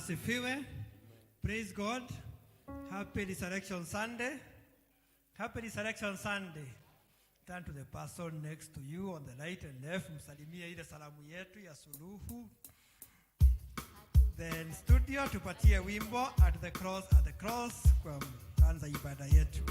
Asifiwe. Praise God. Happy Resurrection Sunday. Happy Resurrection Sunday. Turn to the person next to you on the right and left. Msalimie ile salamu yetu ya suluhu. Then studio tupatie wimbo at the cross kwa kuanza ibada yetu.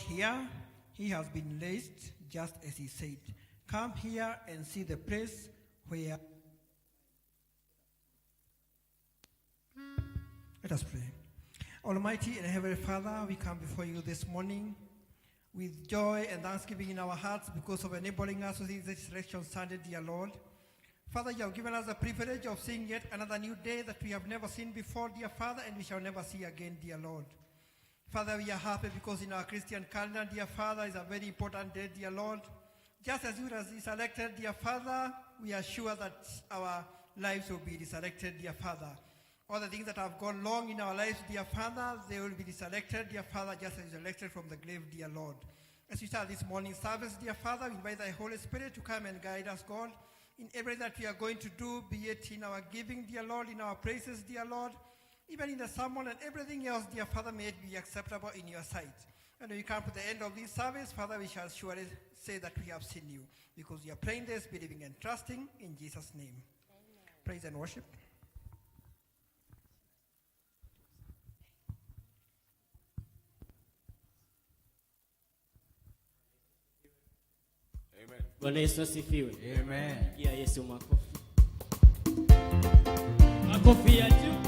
Here, he has been raised just as he said. Come here and see the place where. Let us pray. Almighty and Heavenly Father, we come before you this morning with joy and thanksgiving in our hearts because of enabling us to see this Resurrection Sunday, dear Lord. Father, you have given us the privilege of seeing yet another new day that we have never seen before, dear Father, and we shall never see again, dear Lord. Father, we are happy because in our Christian calendar, dear Father, is a very important day, dear Lord. Just as you are resurrected, dear Father, we are sure that our lives will be resurrected, dear Father. All the things that have gone wrong in our lives, dear Father, they will be resurrected, dear Father, just as resurrected from the grave, dear Lord. As we start this morning service, dear Father, we invite thy Holy Spirit to come and guide us, God. in everything that we are going to do, be it in our giving, dear Lord, in our praises, dear Lord, even in the sermon and everything else, dear Father, may it be acceptable in your sight. And when we come to the end of this service, Father, we shall surely say that we have seen you, because we are praying this, believing and trusting in Jesus' name. Amen. Praise and worship. Amen. Bwana Yesu asifiwe. Amen. Pigia Yesu makofi. Makofi ya juu.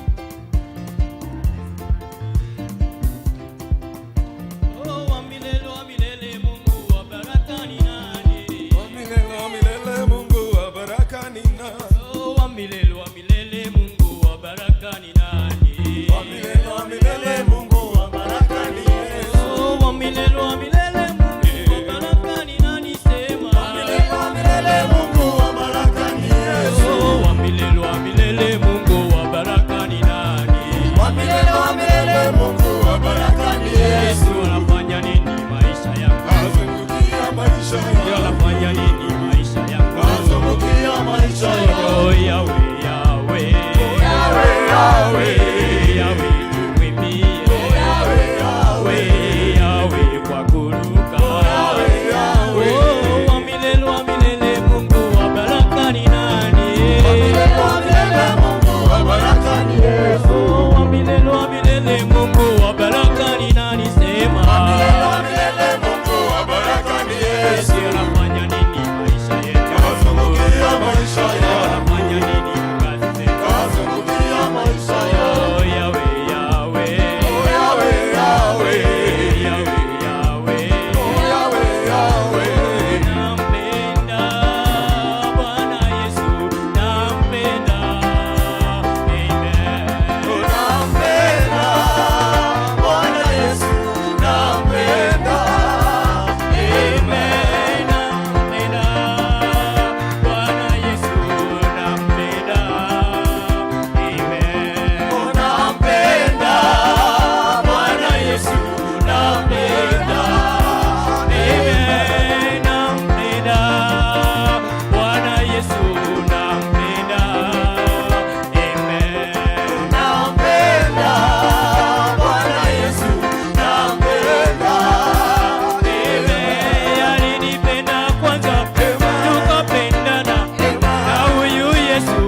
Oh, wa milele Mungu wa baraka ni nani? Wa milele Mungu wa baraka ni nani? Oh, wa milele Mungu wa baraka ni nani? Wa milele Mungu wa baraka ni Yesu. Oh, wa milele Mungu wa baraka ni nani? Sema. Wa milele Mungu wa baraka ni Yesu. Oh, wa milele Mungu wa baraka ni nani? Wa milele Mungu wa baraka ni Yesu. Yesu anafanya nini maisha yangu? Azungukia maisha yangu. Anafanya nini maisha yangu? Azungukia maisha yangu. Oh, Yahweh, Yahweh. Yahweh, Yahweh. Yahweh, tuimbie. Yahweh, Yahweh. Yahweh, kwa kuruka. Yahweh, Yahweh. Oh, wa milele Mungu wa baraka ni nani? Wa milele Mungu wa baraka ni Yesu. Oh, wa milele Mungu wa baraka ni nani? Sema. Wa milele Mungu wa baraka ni Yesu. Yesu anafanya nini maisha yetu? Azungukia maisha yangu. Anafanya nini kazi zetu? Azungukia maisha yangu. Oh, Yahweh, Yahweh. Yahweh, Yahweh. Yahweh, Yahweh. Yahweh, Yahweh. Nampenda Bwana Yesu, nampenda. Amen. Nampenda Bwana Yesu, nampenda. Amen. Nampenda Bwana Yesu, nampenda. Amen. Nampenda Bwana Yesu, nampenda. Amen. Nampenda Bwana Yesu, nampenda. Amen. Nampenda Bwana Yesu, nampenda. Amen. Alinipenda kwanza, tukapendana. Na huyu Yesu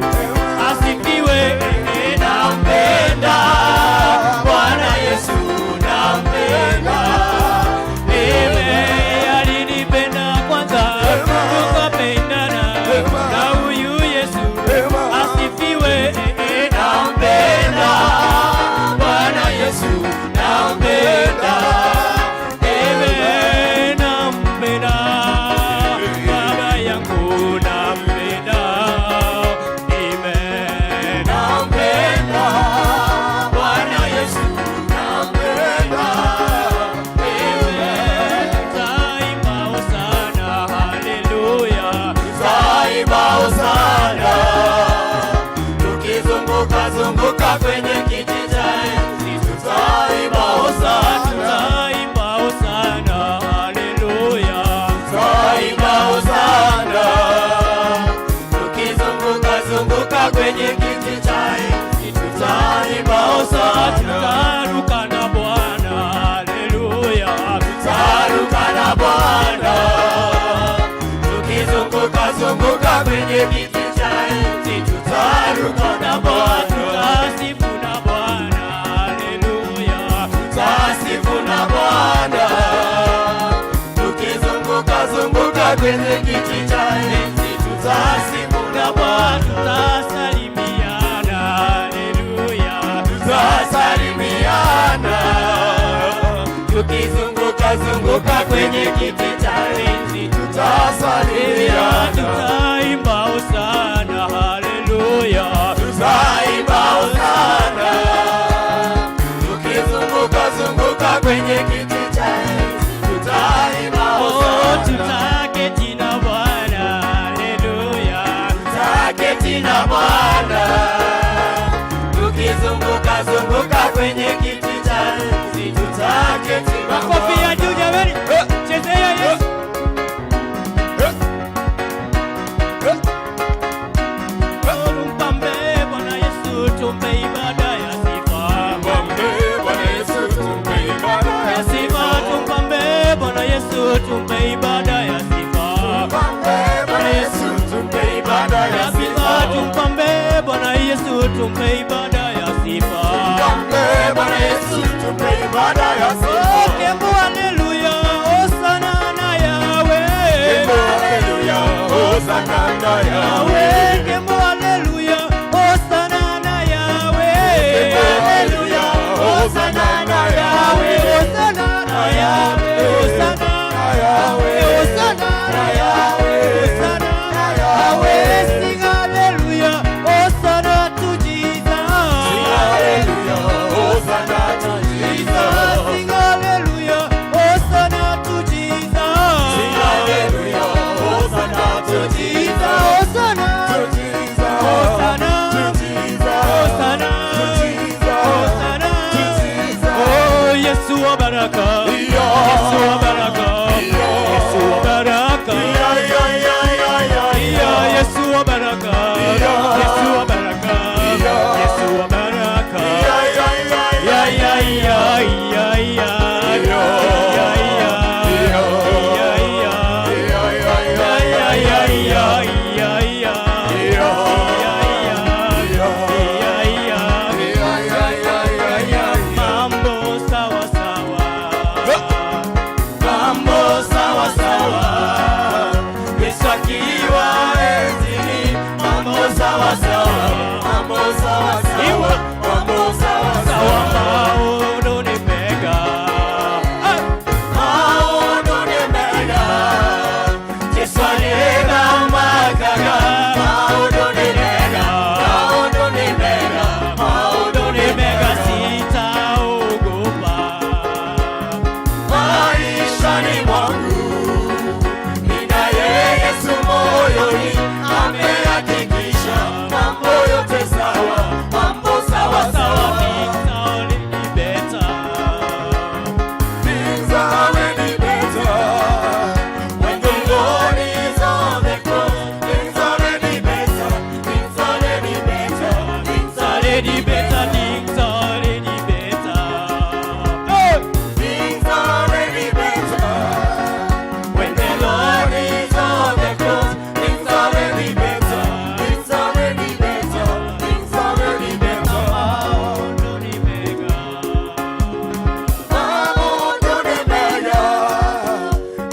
asifiwe. Nampenda Bwana Yesu, nampenda. Amen. Alinipenda kwanza, tukapendana. Na huyu Yesu asifiwe. Nampenda Bwana Yesu, nampenda. Amen. Nampenda baba yangu, nampenda. Amen. Nampenda Bwana Yesu, nampenda. Taimba hosana, haleluya. Taimba hosana, tukizunguka zunguka kwenye kiti cha enzi. Taimba hosana, Taimba hosana, haleluya. taimba hosana, tukizunguka zunguka kwenye kiti cha enzi. Taimba hosana, Tutaruka na Bwana, haleluya. taruka na Bwana, tukizunguka zunguka kwenye kiti cha enzi. Tutaruka na Bwana, Tutasifu na Bwana, haleluya. tutasifu na Bwana, tukizunguka zunguka kwenye kiti cha enzi. Tutasifu na Bwana, Tutasalimiana, haleluya. tutasalimiana, tukizunguka zunguka kwenye kiti cha enzi. Tutasalimiana, Tutaimba hosana, haleluya. tutaimba hosana, tukizunguka zunguka kwenye kiti cha enzi. Tutaimba Oh, hosana, tutaketi na Bwana, haleluya. tutaketi na Bwana, tukizunguka zunguka kwenye kiti cha enzi. Tutaketi na Makofi ya Bwana. juu jamani. Chezea Yesu. Yahweh, Kemo haleluya, Hosanna na Yahweh, haleluya, Hosanna na Yahweh, Hosanna na Yahweh, Hosanna na Yahweh, Hosanna na Yahweh, Hosanna na Yahweh, sing hallelujah, Hosanna to Jesus, sing hallelujah, Hosanna to Jesus, sing hallelujah, Hosanna to Jesus, sing hallelujah, Hosanna to Jesus, Hosanna to Jesus, Hosanna to Jesus, Hosanna to Jesus, Hosanna to Jesus. Oh, Yesu wa baraka, Yesu wa baraka, Yesu wa baraka, Yesu wa baraka, Yesu wa baraka, Yesu wa baraka, mambo sawa sawa, mambo sawa sawa, Yesu akiwa enzini, mambo sawa sawa, mambo sawa sawa, mambo sawa sawa, maono ni mega, maono ni mega, Yesu alienda makaga, maono ni mega, maono ni mega, maono ni mega, sitaogopa maishani mwangu, ninaye Yesu moyoni, amehakikisha mambo yote sawa, mambo sawa sawa, things are already better, when the Lord is on the cross, things are already better, things are already better, things are already better, things are already better, things are already better, when the Lord is on the cross, things are already better, things are already better, things are already better, maono ni mega, maono ni mega,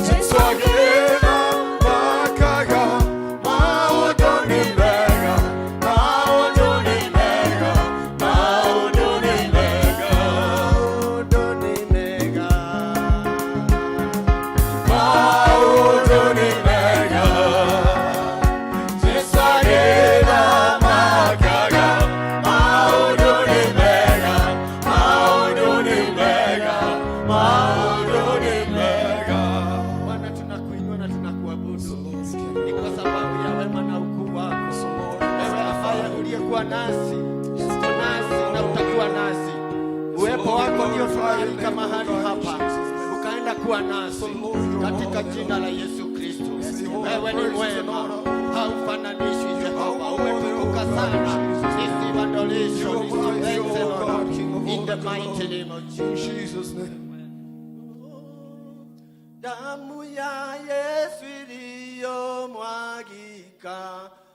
Yesu akienda makaga, maono ni mega, maono ni mega, maono ni mega, maono ni mega, maono ni mega, Yesu akienda makaga, maono ni mega, maono ni mega, maono ni mega. Bwana, tunakuinua na tunakuabudu, ni kwa sababu ya wema na ukuu wako. Wewe ambaye uliyekuwa nasi, uko nasi na utakuwa nasi. Uwepo wako ndio tunaalika mahali hapa, ukaenda kuwa nasi katika jina la Yesu Kristo. Wewe ni mwema, haufananishwi Jehova, umetukuka sana. Receive adoration, receive thanks and honor in the mighty name of Jesus. Damu ya Yesu iliyomwagika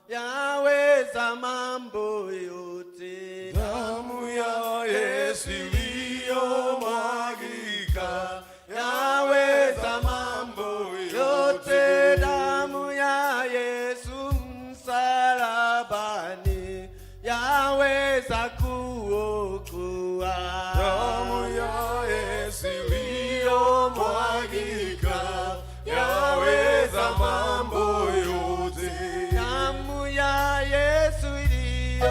yaweza mambo yote. Damu ya Yesu iliyomwagika yaweza mambo yote. Damu ya Yesu msalabani yaweza kuokoa. Damu ya Yesu iliyomwagika yaweza mambo yote. Damu ya Yesu iliyomwagika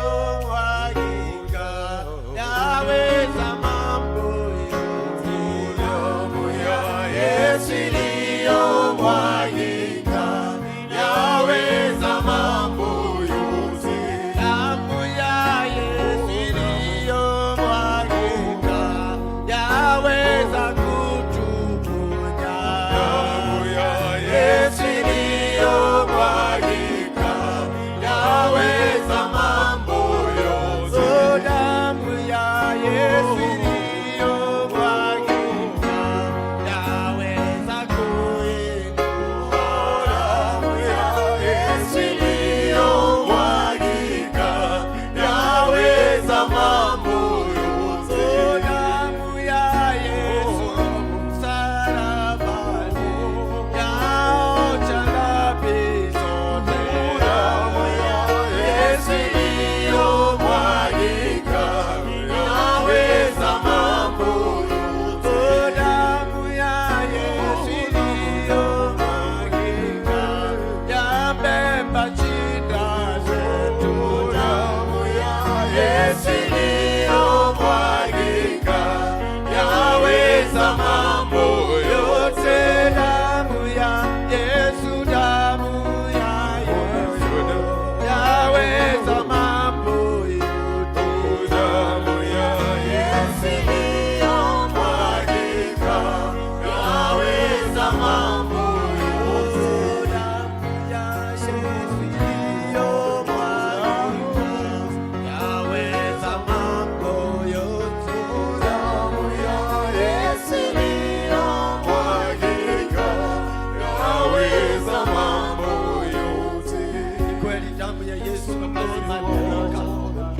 umefanyika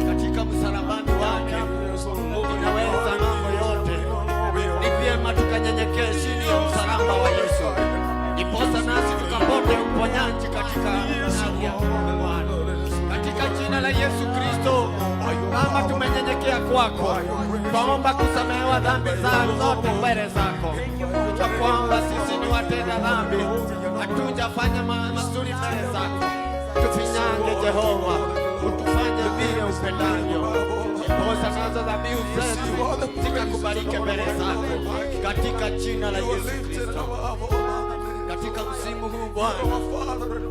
katika msalabani wake, unaweza mambo yote. Ni vyema tukanyenyekee chini ya msalaba wa Yesu, ndiposa nasi tukapate uponyaji katika hali ya Bwana. Katika jina la Yesu Kristo, Baba, tumenyenyekea kwako, twaomba kusamehewa dhambi zote mbele zako. Tunajua kwamba sisi ni watenda dhambi, hatujafanya mazuri mbele zako. Tufinyange Jehova, utufanye vile upendavyo, ndiposa nazo dhabihu zetu zikakubalike mbele zako, katika jina la Yesu Kristo. Katika msimu huu Bwana,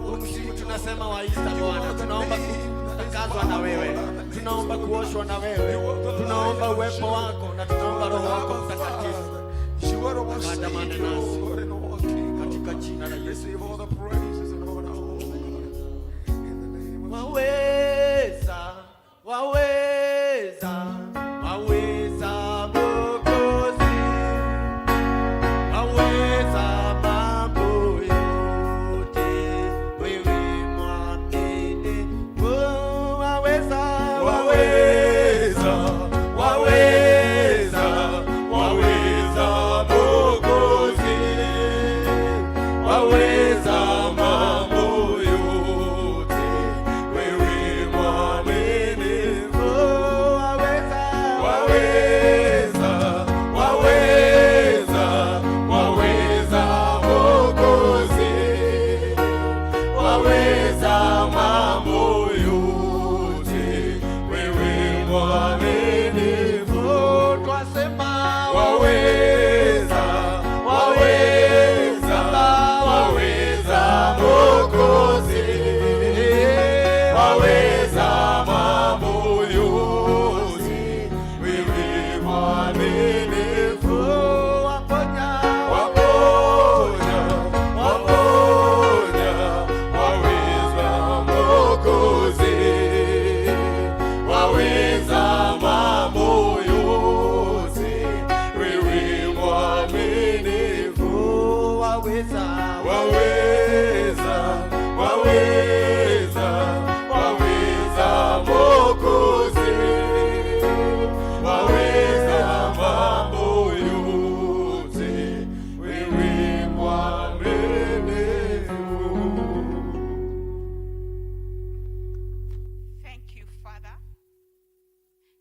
huu msimu tunasema wa Easter Bwana, tunaomba kutakazwa na wewe, tunaomba kuoshwa na wewe, tunaomba uwepo wako na tunaomba Roho wako Mtakatifu andamane nasi katika jina la Yesu. Waweza, waweza, waweza Mwokozi, waweza mambo yote, wewe mwaminifu. Waweza, waweza, waweza, waweza Mwokozi, waweza mambo yote, wewe mwaminifu. Waweza, waweza, waweza, waweza Mwokozi, waweza mambo yote, wewe mwaminifu. Twasema waweza, waweza, waweza Mwokozi, waweza mambo yote, wewe mwaminifu. Waponya, waponya, waponya, waweza Mwokozi, waweza mambo yote, wewe mwaminifu. Waweza, waweza, waweza, waweza Mwokozi, waweza mambo yote, wewe mwaminifu. Thank you, Father.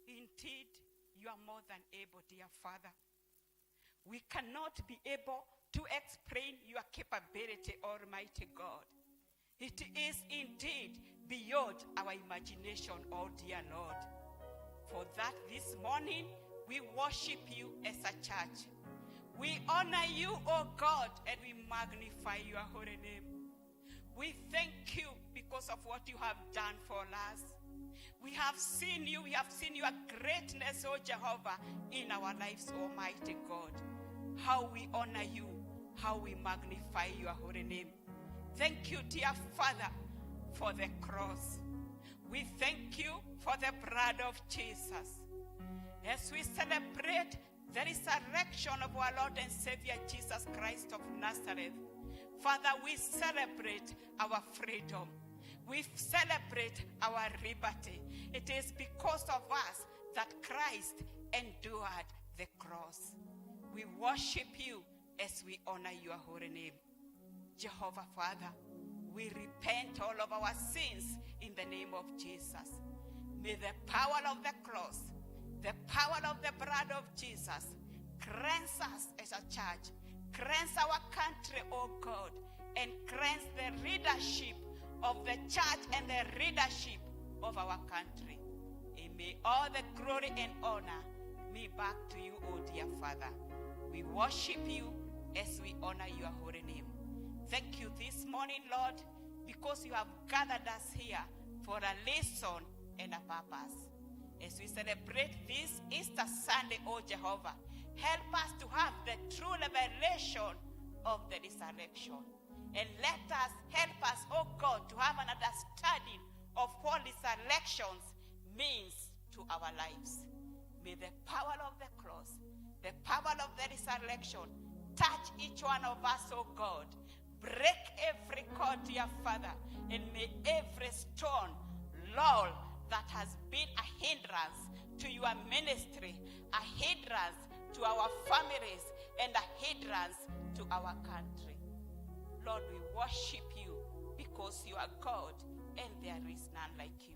Indeed, you are more than able, dear Father. We cannot be able to explain your capability, Almighty God. It is indeed beyond our imagination, oh dear Lord. For that this morning, we worship you as a church. We honor you, oh God, and we magnify your holy name. We thank you because of what you have done for us. We have seen you, we have seen your greatness, oh Jehovah, in our lives, Almighty God. How we honor you, how we magnify your holy name. Thank you, dear Father, for the cross. We thank you for the blood of Jesus. As we celebrate the resurrection of our Lord and Savior Jesus Christ of Nazareth, Father, we celebrate our freedom. We celebrate our liberty. It is because of us that Christ endured the cross. We worship you as we honor your holy name. Jehovah, Father, we repent all of our sins in the name of Jesus. May the power of the cross, the power of the blood of Jesus, cleanse us as a church, cleanse our country, oh God, and cleanse the leadership of the church and the leadership of our country. And may all the glory and honor be back to you, oh dear Father. We worship you as we honor your holy name. Thank you this morning, Lord, because you have gathered us here for a lesson and a purpose. As we celebrate this Easter Sunday, oh Jehovah, help us to have the true revelation of the resurrection. And help us, oh God, to have an understanding of what resurrections means to our lives. May the power of the cross, the power of the resurrection, touch each one of us, oh God. Break every cord, dear Father, and may every stone law that has been a hindrance to your ministry, a hindrance to our families, and a hindrance to our country. Lord, we worship you because you are God and there is none like you.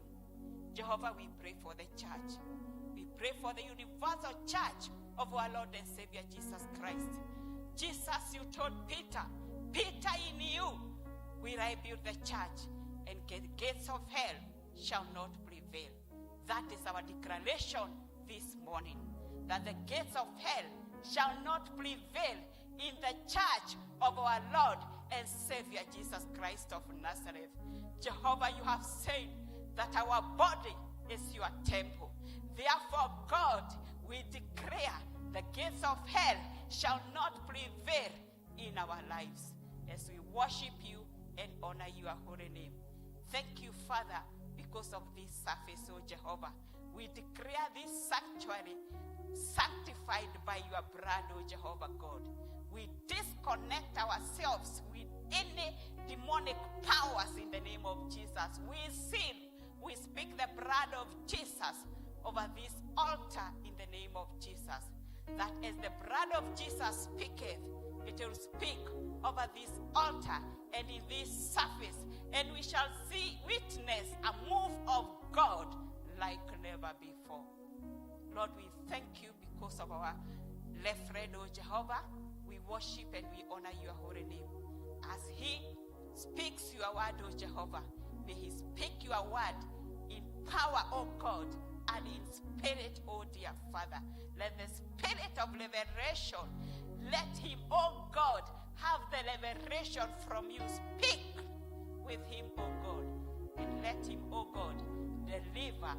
Jehovah, we pray for the church. We pray for the universal church of our Lord and Savior Jesus Christ. Jesus, you told Peter, Peter, in you will I build the church, and the gates of hell shall not prevail. That is our declaration this morning, that the gates of hell shall not prevail in the church of our Lord and Savior Jesus Christ of Nazareth. Jehovah, you have said that our body is your temple. Therefore, God, we declare the gates of hell shall not prevail in our lives as we worship you and honor your holy name. Thank you, Father, because of this service, O Jehovah. We declare this sanctuary sanctified by your blood, O Jehovah God. We disconnect ourselves with any demonic powers in the name of Jesus. We seal, we speak the blood of Jesus over this altar in the name of Jesus. That as the blood of Jesus speaketh, it will speak over this altar and in this service, and we shall witness a move of God like never before. Lord, we thank you because of our left friend, O Jehovah. We worship and we honor your holy name. As he speaks your word, O Jehovah, may he speak your word in power, O God, and in spirit, O dear Father. Let the spirit of revelation, let him, O God, have the revelation from you. Speak with him, O God, and let him, O God, deliver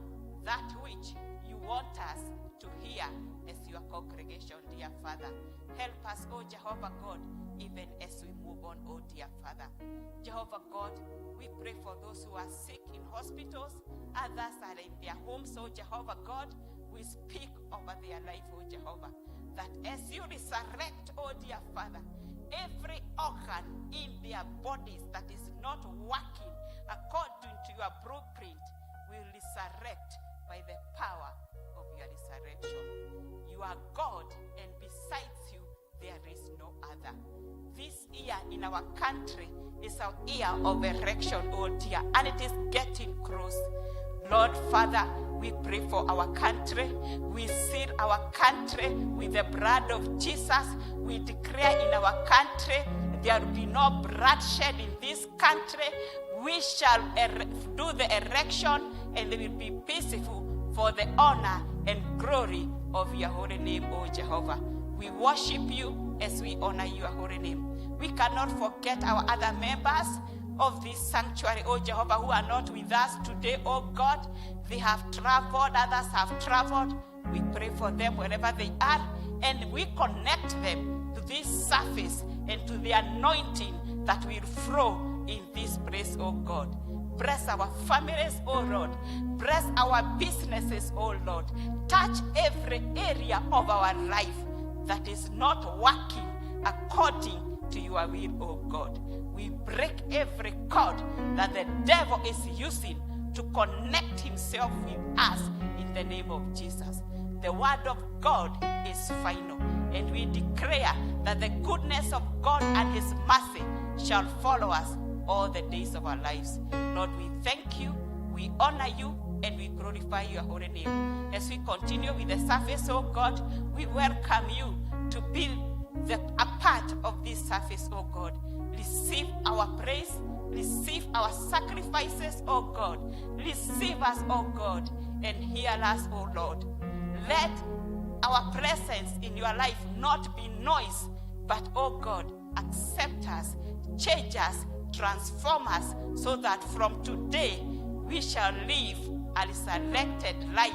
that which you want us to hear as your congregation, dear Father. Help us, O Jehovah God, even as we move on, O dear Father. Jehovah God, we pray for those who are sick in hospitals, others are in their homes, O Jehovah God. We speak over their life, O Jehovah, that as you resurrect, O dear Father, every organ in their bodies that is not working according to your blueprint will resurrect by the power of your resurrection. You are God, and besides you, there is no other. This year in our country is our year of erection, oh dear, and it is getting close. Lord Father, we pray for our country. We seal our country with the blood of Jesus. We declare in our country there will be no bloodshed in this country. We shall do the erection, and they will be peaceful for the honor and glory of your holy name, O Jehovah. We worship you as we honor your holy name. We cannot forget our other members of this sanctuary, O Jehovah, who are not with us today, O God. They have traveled, others have traveled. We pray for them wherever they are, and we connect them to this service and to the anointing that will flow in this place, O God. Bless our families, O Lord. Bless our businesses, O Lord. Touch every area of our life that is not working according to your will, O God. We break every cord that the devil is using to connect himself with us in the name of Jesus. The word of God is final, and we declare that the goodness of God and his mercy shall follow us all the days of our lives. Lord, we thank you, we honor you, and we glorify your holy name. As we continue with the service, oh God, we welcome you to be a part of this service, oh God. Receive our praise, receive our sacrifices, oh God. Receive us, oh God, and hear us, oh Lord. Let our presence in your life not be noise, but, oh God, accept us, change us, transform us, so that from today we shall live a resurrected life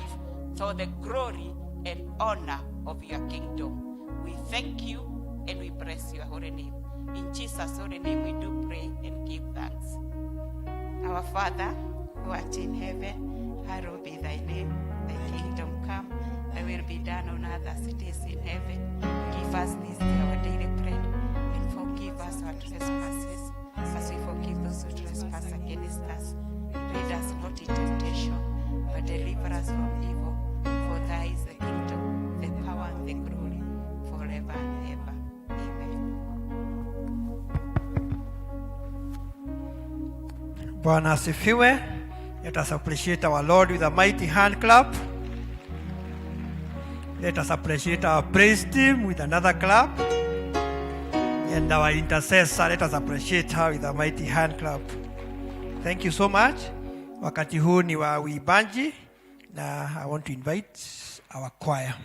for the glory and honor of your kingdom. We thank you and we bless your holy name. In Jesus' holy name we do pray and give thanks. Our Father, who art in heaven, hallowed be thy name. Thy kingdom come, thy will be done on earth as it is in heaven. Give us this day our daily bread, and forgive us our trespasses, as we forgive those who trespass against us. Lead us not into temptation, Bwana asifiwe. Let us appreciate our Lord with a mighty hand clap. Let us appreciate our praise team with another clap. And our intercessor, let us appreciate her with a mighty hand clap. Thank you so much. Wakati huu ni wa uimbaji na I want to invite our choir.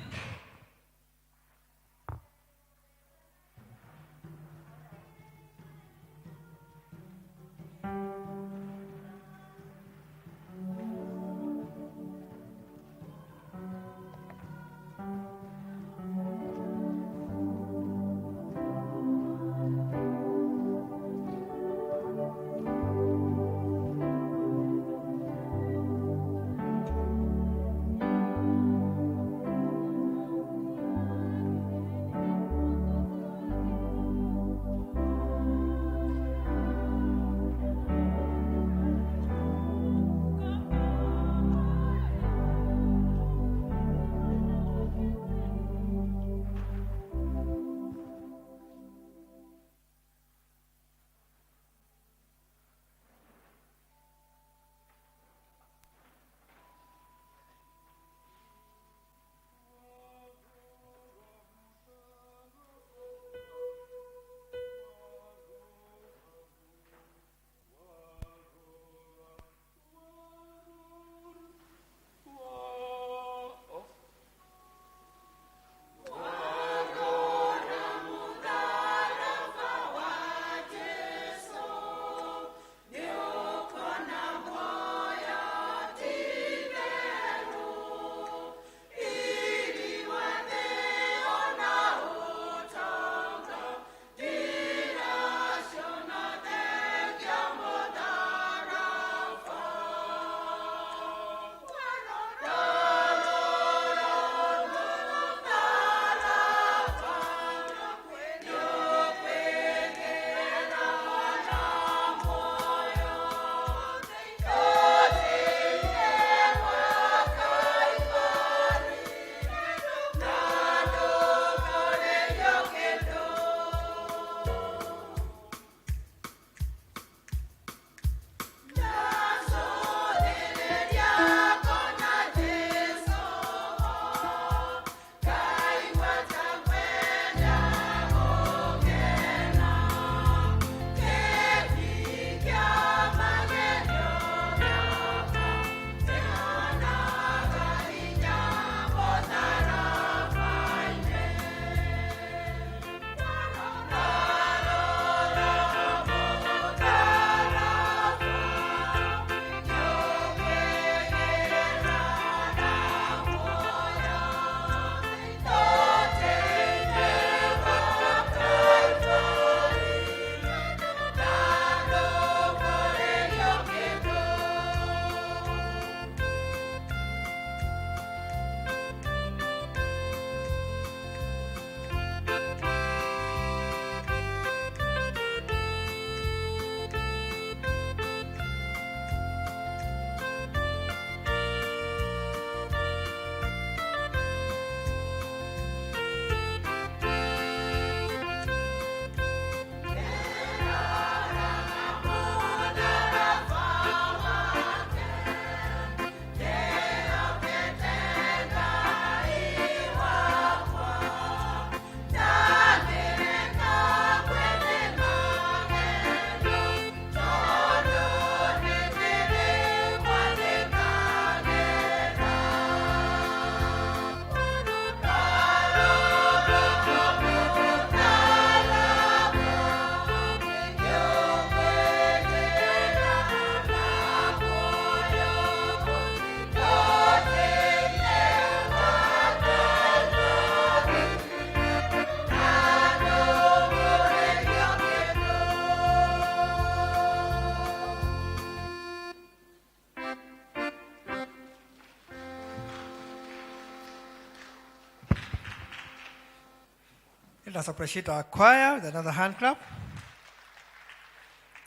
Let us appreciate our choir with another hand clap.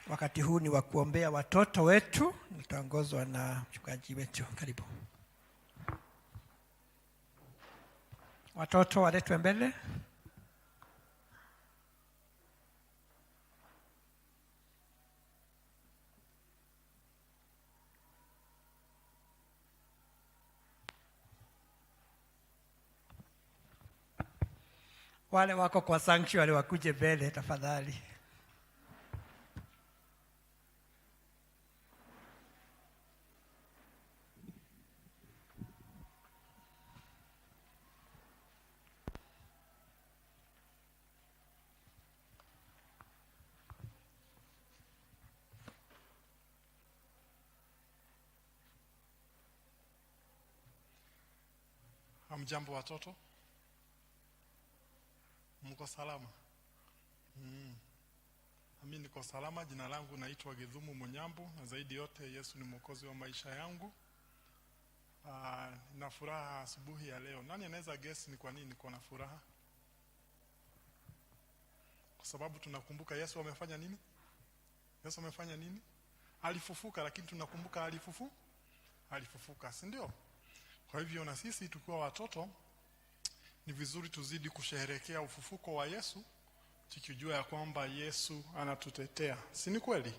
Wakati huu ni wa kuombea watoto wetu, nitaongozwa na mchungaji wetu. Karibu. Watoto waletwe mbele. Wale wako kwa sanctuary wakuje mbele tafadhali. Hamjambo watoto? Mko salama? Mimi niko salama. Jina langu naitwa Githumu Munyambu, na zaidi yote Yesu ni mwokozi wa maisha yangu. Nina furaha asubuhi ya leo. Nani anaweza guess ni kwa nini niko na furaha? Kwa sababu tunakumbuka Yesu amefanya nini? Yesu amefanya nini? Alifufuka, lakini tunakumbuka alifufuka, si ndio? Kwa hivyo na sisi tukiwa watoto ni vizuri tuzidi kusherehekea ufufuko wa Yesu, tukijua ya kwamba Yesu anatutetea. Si ni kweli?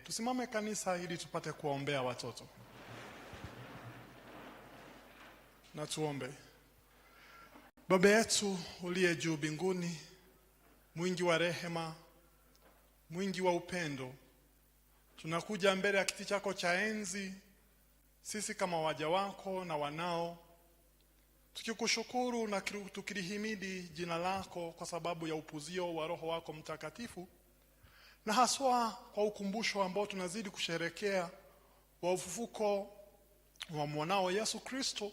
Tusimame kanisa ili tupate kuombea watoto. Na tuombe. Baba yetu uliye juu mbinguni, mwingi wa rehema, mwingi wa upendo, tunakuja mbele ya kiti chako cha enzi sisi kama waja wako na wanao, tukikushukuru na tukilihimidi jina lako kwa sababu ya upuzio wa Roho wako Mtakatifu, na haswa kwa ukumbusho ambao tunazidi kusherehekea wa ufufuko wa mwanao Yesu Kristo,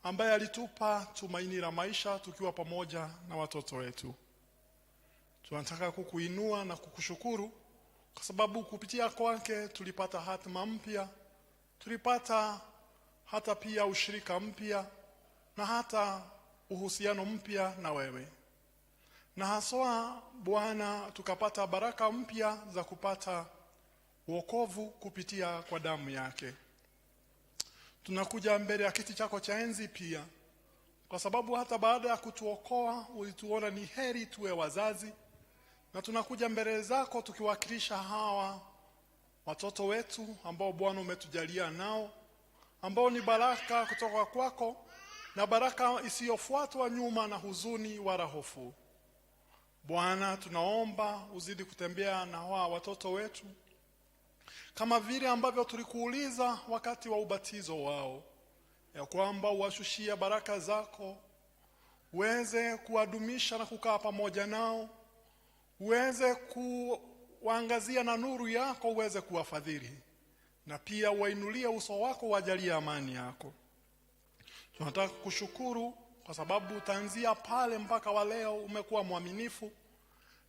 ambaye alitupa tumaini la maisha tukiwa pamoja na watoto wetu. Tunataka kukuinua na kukushukuru kwa sababu kupitia kwake tulipata hatima mpya, tulipata hata pia ushirika mpya na hata uhusiano mpya na wewe. Na haswa Bwana, tukapata baraka mpya za kupata wokovu kupitia kwa damu yake. Tunakuja mbele ya kiti chako cha enzi pia kwa sababu hata baada ya kutuokoa ulituona ni heri tuwe wazazi, na tunakuja mbele zako tukiwakilisha hawa watoto wetu ambao Bwana umetujalia nao, ambao ni baraka kutoka kwako na baraka isiyofuatwa nyuma na huzuni wala hofu. Bwana, tunaomba uzidi kutembea na hawa watoto wetu kama vile ambavyo tulikuuliza wakati wa ubatizo wao, ya kwamba uwashushie baraka zako, uweze kuwadumisha na kukaa pamoja nao, uweze kuwaangazia na nuru yako, uweze kuwafadhili, na pia wainulie uso wako, wajalie amani yako. Tunataka kushukuru kwa sababu tanzia pale mpaka wa leo umekuwa mwaminifu,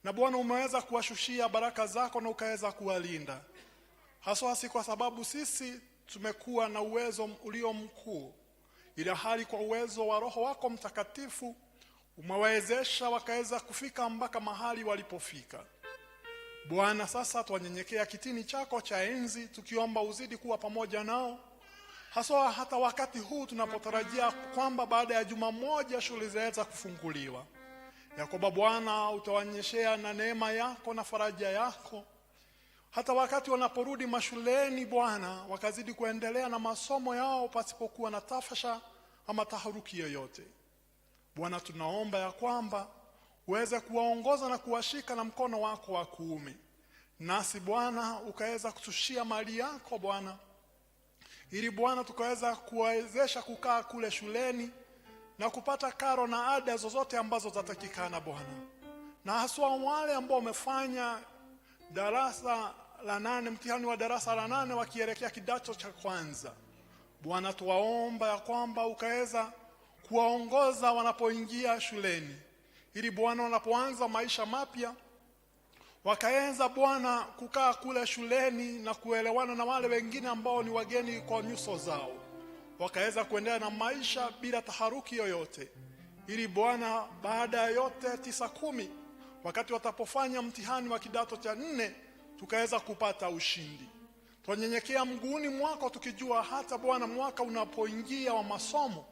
na Bwana umeweza kuwashushia baraka zako na ukaweza kuwalinda. Haswa si kwa sababu sisi tumekuwa na uwezo ulio mkuu, ila hali kwa uwezo wa Roho wako Mtakatifu umewawezesha wakaweza kufika mpaka mahali walipofika. Bwana, sasa tuwanyenyekea kitini chako cha enzi tukiomba uzidi kuwa pamoja nao, haswa hata wakati huu tunapotarajia kwamba baada ya juma moja shule zaweza kufunguliwa, ya kwamba Bwana utawanyeshea na neema yako na faraja yako, hata wakati wanaporudi mashuleni Bwana wakazidi kuendelea na masomo yao pasipokuwa na tafasha ama taharuki yoyote. Bwana, tunaomba ya kwamba uweze kuwaongoza na kuwashika na mkono wako wa kuume, nasi Bwana ukaweza kutushia mali yako Bwana, ili Bwana tukaweza kuwawezesha kukaa kule shuleni na kupata karo na ada zozote ambazo zitatakikana Bwana. Na haswa wale ambao wamefanya darasa la 8, mtihani wa darasa la 8 wakielekea kidato cha kwanza, Bwana tuwaomba ya kwamba ukaweza kuwaongoza wanapoingia shuleni, ili Bwana wanapoanza maisha mapya wakaweza Bwana kukaa kule shuleni na kuelewana na wale wengine ambao ni wageni kwa nyuso zao, wakaweza kuendelea na maisha bila taharuki yoyote, ili Bwana baada ya yote 9-10 wakati watapofanya mtihani wa kidato cha 4 tukaweza kupata ushindi. Tunyenyekea mguuni mwako tukijua hata Bwana mwaka unapoingia wa masomo,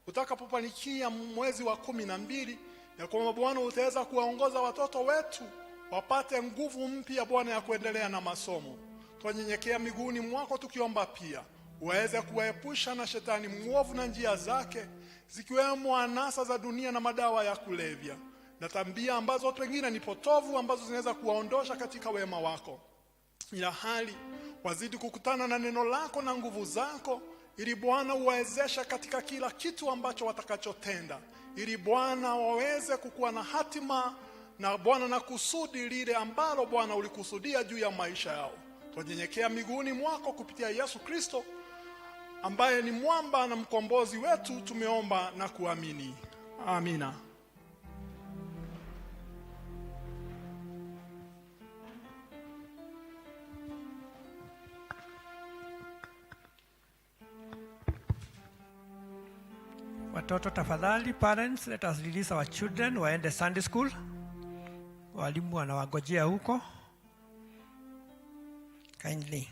utakapopanikia mwezi wa 12, ya kwamba Bwana utaweza kuwaongoza watoto wetu wapate nguvu mpya Bwana ya kuendelea na masomo. Tunyenyekea miguuni mwako tukiomba pia uweze kuwaepusha na shetani mwovu na njia zake, zikiwemo anasa za dunia na madawa ya kulevya na tabia ambazo pengine ni potovu, ambazo zinaweza kuwaondosha katika wema wako. Ila hali wazidi kukutana na neno lako na nguvu zako, ili Bwana uwezesha katika kila kitu ambacho watakachotenda, ili Bwana waweze kukuwa na hatima na Bwana na kusudi lile ambalo Bwana ulikusudia juu ya maisha yao. Tunyenyekea miguuni mwako kupitia Yesu Kristo ambaye ni mwamba na mkombozi wetu, tumeomba na kuamini. Amina. Watoto tafadhali, parents, let us release our children waende Sunday school. Walimu wanawagojea huko. Kindly.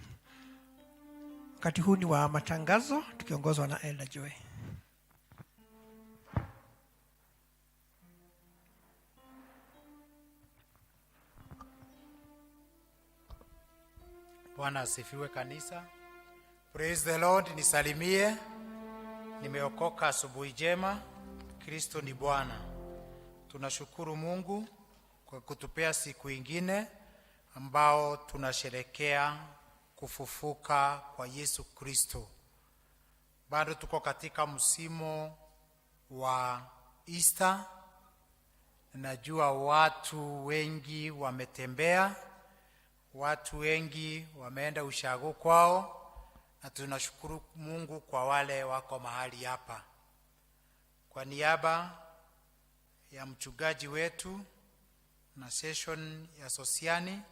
Wakati huu ni wa matangazo tukiongozwa na Elder Joy. Bwana asifiwe kanisa. Praise the Lord. Nisalimie. Nimeokoka asubuhi njema. Kristo ni Bwana. Tunashukuru Mungu kwa kutupea siku ingine ambao tunasherekea kufufuka kwa Yesu Kristo. Bado tuko katika msimu wa Easter. Najua watu wengi wametembea, watu wengi wameenda ushago kwao, na tunashukuru Mungu kwa wale wako mahali hapa. Kwa niaba ya mchungaji wetu na session ya Sosiani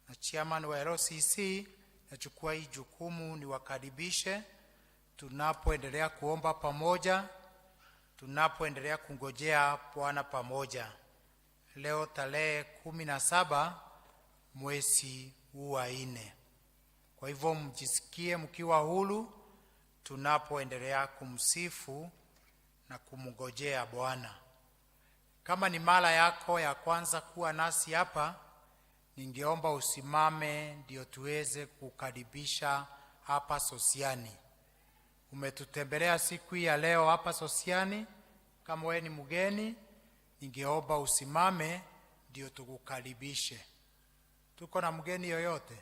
na chairman wa LCC, nachukua hii jukumu niwakaribishe tunapoendelea kuomba pamoja, tunapoendelea kungojea Bwana pamoja. Leo tarehe 17 mwezi huu wa 4. Kwa hivyo mjisikie mkiwa huru tunapoendelea kumsifu na kumngojea Bwana. Kama ni mara yako ya kwanza kuwa nasi hapa, ningeomba usimame ndio tuweze kukaribisha hapa Sosiani. Umetutembelea siku hii ya leo hapa Sosiani, kama wewe ni mgeni, ningeomba usimame ndio tukukaribishe. Tuko na mgeni yoyote?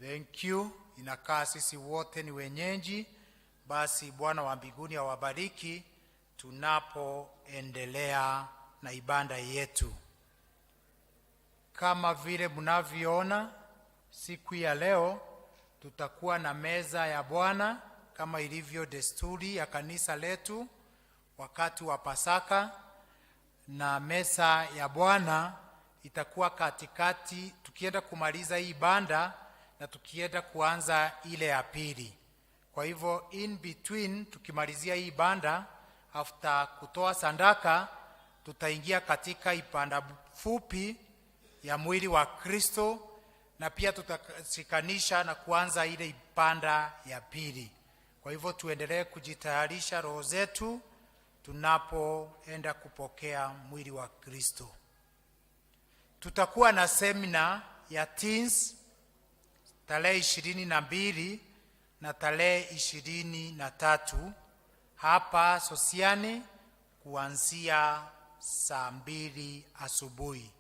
Thank you. Inakaa sisi wote ni wenyeji. Basi Bwana wa mbinguni awabariki tunapoendelea na ibada yetu. Kama vile mnavyoona, siku ya leo tutakuwa na meza ya Bwana kama ilivyo desturi ya kanisa letu wakati wa Pasaka, na meza ya Bwana itakuwa katikati tukienda kumaliza hii ibada na tukienda kuanza ile ya pili. Kwa hivyo in between tukimalizia hii ibada, after kutoa sadaka, tutaingia katika ibada fupi ya mwili wa Kristo, na pia tutashikanisha na kuanza ile ibada ya pili. Kwa hivyo tuendelee kujitayarisha roho zetu tunapoenda kupokea mwili wa Kristo. Tutakuwa na semina ya teens tarehe 22 na tarehe 23 hapa Sosiani kuanzia saa 2 asubuhi.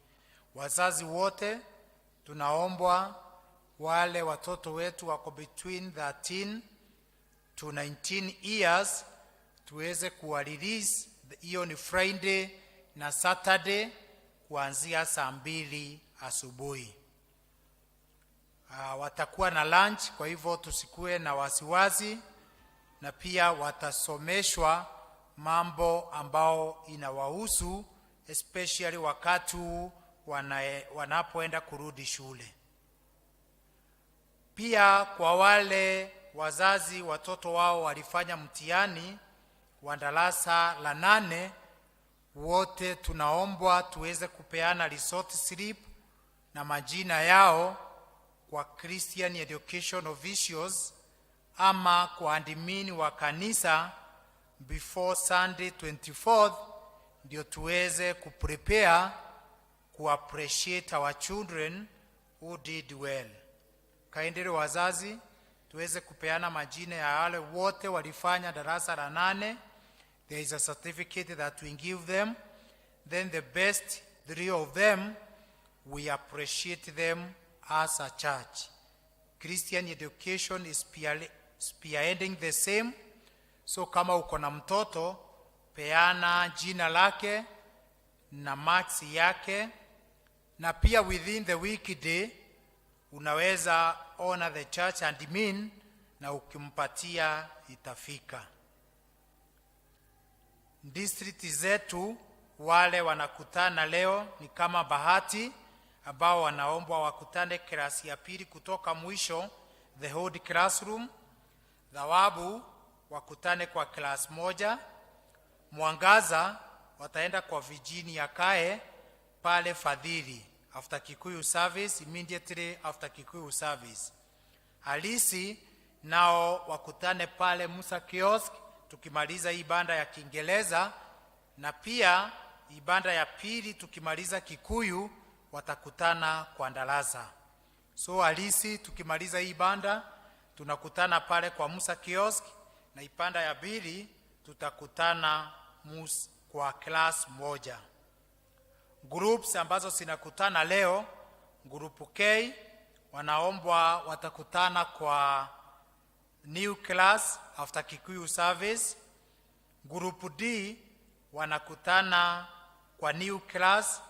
Wazazi wote tunaombwa wale watoto wetu wako between 13 to 19 years tuweze kuwarelease. Hiyo ni Friday na Saturday kuanzia saa 2 asubuhi. Watakuwa na lunch, kwa hivyo tusikue na wasiwasi, na pia watasomeshwa mambo ambao inawahusu, especially wakati wanapoenda kurudi shule. Pia kwa wale wazazi watoto wao walifanya mtihani wa darasa la 8, wote tunaombwa tuweze kupeana result slip na majina yao kwa Christian Education Officials ama kwa admin wa kanisa before Sunday 24th, ndio tuweze kuprepare ku appreciate our children who did well. tukaendelee wazazi tuweze kupeana majina ya wale wote walifanya darasa la 8. There is a certificate that we give them. Then the best 3 of them, we appreciate them as a church. Christian education is spearheading the same. So kama uko na mtoto, peana jina lake na marks yake, na pia within the weekday unaweza honor the church admin na ukimpatia itafika. District zetu wale wanakutana leo ni kama bahati, ambao wanaombwa wakutane klasi ya pili kutoka mwisho, the whole classroom. Dhawabu wakutane kwa class moja. Mwangaza wataenda kwa Virginia Kae pale Fadhili after Kikuyu service, immediately after Kikuyu service. Halisi nao wakutane pale Musa Kiosk tukimaliza ibada ya Kiingereza, na pia ibada ya pili tukimaliza Kikuyu watakutana kwa Ndalaza. So halisi tukimaliza ibada tunakutana pale kwa Musa Kiosk, na ibada ya pili tutakutana kwa class moja. Groups ambazo zinakutana leo, group K wanaombwa watakutana kwa new class after Kikuyu service. Group D wanakutana kwa new class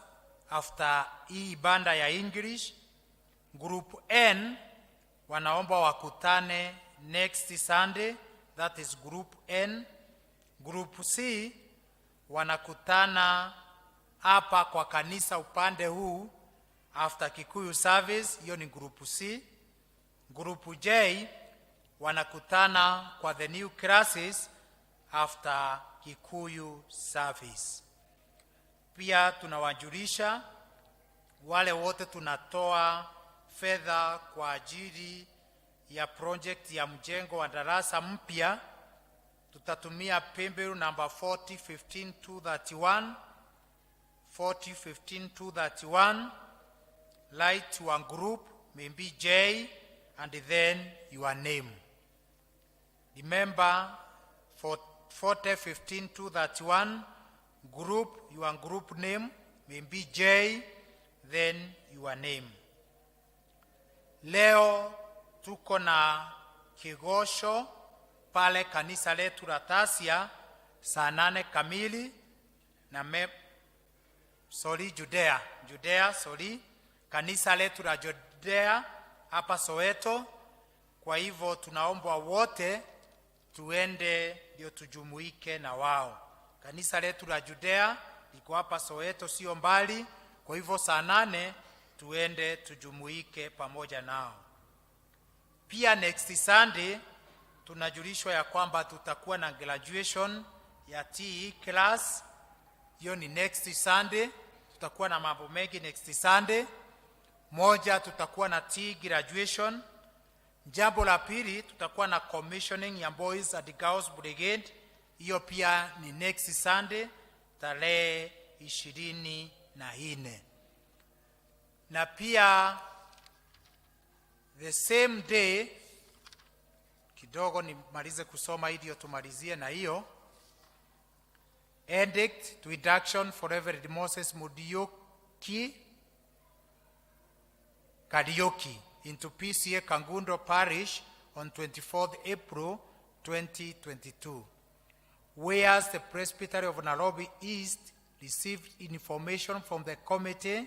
after hii banda ya English. Group N wanaomba wakutane next Sunday, that is group N. Group C wanakutana hapa kwa kanisa upande huu after Kikuyu service, hiyo ni group C. Group J wanakutana kwa the new classes after Kikuyu service. Pia tunawajulisha wale wote tunatoa fedha kwa ajili ya project ya mjengo wa darasa mpya. Tutatumia paybill number 4015-231, 4015-231. Write to a group, maybe J, and then your name. Remember, for 4015-231 group, your group name, maybe J, then your name. Leo tuko na kigosho pale kanisa letu la Tasia saa 8 kamili na Judea, kanisa letu la Judea hapa Soweto. Kwa hivyo tunaomba wote tuende ndio tujumuike na wao. Kanisa letu la Judea liko hapa Soweto, sio mbali. Kwa hivyo saa 8 tuende tujumuike pamoja nao. Pia next Sunday tunajulishwa ya kwamba tutakuwa na graduation ya TE class. Hiyo ni next Sunday. Tutakuwa na mambo mengi next Sunday. Moja, tutakuwa na TE graduation. Jambo la pili, tutakuwa na commissioning ya boys and girls brigade. Hiyo pia ni next Sunday tarehe 24. Na pia the same day, kidogo nimalize kusoma ili tumalizie na hiyo. Edict to induction for Reverend Moses Mudioki Karaoke into P.C.E.A. Kangundo Parish on 24th April 2022. Whereas the Presbytery of Nairobi East received information from the Committee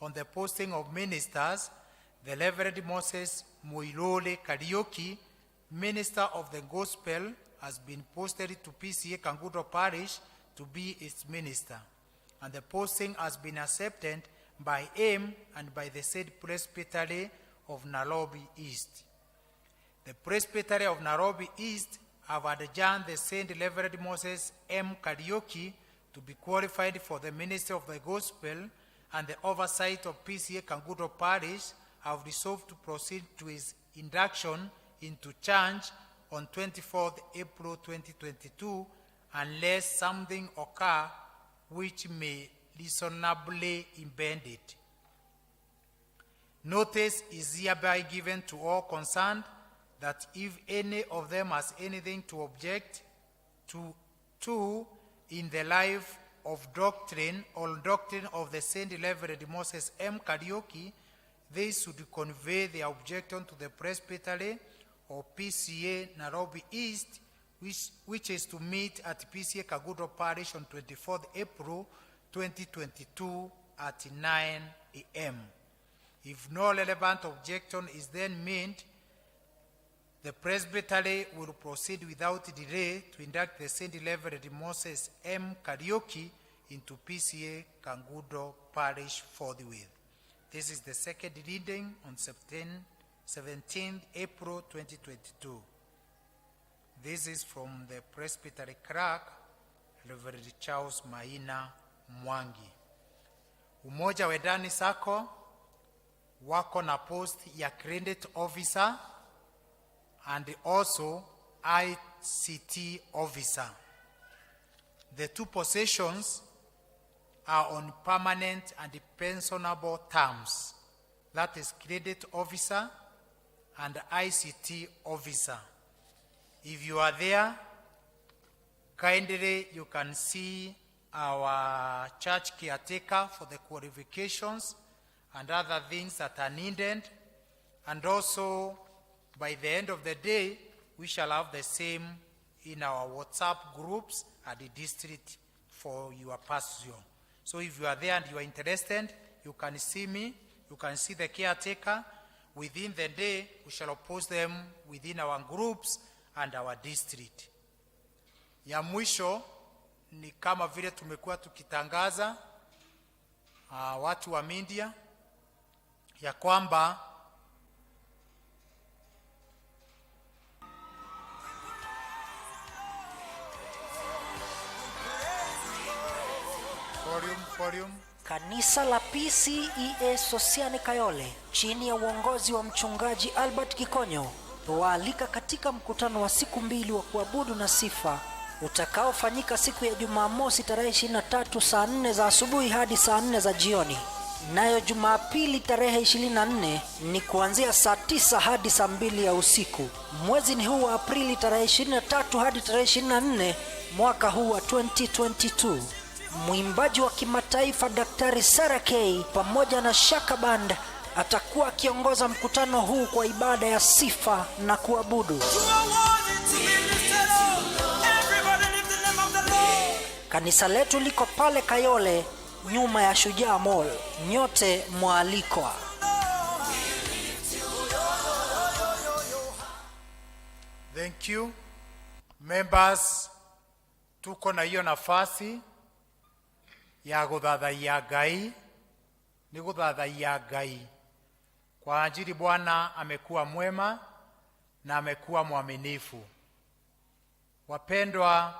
on the Posting of Ministers, the Reverend Moses Muirole Karaoke, Minister of the Gospel, has been posted to P.C.E.A. Kangundo Parish to be its minister, and the posting has been accepted by him and by the said Presbytery of Nairobi East. The Presbytery of Nairobi East have adjourned the said Reverend Moses M. Karaoke to be qualified for the ministry of the gospel, and the oversight of P.C.E.A. Kangundo Parish have resolved to proceed to his induction into church on 24th April 2022, unless something occur which may reasonably impede it. Notice is hereby given to all concerned that if any of them has anything to object to in the life of doctrine or doctrine of the Saint Reverend Moses M. Kariuki, they should convey their objection to the Presbytery or P.C.E.A. Nairobi East, which is to meet at P.C.E.A. Kangundo Parish on 24th April 2022 at 9 a.m. If no relevant objection is then made, the Presbytery will proceed without delay to induct the Saint Reverend Moses M. Kariuki into P.C.E.A. Kangundo Parish forthwith. This is the second reading on 17th April 2022. This is from the Presbytery Clerk, Reverend Charles Maina Mwangi. Umoja Wedani Sako wako na post ya credit officer and also ICT officer. The two positions are on permanent and pensionable terms. That is credit officer and ICT officer. If you are there, kindly you can see our church caretaker for the qualifications and other things that are needed. And also, by the end of the day, we shall have the same in our WhatsApp groups at the district for your pursuit. So if you are there and you are interested, you can see me, you can see the caretaker. Within the day, we shall post them within our groups and our district. Ya mwisho ni kama vile tumekuwa tukitangaza watu wa media ya kwamba Podium. Kanisa la P.C.E.A. Sosiani Kayole chini ya uongozi wa mchungaji Albert Kikonyo huwaalika katika mkutano wa siku 2 wa kuabudu na sifa utakaofanyika siku ya Jumamosi tarehe 23 saa 4 za asubuhi hadi saa 4 za jioni. Nayo Jumapili tarehe 24 ni kuanzia saa 9 hadi saa 2 ya usiku. Mwezi ni huu wa Aprili tarehe 23 hadi tarehe 24 mwaka huu wa 2022. Mwimbaji wa kimataifa Daktari Sarah K pamoja na Shaka Band atakuwa akiongoza mkutano huu kwa ibada ya sifa na kuabudu. Kanisa letu liko pale Kayole nyuma ya Shujaa Mall. Nyote mwalikwa. Thank you. Members, tuko na hiyo nafasi ya guthathaia Ngai, ni guthathaia Ngai. Kwa ajili Bwana amekuwa mwema na amekuwa mwaminifu. Wapendwa,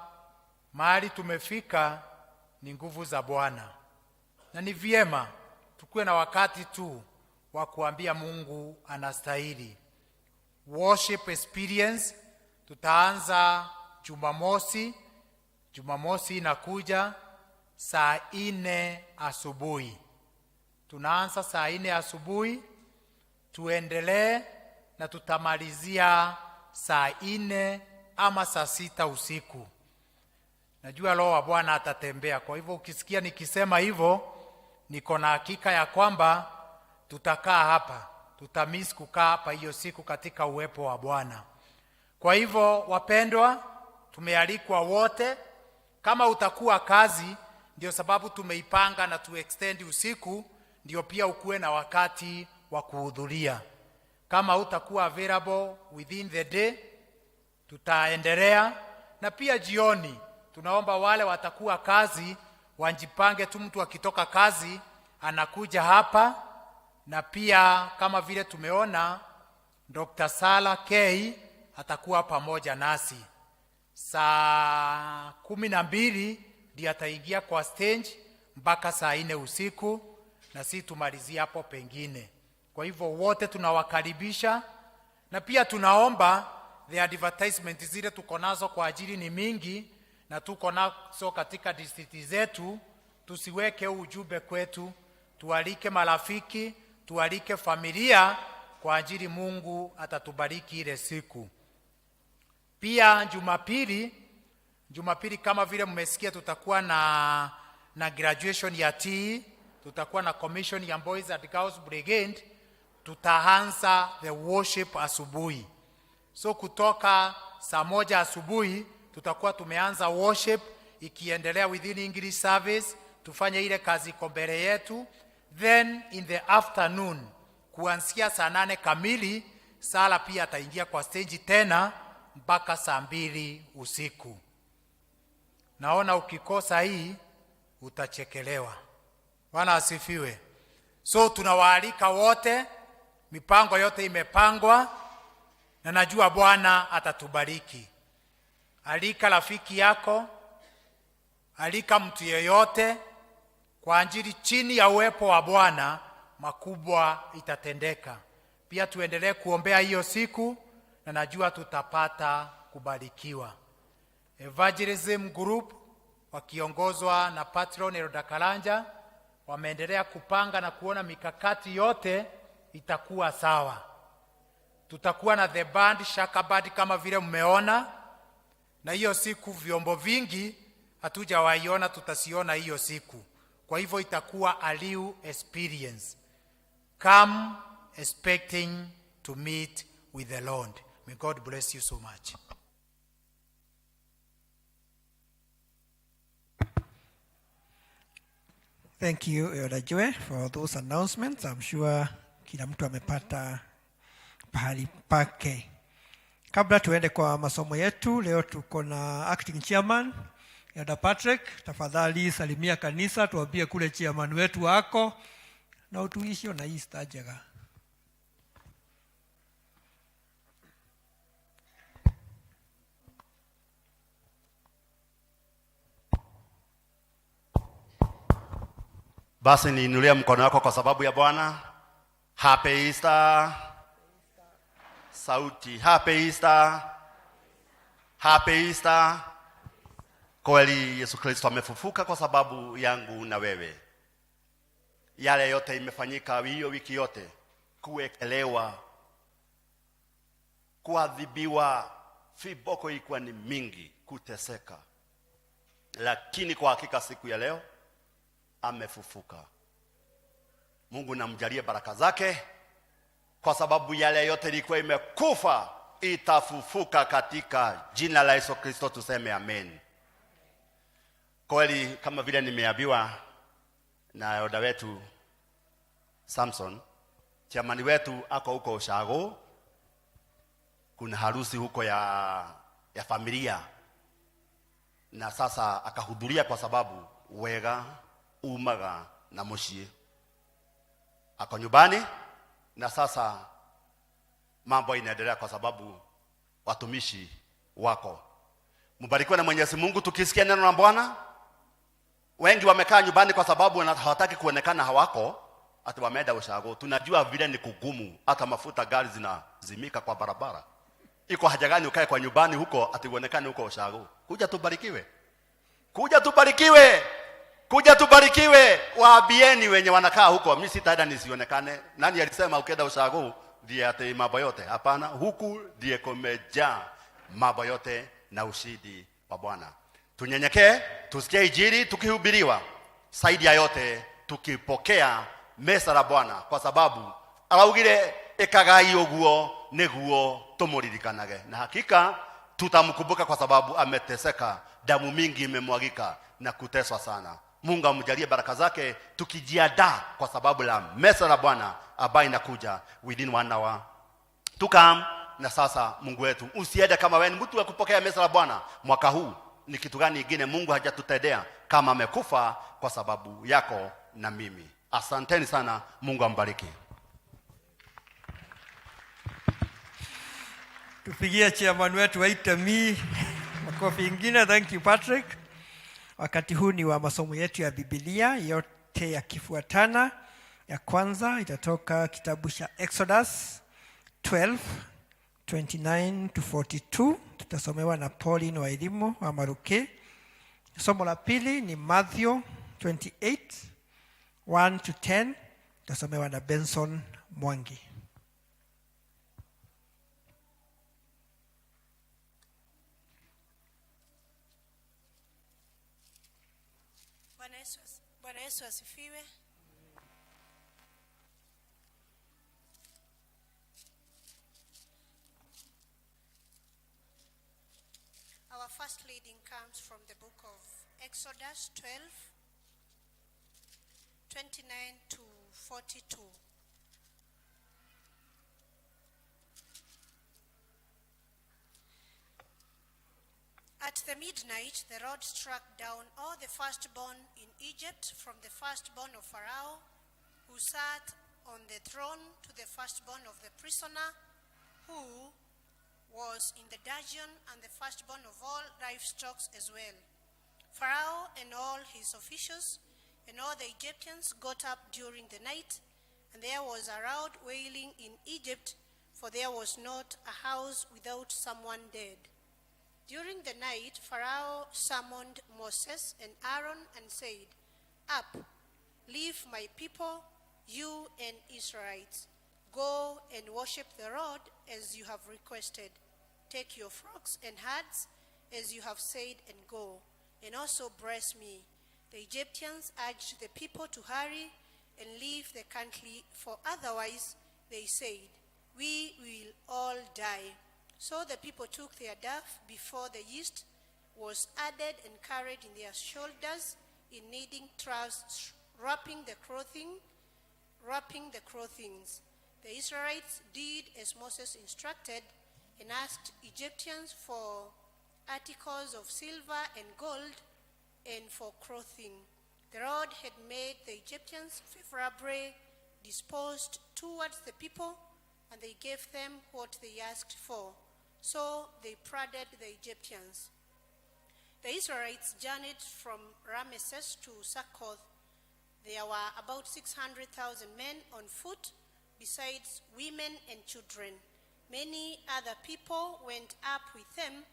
mahali tumefika ni nguvu za Bwana. Na ni vyema tukue na wakati tu wa kuambia Mungu anastahili. Worship experience tutaanza Jumamosi. Jumamosi inakuja saa 4 asubuhi. Tunaanza saa 4 asubuhi, tuendelee na tutamalizia saa 4 ama saa 6 usiku. Najua Roho wa Bwana atatembea. Kwa hivyo ukisikia nikisema hivyo, niko na hakika ya kwamba tutakaa hapa. Tutamiss kukaa hapa hiyo siku katika uwepo wa Bwana. Kwa hivyo wapendwa, tumealikwa wote. Kama utakuwa kazi, ndio sababu tumeipanga na extend usiku, ndio pia ukuwe na wakati wa kuhudhuria. Kama utakuwa available within the day, tutaendelea. Na pia jioni, tunaomba wale watakuwa kazi, wanjipange tu, mtu akitoka kazi anakuja hapa. Na pia kama vile tumeona Dr. Sala K atakuwa pamoja nasi. Saa 12 ndiye ataingia kwa stage mpaka saa 4 usiku, na si tumalizie hapo pengine. Kwa hivyo wote tunawakaribisha. Na pia tunaomba the advertisement zile tuko nazo kwa ajili ni mingi, na tuko nazo katika district zetu, tusiweke ujumbe kwetu, tualike marafiki, tualike familia kwa ajili Mungu atatubariki ile siku. Pia Jumapili kama vile mmesikia, tutakuwa na graduation ya P.C.E.A, tutakuwa na commission ya Boys and Girls Brigade, tutaanza the worship asubuhi. So kutoka saa 1 asubuhi tutakuwa tumeanza worship, ikiendelea within English service, tufanye ile kazi iko mbele yetu. Then in the afternoon kuanzia saa 8 kamili sala pia ataingia kwa stage tena mpaka saa 2 usiku. Naona ukikosa hii utachekelewa. Bwana asifiwe. So tunawaalika wote, mipango yote imepangwa na najua Bwana atatubariki. Alika rafiki yako, alika mtu yeyote, kwa ajili chini ya uwepo wa Bwana makubwa itatendeka. Pia tuendelee kuombea hiyo siku na najua tutapata kubarikiwa. Evangelism group wakiongozwa na patron Elda Karanja wameendelea kupanga na kuona mikakati yote itakuwa sawa. Tutakuwa na the band Shakabad kama vile mmeona, na hiyo siku vyombo vingi hatujawaiona, tutasiona hiyo siku. Kwa hivyo itakuwa a new experience. Come expecting to meet with the Lord. May God bless you so much. Thank you, Elder Joe, for those announcements. I'm sure kila mtu amepata pahali pake. Kabla tuende kwa masomo yetu, leo tuko na acting chairman, Elder Patrick. Tafadhali salimia kanisa, tuambie kule chairman wetu wako na utuishi na hii stajaga. Basi niinulie mkono wako kwa sababu ya Bwana. Happy Easter. Sauti. Happy Easter. Happy Easter. Kweli Yesu Kristo amefufuka kwa sababu yangu na wewe. Yale yote imefanyika hiyo wiki yote, kuekelewa, kuadhibiwa, viboko ilikuwa ni mingi, kuteseka. Lakini kwa hakika siku ya leo amefufuka. Mungu namjalie baraka zake, kwa sababu yale yote ilikuwa imekufa itafufuka katika jina la Yesu Kristo, tuseme amen. Kweli kama vile nimeambiwa na oda wetu Samson, chamani wetu ako huko Ushago, kuna harusi huko ya familia, na sasa akahudhuria kwa sababu wega umaga na moshie ako nyumbani, na sasa mambo inaendelea kwa sababu watumishi wako. Mbarikiwe na Mwenyezi Mungu. Tukisikia neno la Bwana, wengi wamekaa nyumbani kwa sababu hawataki kuonekana hawako, ati wameenda Ushago. Tunajua vile ni kugumu, hata mafuta gari zinazimika kwa barabara. Iko haja gani ukae kwa nyumbani huko ati uonekane huko Ushago? Kuja tubarikiwe. Kuja tubarikiwe. Kuja tubarikiwe. Waabieni wenye wanakaa huko, mimi sitaenda nisionekane. Nani alisema ukienda Ushago ndiye ate mambo yote? Hapana, huku ndiye kumejaa mambo yote na ushindi wa Bwana. Tunyenyekee, tusikie injili tukihubiriwa, zaidi ya yote tukipokea mesa la Bwana, kwa sababu araugire ekagai oguo neguo tumuririkanage, na hakika tutamkumbuka kwa sababu ameteseka, damu mingi imemwagika na kuteswa sana. Mungu amjalie baraka zake, tukijiandaa kwa sababu la mesa la Bwana ambayo inakuja within 1 hour. Tukam na sasa Mungu wetu, usiende kama wewe ni mtu wa kupokea mesa la Bwana mwaka huu. Ni kitu gani kingine Mungu hajatutendea kama amekufa kwa sababu yako na mimi? Asanteni sana, Mungu ambariki. Tupigie chairman wetu waita makofi ingine. Thank you Patrick. Wakati huu ni wa masomo yetu ya Biblia yote yakifuatana. Ya kwanza itatoka kitabu cha Exodus 12:29 to 42. Tutasomewa na Pauline wa elimu wa Maruke. Somo la pili ni Matthew 28:1 to 10. Tasomewa na Benson Mwangi. Bwana Yesu asifiwe. Our first reading comes from the book of Exodus 12, 29 to 42. At the midnight, the Lord struck down all the firstborn in Egypt, from the firstborn of Pharaoh, who sat on the throne, to the firstborn of the prisoner, who was in the dungeon, and the firstborn of all livestock as well. Pharaoh and all his officials and all the Egyptians got up during the night, and there was a loud wailing in Egypt, for there was not a house without someone dead. During the night, Pharaoh summoned Moses and Aaron and said, "Up, leave my people, you and Israelites. Go and worship the Lord as you have requested. Take your flocks and herds as you have said, and go, and also bless me." The Egyptians urged the people to hurry and leave the country, for otherwise, they said, "We will all die." So the people took their staff before the yeast was added and carried in their shoulders in kneading troughs, wrapping the clothings. The Israelites did as Moses instructed and asked Egyptians for articles of silver and gold and for clothing. The Lord had made the Egyptians favorably disposed towards the people, and they gave them what they asked for. So they pardoned the Egyptians. The Israelites journeyed from Ramesses to Succoth. There were about 600,000 men on foot, besides women and children. Many other people went up with them,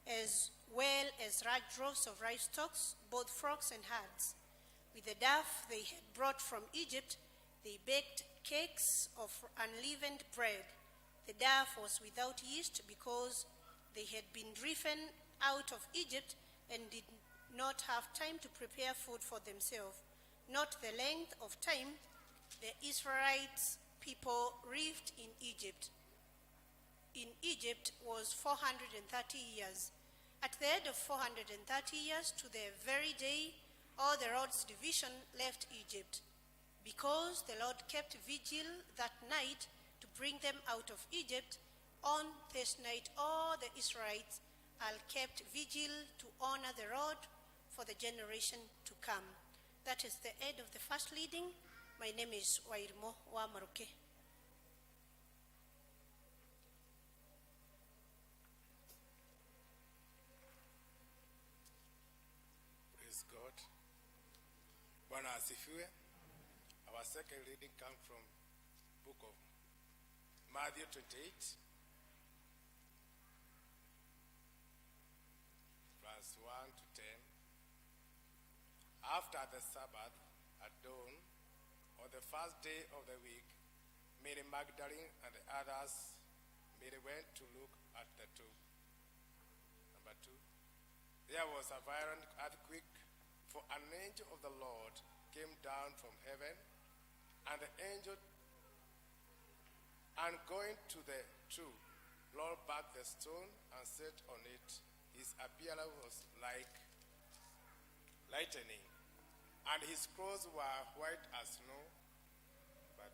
as well as large droves of livestock, both flocks and herds. With the duff they had brought from Egypt, they baked cakes of unleavened bread. The duff was without yeast, because they had been driven out of Egypt and did not have time to prepare food for themselves. Not the length of time the Israelites people lived in Egypt. In Egypt was 430 years. At the end of 430 years, to the very day, all the Lord's division left Egypt. Because the Lord kept vigil that night to bring them out of Egypt, on this night all the Israelites are kept vigil to honor the Lord for the generation to come. That is the end of the first reading. My name is Wairmo Wamaruke. Praise God. Bwana asifiwe. Our second reading comes from book of Matthew 28, verse 1 to 10. After the Sabbath, at dawn, on the first day of the week, Mary Magdalene and the others, Mary went to look at the tomb. Number 2, there was a violent earthquake, for an angel of the Lord came down from heaven, and the angel, and going to the tomb, rolled back the stone and sat on it. His appearance was like lightning, and his clothes were white as snow. But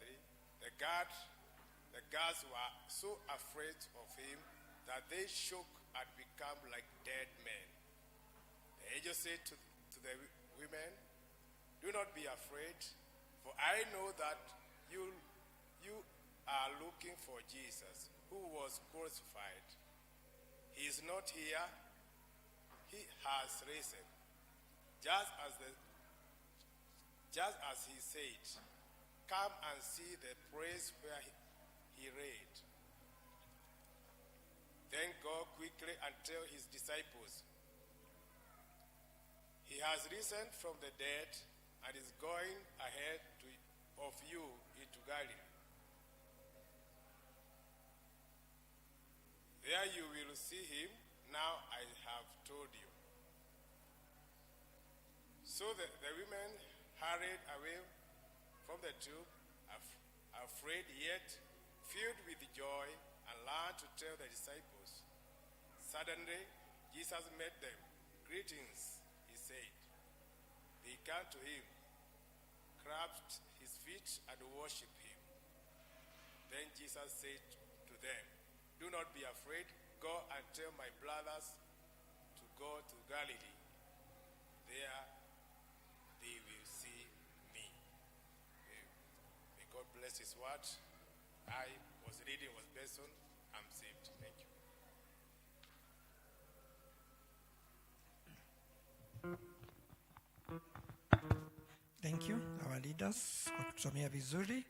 the guards were so afraid of him that they shook and became like dead men. The angel said to the women, "Do not be afraid, for I know that you are looking for Jesus, who was crucified. He is not here. He has risen, just as he said. Come and see the place where he laid. Then go quickly and tell his disciples, he has risen from the dead and is going ahead of you into Galilee. There you will see him. Now I have told you. So the women hurried away from the tomb, afraid yet filled with joy, and learned to tell the disciples. Suddenly, Jesus met them. Greetings, he said. They came to him, clasped his feet, and worshipped him. Then Jesus said to them, do not be afraid. Go and tell my brothers to go to Galilee. There they will see me. May God bless his word. I was reading, was based on, I'm saved. Thank you. Thank you our leaders kwa kutusomea vizuri.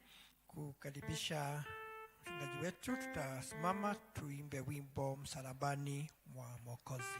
Kukaribisha mchungaji wetu, tutasimama tuimbe wimbo msalabani mwa Mwokozi.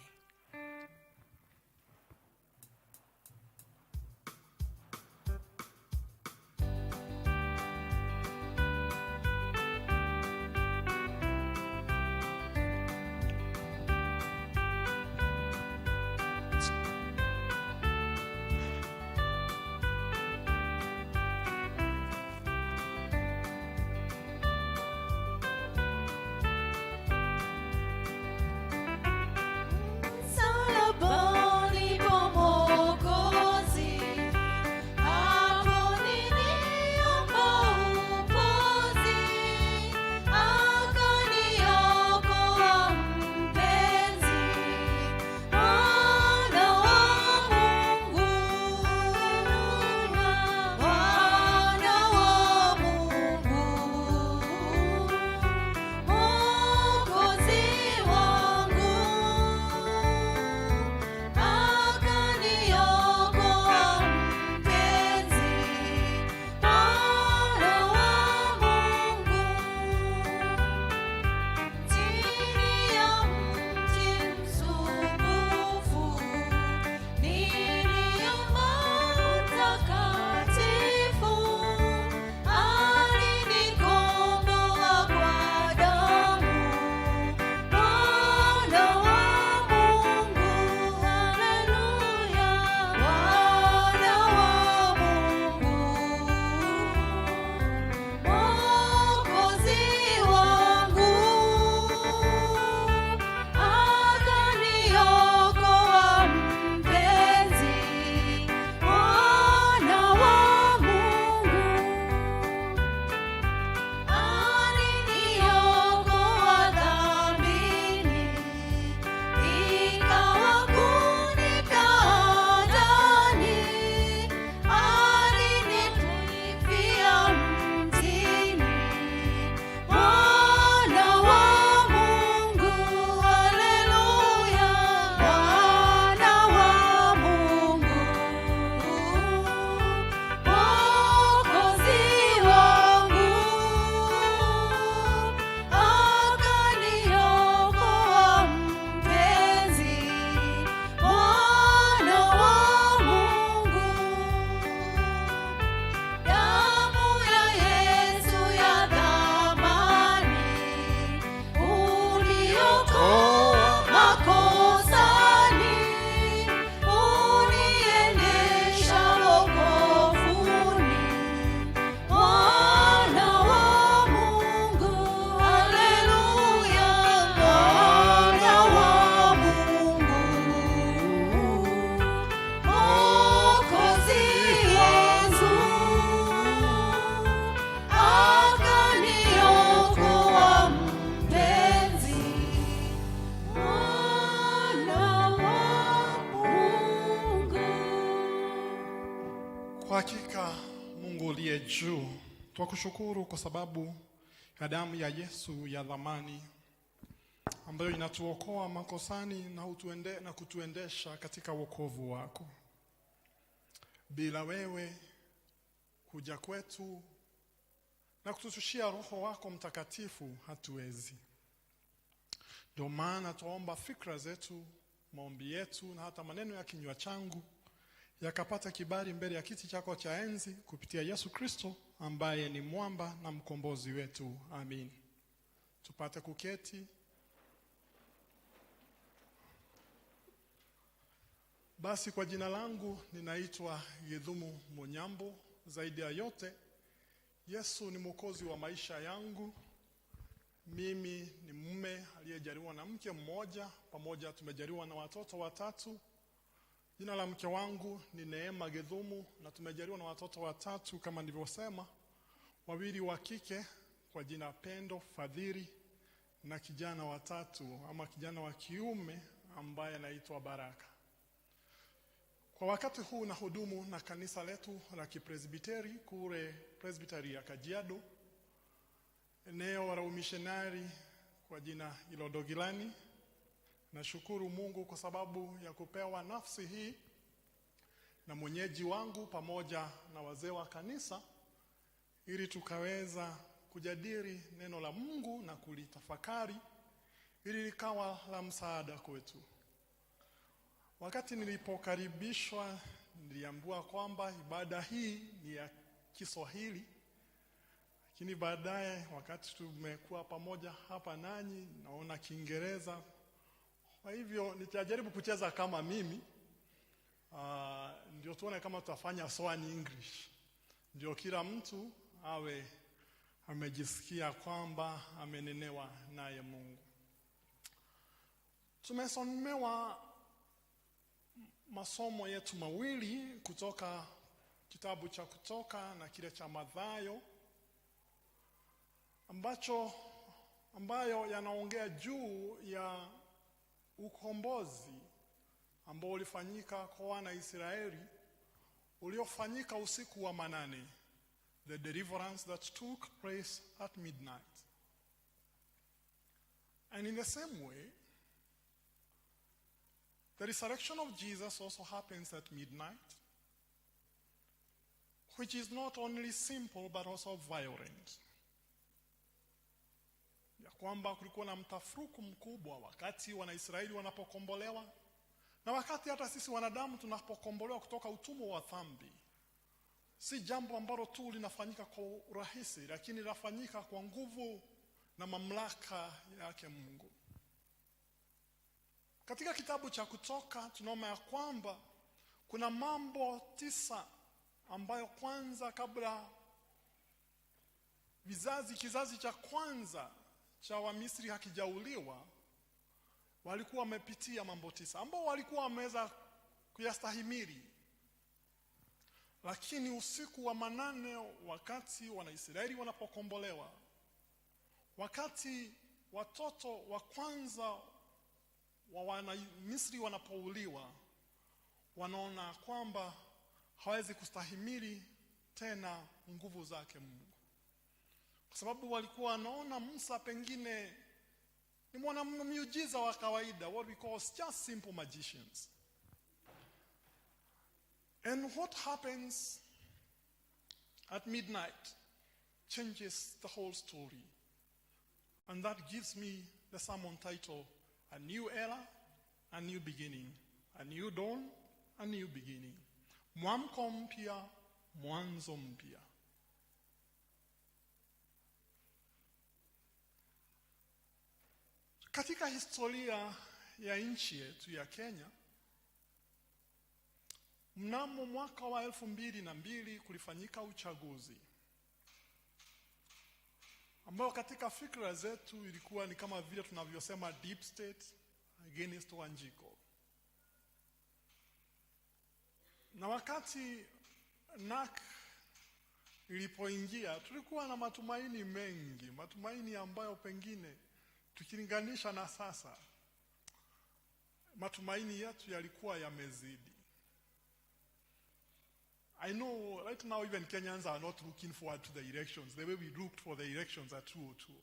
uliye juu, twakushukuru kwa sababu ya damu ya Yesu ya dhamani ambayo inatuokoa makosani na kutuendesha katika wokovu wako. Bila wewe kuja kwetu na kututushia Roho wako Mtakatifu hatuwezi. Ndio maana tuomba fikra zetu, maombi yetu na hata maneno ya kinywa changu yakapata kibali mbele ya kiti chako cha enzi kupitia Yesu Kristo ambaye ni mwamba na mkombozi wetu. Amin. Tupate kuketi. Basi kwa jina langu ninaitwa Githumu Munyambo. Zaidi ya yote, Yesu ni mwokozi wa maisha yangu. Mimi ni mume aliyejaliwa na mke mmoja, pamoja tumejaliwa na watoto 3. Jina la mke wangu ni Neema Githumu na tumejaliwa na watoto 3 kama nilivyosema, 2 wa kike kwa jina Pendo, Fadhili, na kijana wa 3 ama kijana wa kiume ambaye anaitwa Baraka. Kwa wakati huu na hudumu na kanisa letu la Kipresbiteri kule Presbiteri ya Kajiado, eneo la umissionari kwa jina Ilodogilani. Nashukuru Mungu kwa sababu ya kupewa nafsi hii na mwenyeji wangu pamoja na wazee wa kanisa, ili tukaweza kujadili neno la Mungu na kulitafakari ili likawa la msaada kwetu. Wakati nilipokaribishwa niliambiwa kwamba ibada hii ni ya Kiswahili, lakini baadaye wakati tumekuwa pamoja hapa nanyi naona Kiingereza. Kwa hivyo nitajaribu kucheza kama mimi, ndio tuone kama tutafanya Swan English, ndio kila mtu awe amejisikia kwamba amenenewa naye Mungu. Tumesomewa masomo yetu mawili kutoka kitabu cha Kutoka na kile cha Mathayo, ambayo yanaongea juu ya ukombozi ambao ulifanyika kwa wana Israeli, uliofanyika usiku wa manane, the deliverance that took place at midnight. And in the same way, the resurrection of Jesus also happens at midnight, which is not only simple but also violent. Ya kwamba kulikuwa na mtafaruku mkubwa wakati Wanaisraeli wanapokombolewa, na wakati hata sisi wanadamu tunapokombolewa kutoka utumwa wa dhambi. Si jambo ambalo tu linafanyika kwa urahisi, lakini linafanyika kwa nguvu na mamlaka yake Mungu. Katika kitabu cha Kutoka tunaona ya kwamba kuna mambo 9 ambayo kwanza, kabla kizazi cha kwanza cha Wamisri hakijauliwa, walikuwa wamepitia mambo 9 ambao walikuwa wameweza kuyastahimili. Lakini usiku wa manane, wakati Wanaisraeli wanapokombolewa, wakati watoto wa kwanza wa Wamisri wanapouliwa, wanaona kwamba hawezi kustahimili tena nguvu zake Mungu. Kwa sababu walikuwa wanaona Musa pengine ni miujiza wa kawaida, what we call just simple magicians. And what happens at midnight changes the whole story. And that gives me the sermon title, A New Era, A New Beginning. A New Dawn, A New Beginning. Mwamko mpya, mwanzo mpya. Katika historia ya nchi yetu ya Kenya, mnamo mwaka wa 2002 kulifanyika uchaguzi ambao katika fikra zetu ilikuwa ni kama vile tunavyosema deep state against Wanjiko. Na wakati NAK ilipoingia, tulikuwa na matumaini mengi, matumaini ambayo pengine tukilinganisha na sasa, matumaini yetu yalikuwa yamezidi. I know right now even Kenyans are not looking forward to the elections the way we looked for the elections at 2002.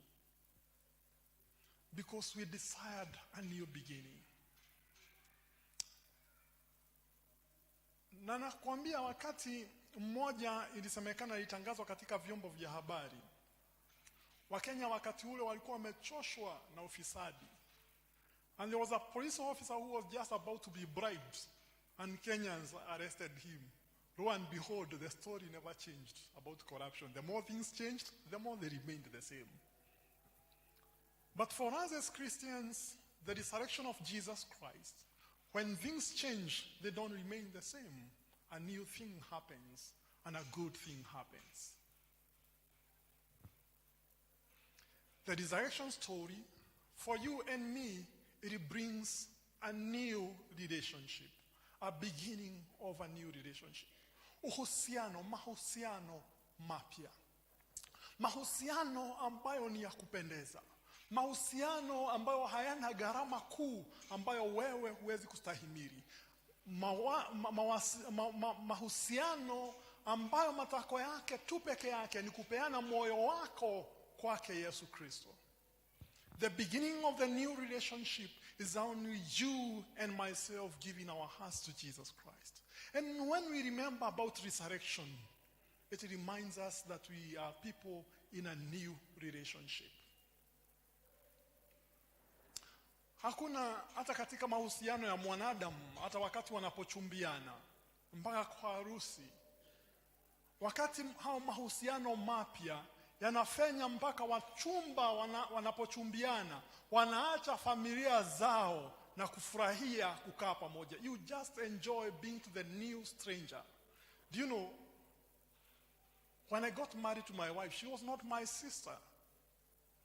Because we desired a new beginning. Na nakwambia wakati mmoja ilisemekana, ilitangazwa katika vyombo vya habari, Wakenya wakati ule walikuwa wamechoshwa na ufisadi. And there was a police officer who was just about to be bribed and Kenyans arrested him. Lo and behold, the story never changed about corruption. The more things changed, the more they remained the same. But for us as Christians, the resurrection of Jesus Christ, when things change, they don't remain the same. A new thing happens, and a good thing happens. The resurrection story, for you and me, it brings a new relationship, a beginning of a new relationship. Mahusiano mapya. Mahusiano ambayo ni ya kupendeza. Mahusiano ambayo hayana gharama kuu ambayo wewe huwezi kustahimili. Mahusiano ambayo matako yake tu peke yake ni kupeana moyo wako kwake Yesu Kristo. The beginning of the new relationship is only you and myself giving our hearts to Jesus Christ. And when we remember about resurrection, it reminds us that we are people in a new relationship. Hakuna hata katika mahusiano ya mwanadamu, hata wakati wanapochumbiana mpaka kwa harusi, wakati hao mahusiano mapya yanafanya mpaka wachumba wanapochumbiana wanaacha familia zao na kufurahia kukaa pamoja. You just enjoy being to the new stranger. Do you know, when I got married to my wife, she was not my sister.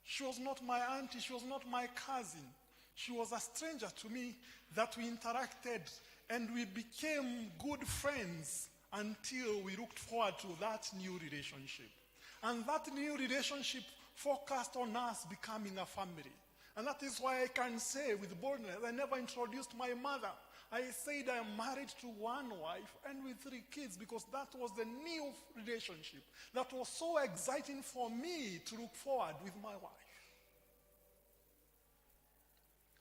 She was not my auntie. She was not my cousin. She was a stranger to me that we interacted and we became good friends until we looked forward to that new relationship. And that new relationship focused on us becoming a family. And that is why I can say with boldness, I never introduced my mother. I said I am married to one wife and with 3 kids because that was the new relationship. That was so exciting for me to look forward with my wife.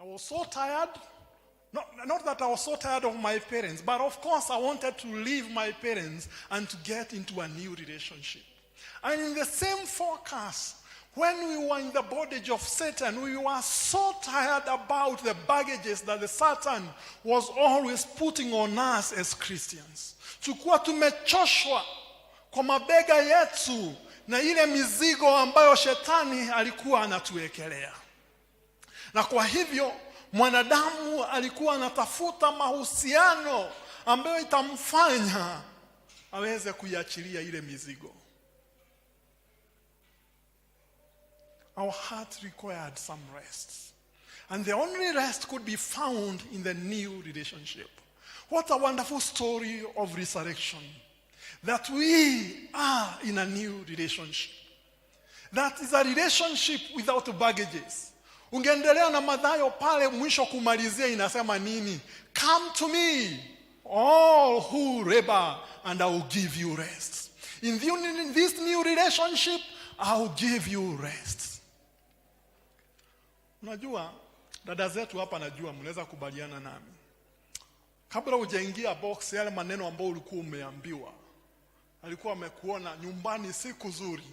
I was so tired, not that I was so tired of my parents, but of course I wanted to leave my parents and to get into a new relationship. And in the same focus, when we were in the bondage of Satan, we were so tired about the baggages that the Satan was always putting on us as Christians. Tulikuwa tumechoshwa kwa mabega yetu na ile mizigo ambayo shetani alikuwa anatuwekelea. Na kwa hivyo mwanadamu alikuwa anatafuta mahusiano ambayo itamfanya aweze kuiachilia ile mizigo. Our heart required some rest. And the only rest could be found in the new relationship. What a wonderful story of resurrection. That we are in a new relationship. That is a relationship without baggages. Ungeendelea na Mathayo pale mwisho kumalizia inasema nini? Come to me, all who labor, and I will give you rest. In this new relationship, I will give you rest. Unajua, dada zetu hapa najua mnaweza kubaliana nami. Kabla hujaingia box yale maneno ambayo ulikuwa umeambiwa. Alikuwa amekuona nyumbani siku nzuri,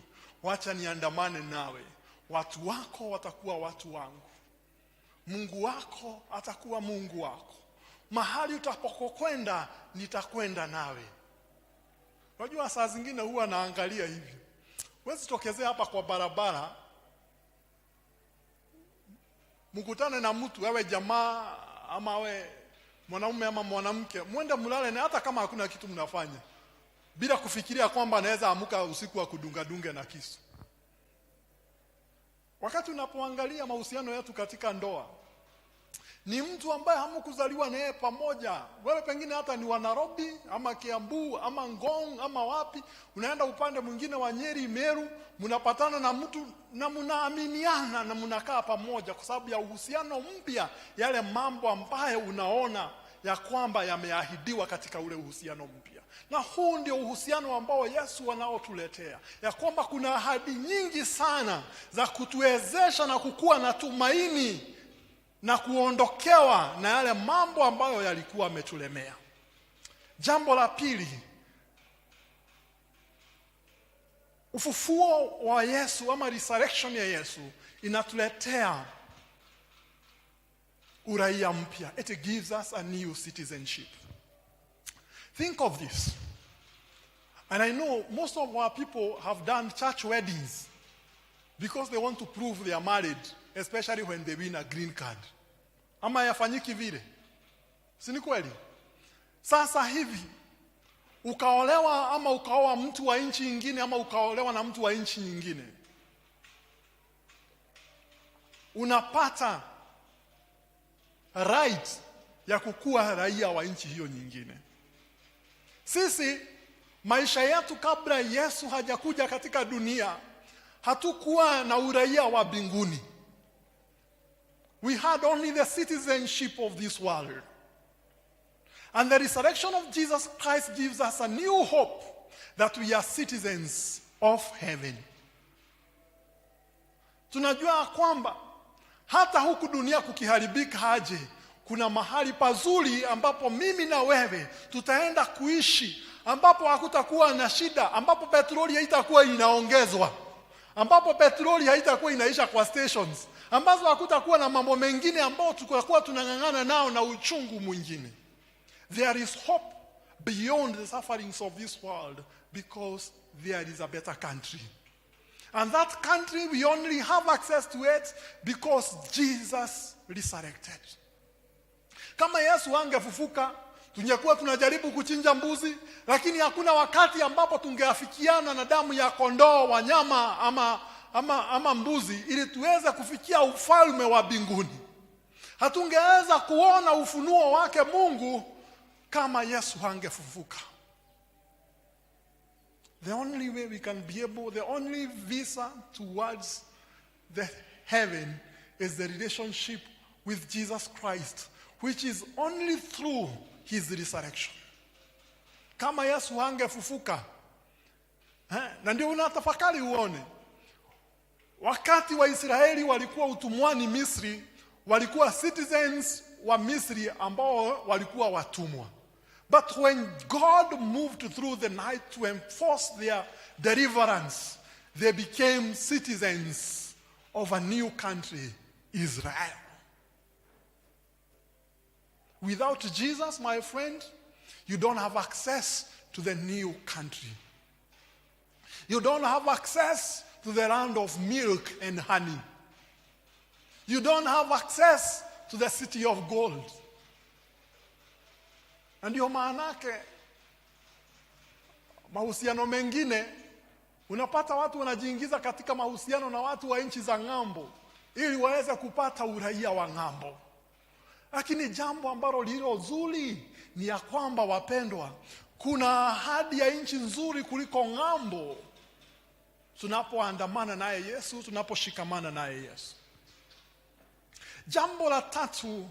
wacha niandamane nawe. Watu wako watakuwa watu wangu. Mungu wako atakuwa Mungu wako. Mahali utapokwenda nitakwenda nawe. Unajua saa zingine huwa naangalia hivi. Wewe tokezea hapa kwa barabara, mkutane na mtu, wewe jamaa ama wewe mwanaume ama mwanamke, mwende mlale na hata kama hakuna kitu mnafanya, bila kufikiria kwamba anaweza amuka usiku wa kudunga na kisu. Wakati unapoangalia mahusiano yetu katika ndoa, ni mtu ambaye hamkuzaliwa naye pamoja. Wewe pengine hata ni wa Nairobi ama Kiambu ama Ngong ama wapi, unaenda upande mwingine wa Nyeri, Meru, mnapatana na mtu na mnaaminiana na mnakaa pamoja kwa sababu ya uhusiano mpya, yale mambo ambayo unaona ya kwamba yameahidiwa katika ule uhusiano mpya. Na huu ndio uhusiano ambao Yesu anaotuletea, ya kwamba kuna ahadi nyingi sana za kutuwezesha na kukua na tumaini na kuondokewa na yale mambo ambayo yalikuwa yametulemea. Jambo la pili, ufufuo wa Yesu ama resurrection ya Yesu inatuletea uraia mpya. It gives us a new citizenship. Think of this. And I know most of our people have done church weddings because they want to prove they are married, especially when they win a green card. Ama yafanyiki vile? Si ni kweli? Sasa hivi ukaolewa ama ukaoa mtu wa nchi nyingine ama ukaolewa na mtu wa nchi nyingine, unapata right ya kukuwa raia wa nchi hiyo nyingine. Sisi maisha yetu kabla Yesu hajakuja katika dunia hatukuwa na uraia wa mbinguni. We had only the citizenship of this world. And the resurrection of Jesus Christ gives us a new hope that we are citizens of heaven. Tunajua kwamba hata huku dunia kukiharibika aje, kuna mahali pazuri ambapo mimi na wewe tutaenda kuishi, ambapo hakutakuwa na shida, ambapo petroli haitakuwa inaongezwa, ambapo petroli haitakuwa inaisha kwa stations, ambazo hakutakuwa na mambo mengine ambao tutakuwa tunang'ang'ana nao na uchungu mwingine. There is hope beyond the sufferings of this world because there is a better country. And that country, we only have access to it because Jesus resurrected. Kama Yesu angefufuka, tungekuwa tunajaribu kuchinja mbuzi, lakini hakuna wakati ambapo tungeafikiana na damu ya kondoo, wanyama ama mbuzi ili tuweze kufikia ufalme wa mbinguni. Hatungeweza kuona ufunuo wake Mungu kama Yesu angefufuka. The only way we can be able, the only visa towards the heaven is the relationship with Jesus Christ, which is only through his resurrection. Kama Yesu angefufuka, na ndio unatafakari uone, wakati wa Israeli walikuwa utumwani Misri, walikuwa citizens wa Misri ambao walikuwa watumwa. But when God moved through the night to enforce their deliverance, they became citizens of a new country, Israel. Without Jesus, my friend, you don't have access to the new country. You don't have access to the land of milk and honey. You don't have access to the city of gold. Na ndio maanake mahusiano mengine unapata watu wanajiingiza katika mahusiano na watu wa nchi za ng'ambo ili waweze kupata uraia wa ng'ambo. Lakini jambo ambalo lilo zuri ni ya kwamba, wapendwa, kuna ahadi ya nchi nzuri kuliko ng'ambo tunapoandamana naye Yesu, tunaposhikamana naye Yesu. Jambo la tatu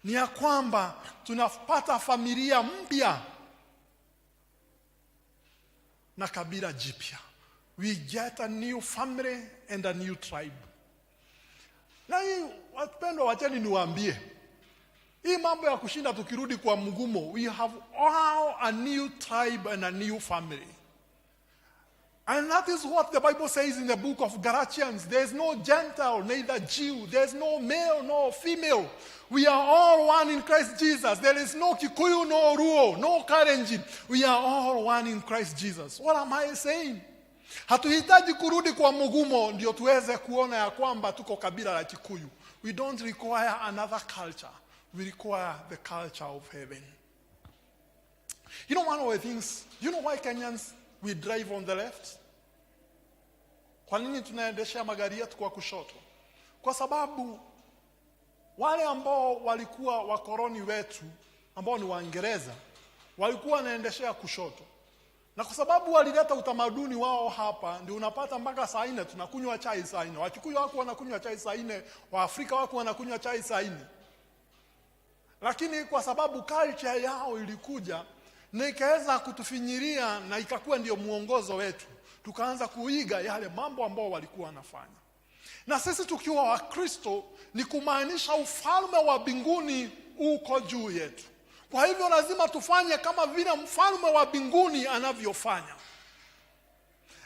ni ya kwamba tunapata familia mpya na kabila jipya. We get a new family and a new tribe. Na hii wapendwa, wacheni niwaambie, hii mambo ya kushinda tukirudi kwa mgumo, we have all a new tribe and a new family. And that is what the Bible says in the book of Galatians. There is no Gentile, neither Jew. There is no male, no female. We are all one in Christ Jesus. There is no Kikuyu, no Ruo, no Karenjin. We are all one in Christ Jesus. What am I saying? Hatuhitaji kurudi kwa mgumo ndio tuweze kuona ya kwamba tuko kabila la Kikuyu. We don't require another culture. We require the culture of heaven. You know one of the things, you know why Kenyans we drive on the left? Kwa nini tunaendesha magari yetu kwa kushoto? Kwa sababu wale ambao walikuwa wakoloni wetu, ambao ni Waingereza, walikuwa wanaendeshea kushoto. Na kwa sababu walileta utamaduni wao hapa, ndio unapata mpaka saa 4 tunakunywa chai saa 4. Wakikuyu wako wanakunywa chai saa 4, Waafrika wako wanakunywa chai saa 4. Lakini kwa sababu culture yao ilikuja na ikaweza kutufinyiria na ikakuwa ndio muongozo wetu, tukaanza kuiga yale mambo ambao walikuwa wanafanya. Na sisi tukiwa Wakristo ni kumaanisha ufalme wa mbinguni uko juu yetu. Kwa hivyo lazima tufanye kama vile mfalme wa mbinguni anavyofanya.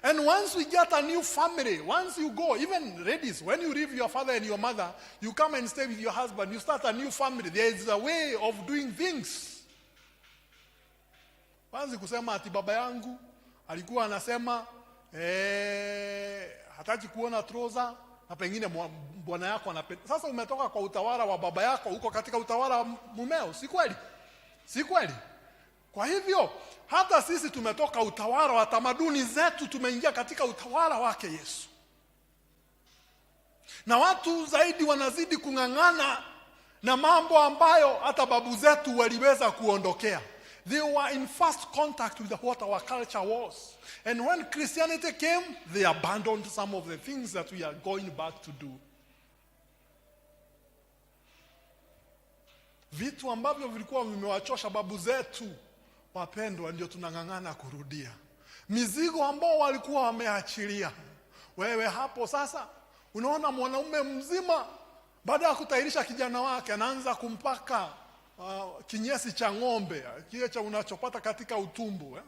And once we get a new family, once you go, even ladies, when you leave your father and your mother, you come and stay with your husband, you start a new family. There is a way of doing things. Kwanza kusema ati baba yangu alikuwa anasema hataki kuona trouser na pengine bwana yako anapenda. Sasa umetoka kwa utawala wa baba yako, uko katika utawala wa mumeo, si kweli? Si kweli? Kwa hivyo hata sisi tumetoka utawala wa tamaduni zetu, tumeingia katika utawala wake Yesu. Na watu zaidi wanazidi kung'ang'ana na mambo ambayo hata babu zetu waliweza kuondokea. They were in first contact with what our culture was. And when Christianity came, they abandoned some of the things that we are going back to do. Vitu ambavyo vilikuwa vimewachosha babu zetu, wapendwa, ndio tunang'ang'ana kurudia. Mizigo ambao walikuwa wameachilia. Wewe hapo sasa unaona mwanaume mzima baada ya kutairisha kijana wake anaanza kumpaka kinyesi cha ng'ombe, kile cha unachopata katika utumbo.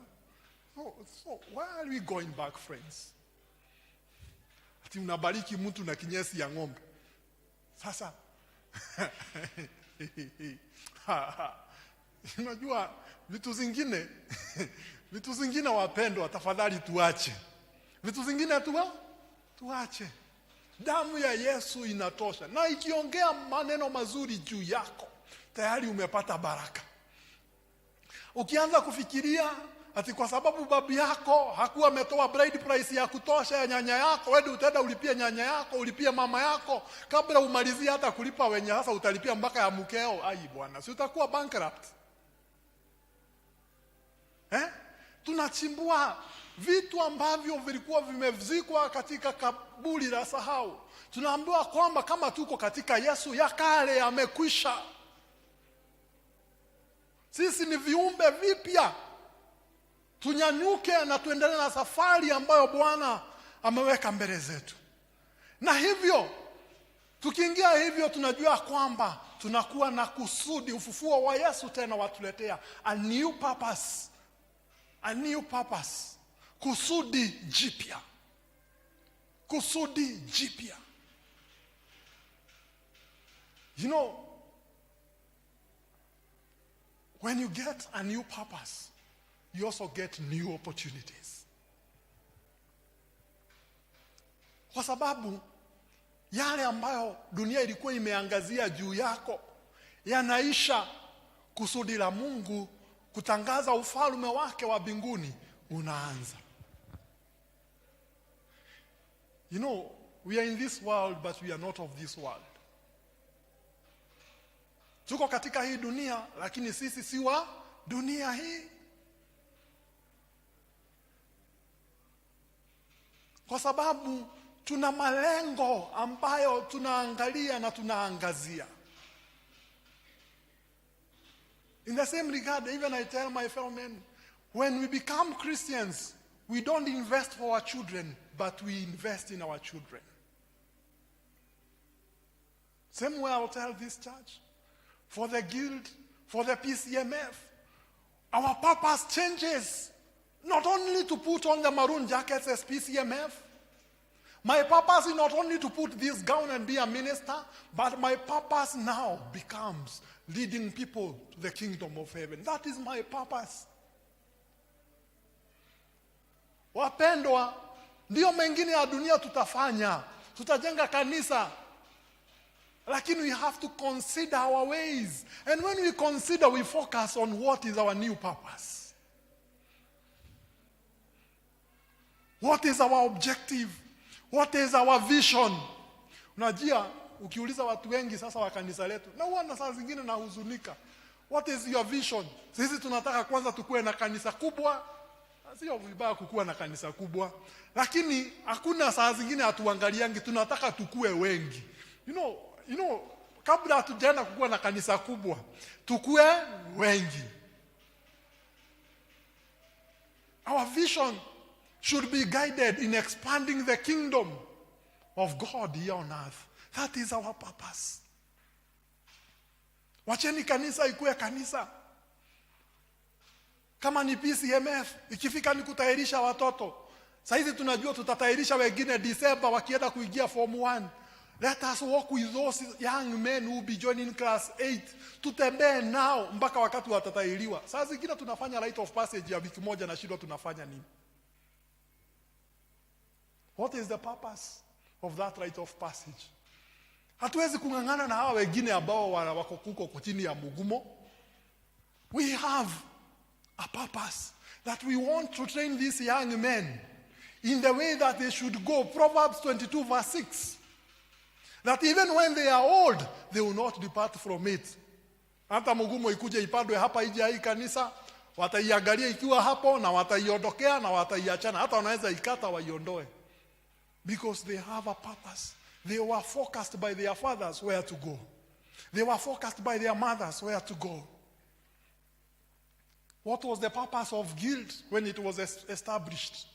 So why are we going back, friends? Ati unabariki mtu na kinyesi ya ng'ombe. Sasa unajua vitu zingine wapendwa, tafadhali tuache. Vitu zingine tuache. Damu ya Yesu inatosha. Na ikiongea maneno mazuri juu yako, tayari umepata baraka. Ukianza kufikiria ati kwa sababu babu yako hakuwa ametoa bride price ya kutosha ya nyanya yako, wewe utaenda ulipie nyanya yako, ulipie mama yako, kabla umalizie hata kulipa wenye sasa utalipia mpaka ya mkeo. Ai bwana, si utakuwa bankrupt? Tunachimbua vitu ambavyo vilikuwa vimezikwa katika kaburi la sahau. Tunaambiwa kwamba kama tuko katika Yesu, ya kale yamekwisha. Sisi ni viumbe vipya. Tunyanyuke na tuendelee na safari ambayo Bwana ameweka mbele zetu. Na hivyo tukiingia hivyo, tunajua kwamba tunakuwa na kusudi. Ufufuo wa Yesu tena watuletea a new purpose. A new purpose. Kusudi jipya. Kusudi jipya. You know, when you get a new purpose, you also get new opportunities. Kwa sababu yale ambayo dunia ilikuwa imeangazia juu yako yanaisha. Kusudi la Mungu kutangaza ufalme wake wa mbinguni unaanza. You know, we are in this world, but we are not of this world. Tuko katika hii dunia, lakini sisi si wa dunia hii. Kwa sababu tuna malengo ambayo tunaangalia na tunaangazia. In the same regard, even I tell my fellow men, when we become Christians, we don't invest for our children, but we invest in our children. Same way I'll tell this church, for the guild, for the P.C.E.A, our purpose changes. Not only to put on the maroon jackets as P.C.E.A. My purpose is not only to put this gown and be a minister, but my purpose now becomes leading people to the kingdom of heaven. That is my purpose. Wapendwa, ndio mengine ya dunia tutafanya. Tutajenga kanisa. Lakini we have to consider our ways. And when we consider, we focus on what is our new purpose. What is our objective? What is our vision? Unajua, ukiuliza watu wengi sasa wa kanisa letu, na huwa saa zingine nahuzunika. What is your vision? Sisi tunataka kwanza tukue na kanisa kubwa. Sio vibaya kukua na kanisa kubwa, lakini hakuna saa zingine hatuangaliangi tunataka tukue wengi. You know, kabla hatujaenda kukua na kanisa kubwa, tukue wengi. Our vision should be guided in expanding the kingdom of God here on earth. That is our purpose. Wacheni kanisa ikue kanisa. Kama ni P.C.E.A, ikifika ni kutahirisha watoto. Saizi tunajua tutatairisha wengine December wakienda kuingia form 1. Let us walk with those young men who will be joining class 8. Tutembee nao mpaka wakati watatahiriwa. Saa zingine tunafanya rite of passage ya wiki moja na shida tunafanya nini? What is the purpose of that rite of passage? Hatuwezi kungangana na hawa wengine ambao wako kuko chini ya mugumo. We have a purpose that we want to train these young men in the way that they should go. Proverbs 22 verse 6. That even when they are old, they will not depart from it. Hata mugumo ikuje ipadwe hapa ije hii kanisa, wataiangalia ikiwa hapo na wataiondokea na wataiachana. Hata wanaweza ikata waiondoe. Because they have a purpose. They were focused by their fathers where to go. They were focused by their mothers where to go. What was the purpose of guild when it was established?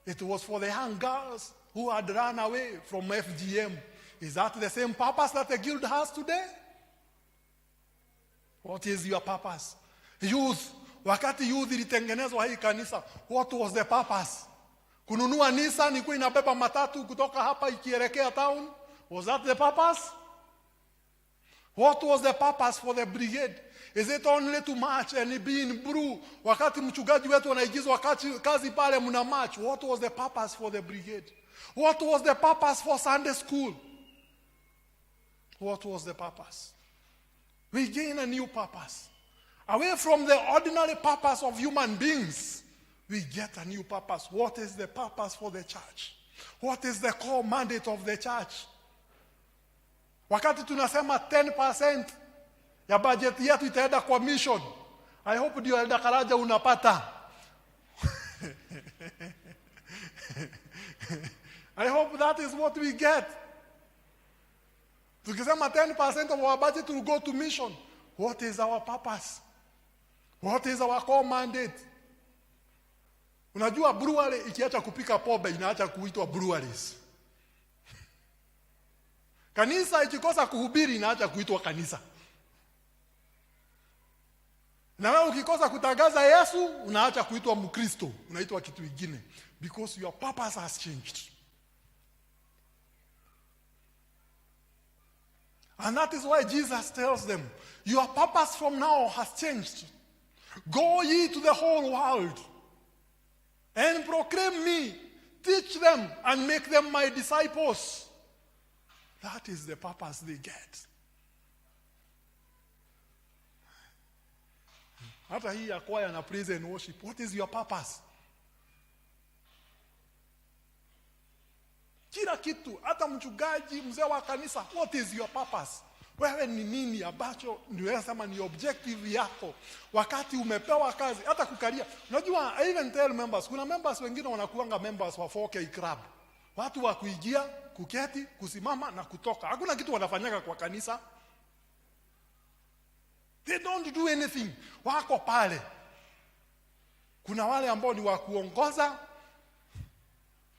It was for the young girls who had run away from FGM. Is that the same purpose that the guild has today? What is your purpose? Youth. Wakati youth ilitengenezwa hii kanisa, what was the purpose? Kununua Nissan ikuwa inabeba matatu kutoka hapa ikielekea town? Was that the purpose? What was the purpose for the brigade? Is it only to march and be in blue? Wakati mchungaji wetu anaigizwa kazi pale mna march. What was the purpose for the brigade? What was the purpose for Sunday school? What was the purpose? We gain a new purpose. Away from the ordinary purpose of human beings, we get a new purpose. What is the purpose for the church? What is the core mandate of the church? Wakati tunasema 10% ya budget yetu itaenda kwa mission. I hope ndio Elda Karaja unapata. I hope that is what we get. Tukisema 10% of our budget will go to mission. What is our purpose? What is our core mandate? Unajua brewery ikiacha kupika pombe inaacha kuitwa breweries. Kanisa ikikosa kuhubiri inaacha kuitwa kanisa. Na wewe ukikosa kutangaza Yesu unaacha kuitwa Mkristo, unaitwa kitu kingine, because your purpose has changed. And that is why Jesus tells them, your purpose from now has changed. Go ye to the whole world and proclaim me, teach them and make them my disciples. That is the purpose they get. Hata hii ya choir na praise and worship, what is your purpose? Kila kitu, hata mchungaji, mzee wa kanisa, what is your purpose? Wewe ni nini ambacho niweza sema ni objective yako wakati umepewa kazi hata kukaria? Unajua, I even tell members, kuna members wengine wanakuanga members wa 4K club. Watu wa kuingia, kuketi, kusimama na kutoka. Hakuna kitu wanafanyaka kwa kanisa. They don't do anything. Wako pale. Kuna wale ambao ni wa kuongoza.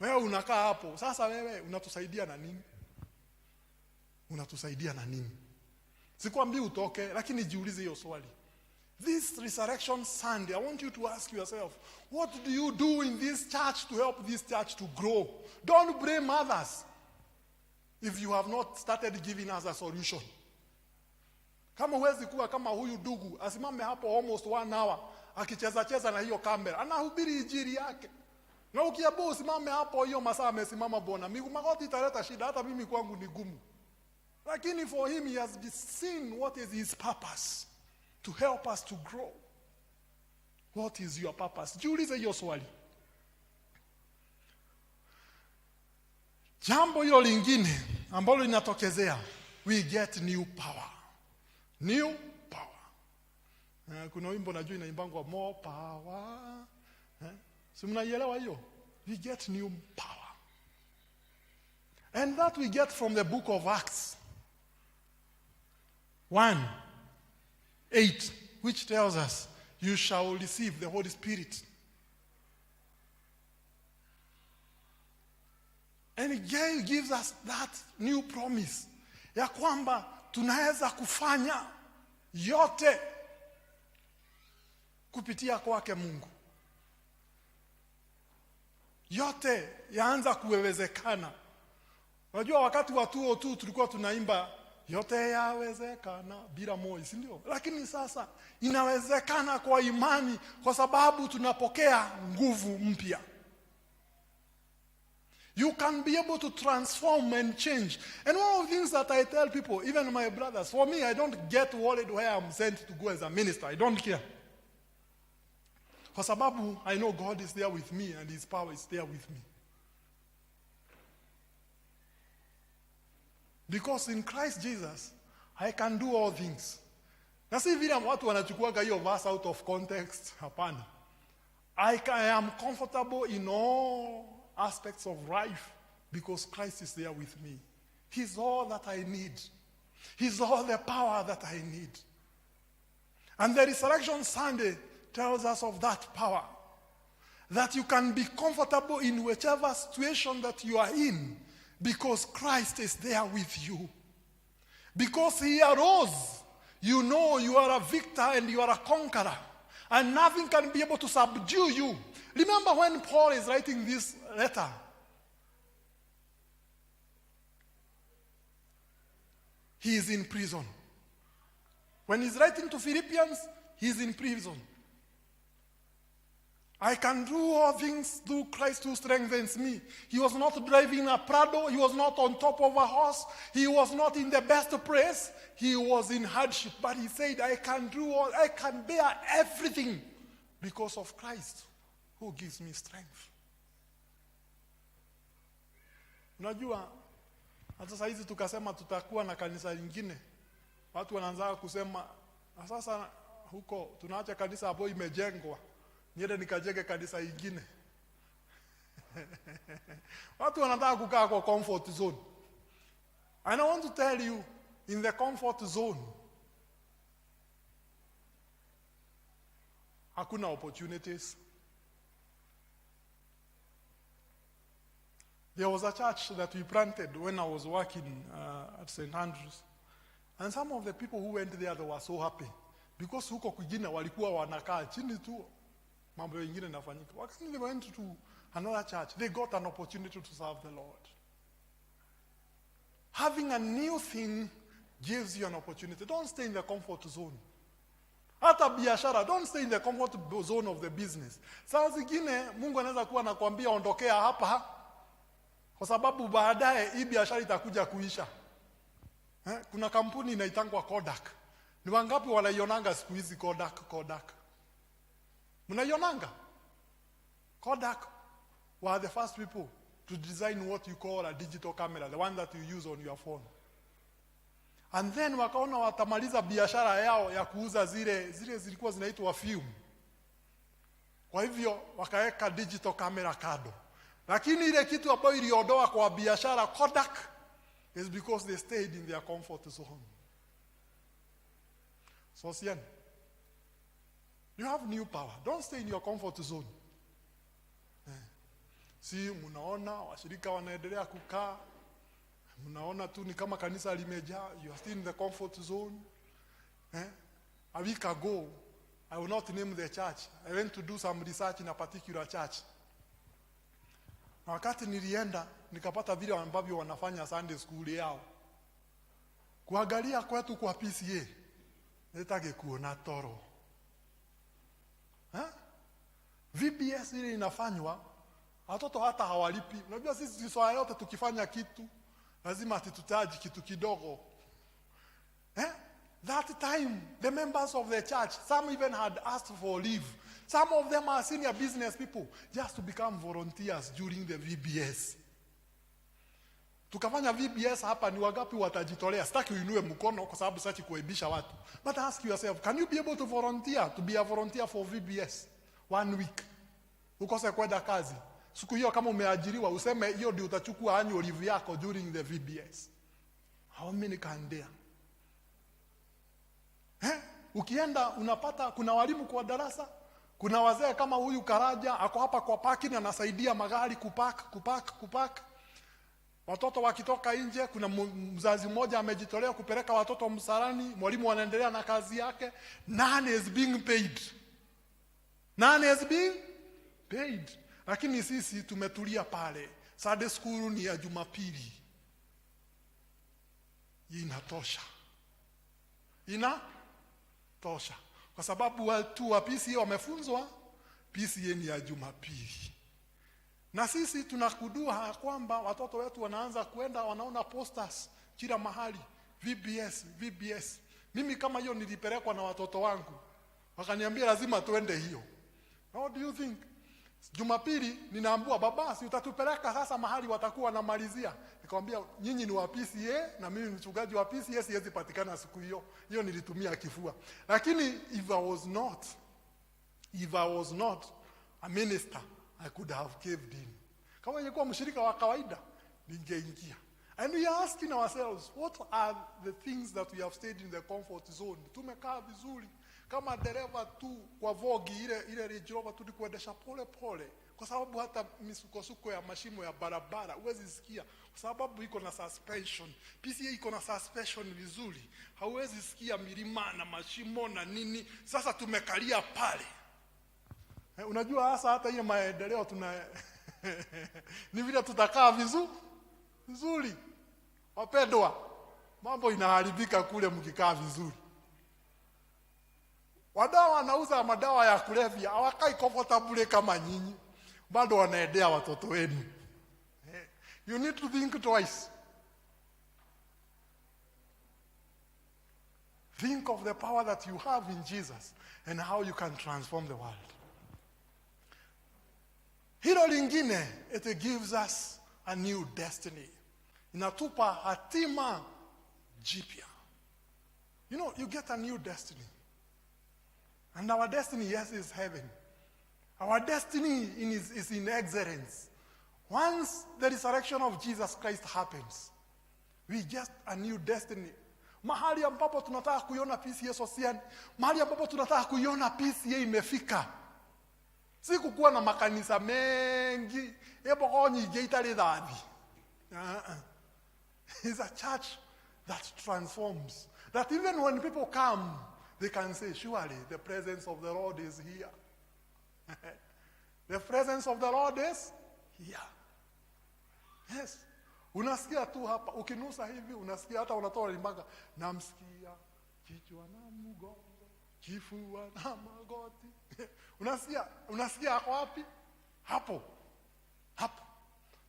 Wewe unakaa hapo. Sasa wewe unatusaidia na nini? Unatusaidia na nini? Sikwambii utoke, lakini jiulize hiyo swali. This Resurrection Sunday, I want you to ask yourself, what do you do in this church to help this church to grow? Don't blame others if you have not started giving us a solution. Kama huwezi kuwa kama huyu ndugu, asimame hapo almost 1 hour, akicheza na hiyo kamera, anahubiri injili yake. Na ukiambiwa usimame hapo hiyo masaa amesimama bona, miguu magoti italeta shida, hata mimi kwangu ni gumu. Lakini for him, he has seen what is his purpose, to help us to grow. What is your purpose? Jiulize hiyo swali. Jambo hilo lingine ambalo linatokezea, we get new power. New power. Kuna wimbo najua inaimbangwa more power. Si mnaielewa hiyo? We get new power. And that we get from the book of Acts 1:8, which tells us, you shall receive the Holy Spirit. And he gives us that new promise, ya kwamba tunaweza kufanya yote kupitia kwake Mungu. Yote yaanza kuwezekana Unajua wakati wa 202 tulikuwa tunaimba yote yawezekana bila moyo, si ndio? Lakini sasa inawezekana kwa imani kwa sababu tunapokea nguvu mpya. You can be able to transform and change. And one of the things that I tell people, even my brothers, for me, I don't get worried where I'm sent to go as a minister. I don't care. Kwa sababu I know God is there with me and his power is there with me. Because in Christ Jesus, I can do all things. Na si vile watu wanachukuaga hiyo verse out of context, hapana. I am comfortable in all aspects of life because Christ is there with me. He's all that I need. He's all the power that I need. And the Resurrection Sunday tells us of that power. That you can be comfortable in whichever situation that you are in because Christ is there with you. Because he arose, you know you are a victor and you are a conqueror. And nothing can be able to subdue you. Remember when Paul is writing this letter. He is in prison. When he's writing to Philippians, he's in prison. I can do all things through Christ who strengthens me. He was not driving a Prado. He was not on top of a horse. He was not in the best place. He was in hardship. But he said, I can bear everything because of Christ who gives me strength. Unajua, hata saizi tukasema tutakuwa na kanisa lingine. Watu wanaanza kusema, sasa huko tunaacha kanisa ambayo imejengwa. Niende nikajenge kanisa lingine. Watu wanataka kukaa kwa comfort zone. And I want to tell you, in the comfort zone, hakuna opportunities. There was a church that we planted when I was working at St. Andrews. And some of the people who went there, they were so happy. Because huko kwingine walikuwa wanakaa chini tu. Mambo mengine yanafanyika. When they went to another church, they got an opportunity to serve the Lord. Having a new thing gives you an opportunity. Don't stay in the comfort zone. Hata biashara, don't stay in the comfort zone of the business. Saa zingine Mungu anaweza kuwa anakuambia ondokea hapa kwa sababu baadaye hii biashara itakuja kuisha. Kuna kampuni inaitangwa Kodak. Ni wangapi wanaionanga siku hizi Kodak? Mnaionanga? Kodak were the first people to design what you call a digital camera, the one that you use on your phone. And then wakaona watamaliza biashara yao ya kuuza zile zilikuwa zinaitwa film. Kwa hivyo wakaweka digital camera kado. Lakini ile kitu ambayo iliondoa kwa biashara Kodak is because they stayed in their comfort zone. So Sian, you have new power. Don't stay in your comfort zone. Si mnaona washirika wanaendelea kukaa. Mnaona tu ni kama kanisa limejaa. You are still in the comfort zone. A week ago, I will not name the church. I went to do some research in a particular church. Na wakati nilienda, nikapata vile ambavyo wanafanya Sunday school yao. Kuangalia kwetu kwa P.C.E.A. Nitage kuona toro. VBS ile inafanywa, watoto hata hawalipi. Unajua sisi swala yote tukifanya kitu, lazima tutaji kitu kidogo. That time, the members of the church, some even had asked for leave. Some of them are senior business people, just to become volunteers during the VBS. Tukafanya VBS hapa, ni wangapi watajitolea? Sitaki uinue mkono kwa sababu sitaki kuaibisha watu. But ask yourself, can you be able to volunteer, to be a volunteer for VBS? 1 week. Ukose kwenda kazi. Siku hiyo kama umeajiriwa, useme hiyo ndio utachukua annual leave yako during the VBS. How many can dare? Ukienda unapata kuna walimu kwa darasa, kuna wazee kama huyu Karaja ako hapa kwa parking anasaidia magari kupark. Watoto wakitoka nje, kuna mzazi mmoja amejitolea kupeleka watoto msalani, mwalimu anaendelea na kazi yake. None is being paid. Lakini sisi tumetulia pale. Sunday school ni ya Jumapili. inatosha. Inatosha. Kwa sababu watu wa P.C.E.A wamefunzwa P.C.E.A ni ya Jumapili. Na sisi tunakudua kwamba watoto wetu wanaanza kuenda wanaona posters kila mahali, VBS. Mimi kama hiyo nilipelekwa na watoto wangu. Wakaniambia lazima tuende hiyo. How do you think? Jumapili ninaambua baba, si utatupeleka sasa mahali watakuwa wanamalizia. Nikamwambia nyinyi ni wa P.C.E.A na mimi ni mchungaji wa P.C.E.A, siwezi patikana siku hiyo. Hiyo nilitumia kifua. Lakini if I was not a minister, I could have caved in. Kama ningekuwa mshirika wa kawaida, ningeingia. And we are asking ourselves, what are the things that we have stayed in the comfort zone? Tumekaa vizuri. Kama dereva tu kwa vogi ile Range Rover tulikuendesha pole pole. Kwa sababu hata misukosuko ya mashimo ya barabara huwezi sikia. Kwa sababu iko na suspension. P.C.E.A iko na suspension vizuri. Hauwezi sikia milima na mashimo na nini. Sasa tumekalia pale. Unajua hata hiyo maendeleo ni vile tutakaa vizuri. Wapendwa, mambo inaharibika kule mkikaa vizuri. Wadawa wanauza madawa ya kulevya, hawakai comfortable kama nyinyi. Bado wanaendea watoto wenu. You need to think twice. Think of the power that you have in Jesus and how you can transform the world. Hilo lingine, it gives us a new destiny. Inatupa hatima jipya. You know, you get a new destiny. And our destiny, yes, is heaven. Our destiny is in excellence. Once the resurrection of Jesus Christ happens, we get a new destiny. Mahali ambapo tunataka kuiona P.C.E.A Society, mahali ambapo tunataka kuiona P.C.E.A imefika. Si kukuwa na makanisa mengi, ebo konyi geitari dhambi. It's a church that transforms. That even when people come, they can say, surely the presence of the Lord is here. The presence of the Lord is here. Yes. Unasikia tu hapa, ukinusa hivi, unasikia hata unatoa limbaga, namsikia kichwa na mgongo, kifua na magoti. Unasikia hapo wapi? Hapo.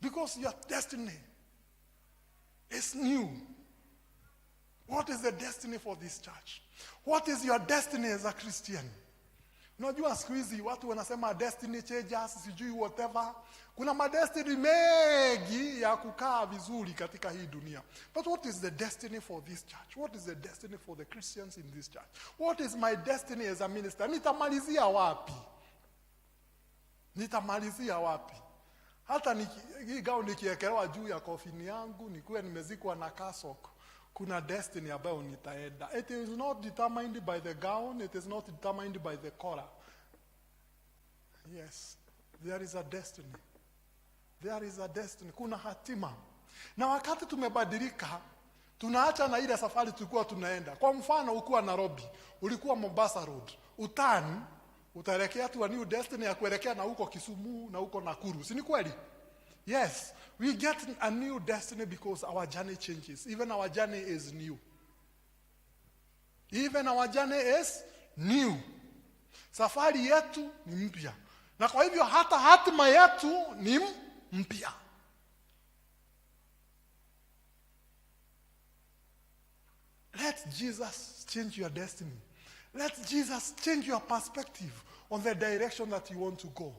Because your destiny is new. What is the destiny for this church? What is your destiny as a Christian? Unajua siku hizi watu wanasema destiny changes, sijui whatever. Kuna madestiny mengi ya kukaa vizuri katika hii dunia. But what is the destiny for this church? What is the destiny for the Christians in this church? What is my destiny as a minister? Nitamalizia wapi? Hata hii gao nikiekelewa juu ya kofini yangu, nikuwe nimezikwa na kasoko. Kuna destiny ambayo nitaenda. It is not determined by the gown, it is not determined by the collar. Yes, there is a destiny. There is a destiny. Kuna hatima. Na wakati tumebadilika, tunaacha na ile safari tulikuwa tunaenda. Kwa mfano ukiwa Nairobi, ulikuwa Mombasa Road. Utaelekea tu a new destiny ya kuelekea na huko Kisumu na huko Nakuru. Si ni kweli? Yes, we get a new destiny because our journey changes. Even our journey is new. Safari yetu ni mpya. Na kwa hivyo hata hatima yetu ni mpya. Let Jesus change your destiny. Let Jesus change your perspective on the direction that you want to go.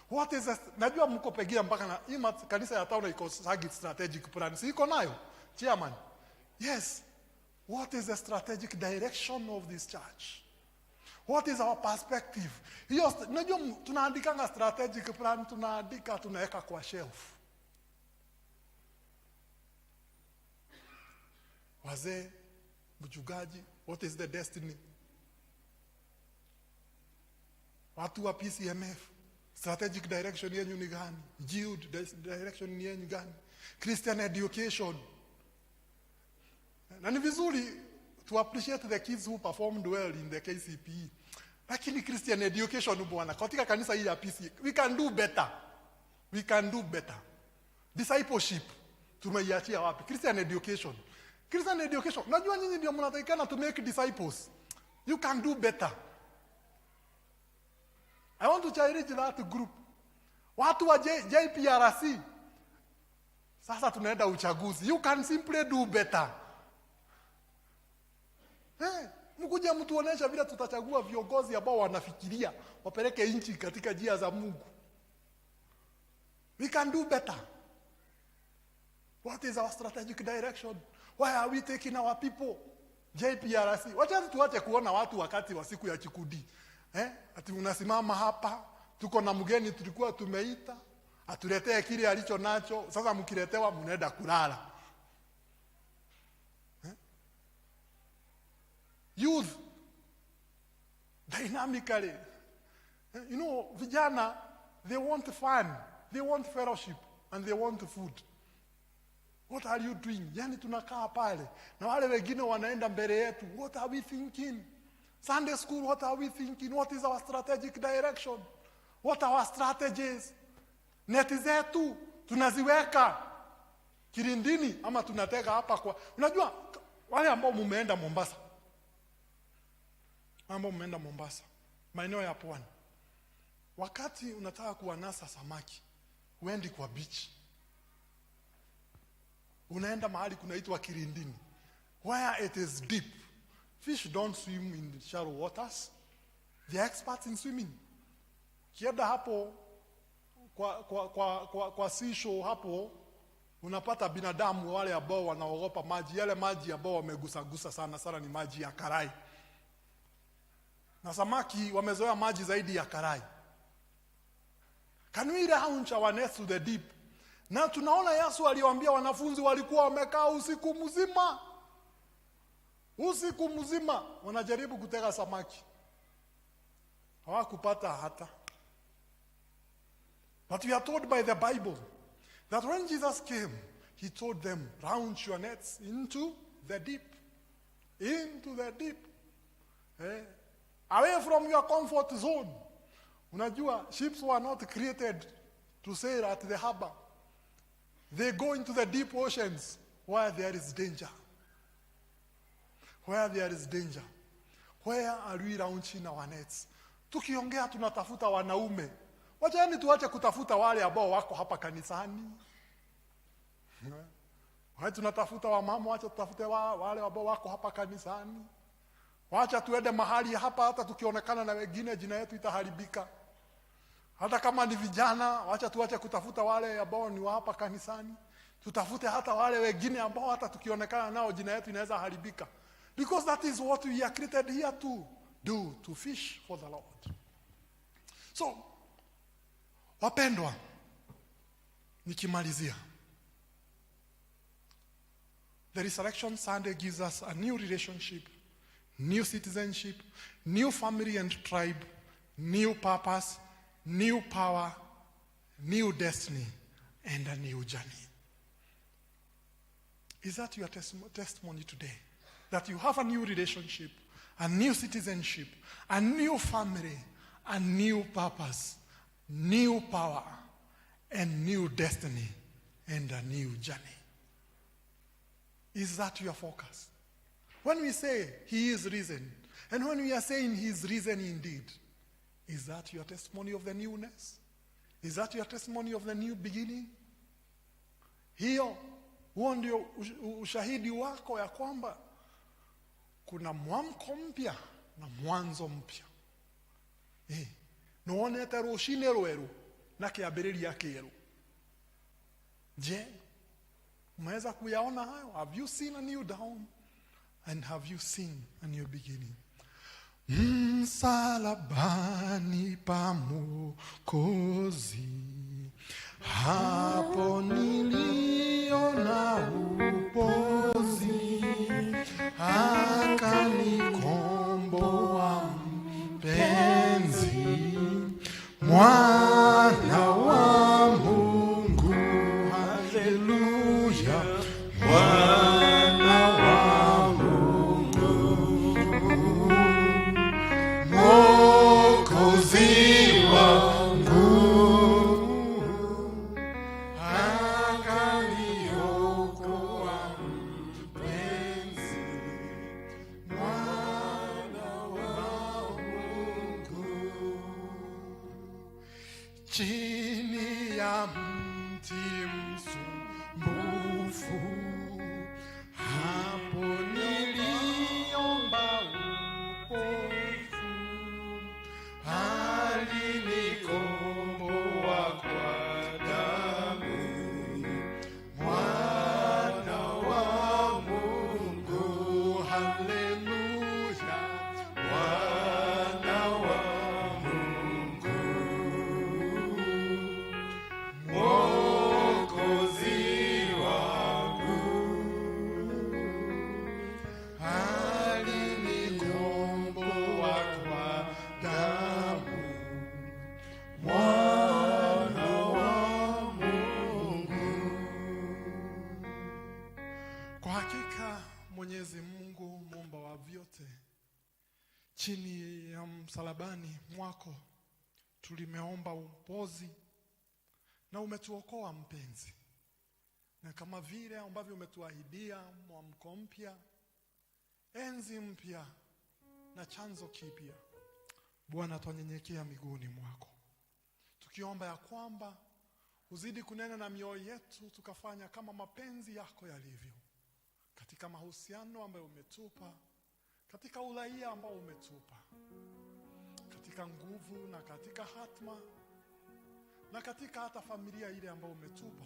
What is najua mko pegia mpaka na hii kanisa ya town iko strategic plan. Si iko nayo? Chairman. Yes. What is the strategic direction of this church? What is our perspective? Hiyo najua tunaandika strategic plan, tunaweka kwa shelf. Wazee, mchungaji, what is the destiny? Watu wa PCMF, strategic direction yenu ni gani? Jude, direction yenu gani? Christian education. Na ni vizuri to appreciate the kids who performed well in the KCPE. Lakini Christian education bwana, katika kanisa hili ya PCEA, we can do better. Discipleship, tumeiachia wapi? Christian education. Christian education. Najua nyinyi ndio mnatakikana to make disciples. You can do better. I want to challenge that group. Watu wa JPRC. Sasa tunaenda uchaguzi. You can simply do better. Mkuja mtuonesha vile tutachagua viongozi ambao wanafikiria wapeleke nchi katika njia za Mungu. We can do better. What is our strategic direction? Why are we taking our people? JPRC. Wacha tuache kuona watu wakati wa siku ya chikudi. Ati unasimama hapa, tuko na mgeni tulikuwa tumeita, atuletee kile alicho nacho, sasa mkiletewa mnaenda kulala. Youth dynamically. You know, vijana, they want fun, they want fellowship, and they want food. What are you doing? Yani tunakaa pale na wale wengine wanaenda mbele yetu. What are we thinking? Sunday school, what are we thinking? What is our strategic direction? What are our strategies? Neti zetu tunaziweka Kirindini ama tunateka hapa kwa. Unajua wale ambao mumeenda Mombasa. Maeneo ya pwani. Wakati unataka kuwanasa samaki, uendi kwa beach. Unaenda mahali kunaitwa Kirindini, where it is deep. Fish don't swim in shallow waters. They are experts in swimming. Kienda hapo kwa seashore hapo, unapata binadamu wale ambao wanaogopa maji. Yale maji ambao wamegusa sana ni maji ya karai. Na samaki wamezoea maji zaidi ya karai. Can we launch our nets to the deep? Na tunaona Yesu aliwaambia wanafunzi walikuwa wamekaa usiku mzima. Usiku mzima wanajaribu kutega samaki. Hawakupata hata. But we are told by the Bible that when Jesus came, he told them, launch your nets into the deep. Into the deep. Away from your comfort zone. Unajua, ships were not created to sail at the harbor. They go into the deep oceans where there is danger. Where there is danger. Where are we launching our nets? Tukiongea tunatafuta wanaume. Wachani tuache kutafuta wale ambao wako hapa kanisani. Wacha tunatafuta wamama, wacha tutafute wale ambao wako hapa kanisani. Wacha tuende mahali hapa hata tukionekana na wengine jina yetu itaharibika. Hata kama ni vijana, wacha tuache kutafuta wale ambao ni wa hapa kanisani. Tutafute hata wale wengine ambao hata tukionekana nao jina yetu inaweza haribika. Because that is what we are created here to do, to fish for the Lord. So, wapendwa, nikimalizia. The Resurrection Sunday gives us a new relationship, new citizenship, new family and tribe, new purpose, new power, new destiny, and a new journey. Is that your testimony today? That you have a new relationship, a new citizenship, a new family, a new purpose, new power, and new destiny, and a new journey. Is that your focus? When we say he is risen, and when we are saying he is risen indeed, is that your testimony of the newness? Is that your testimony of the new beginning? Huo ndio ushahidi wako ya kwamba kuna mwamko mpya na mwanzo mpya. Nuonete rushine rweru na kiambĩrĩria kĩerũ. Je, umeweza kuyaona hayo? Have you seen a new dawn? And have you seen a new beginning? Msalabani pa Mwokozi, hapo niliona upozi, akanikomboa mpenzi, mwana wa Mungu, haleluya, mwana wa Mungu, Mwokozi wangu, akaniokoa mpenzi. chini ya mti msumbufu, hapo niliomba upofu, alinikomboa kwa damu, mwana wa Mungu, haleluya, mwana wa Mungu, Mwokozi wangu, alinikomboa kwa damu, mwana wa Mungu. Kwa hakika Mwenyezi Mungu muumba wa vyote, chini ya msalabani mwako tulimeomba upozi na umetuokoa mpenzi, na kama vile ambavyo umetuahidia mwamko mpya, enzi mpya na chanzo kipya, Bwana, tunyenyekea miguuni mwako tukiomba ya kwamba uzidi kunena na mioyo yetu, tukafanya kama mapenzi yako yalivyo, katika mahusiano ambayo umetupa, katika uraia ambao umetupa, katika nguvu na katika hatma, na katika hata familia ile ambayo umetupa,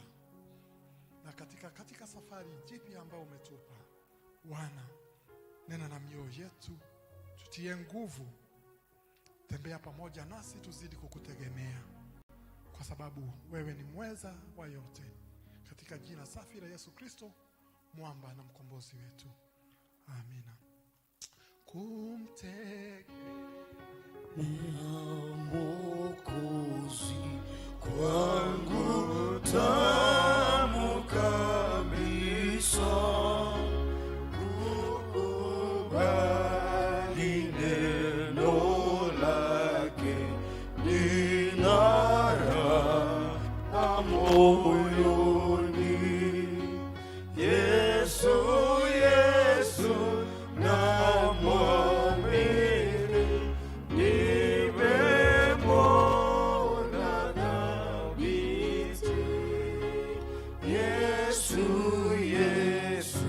na katika safari jipya ambayo umetupa. Bwana, nena na mioyo yetu, tutie nguvu, tembea pamoja nasi, tuzidi kukutegemea, kwa sababu wewe ni mweza wa yote, katika jina safi la Yesu Kristo, mwamba na mkombozi wetu. Amina. Mwokozi kwangu tamu kabisa, kukubali neno lake lina raha moyoni. Yesu, Yesu namwamini, nimemwona dhabiti. Yesu, Yesu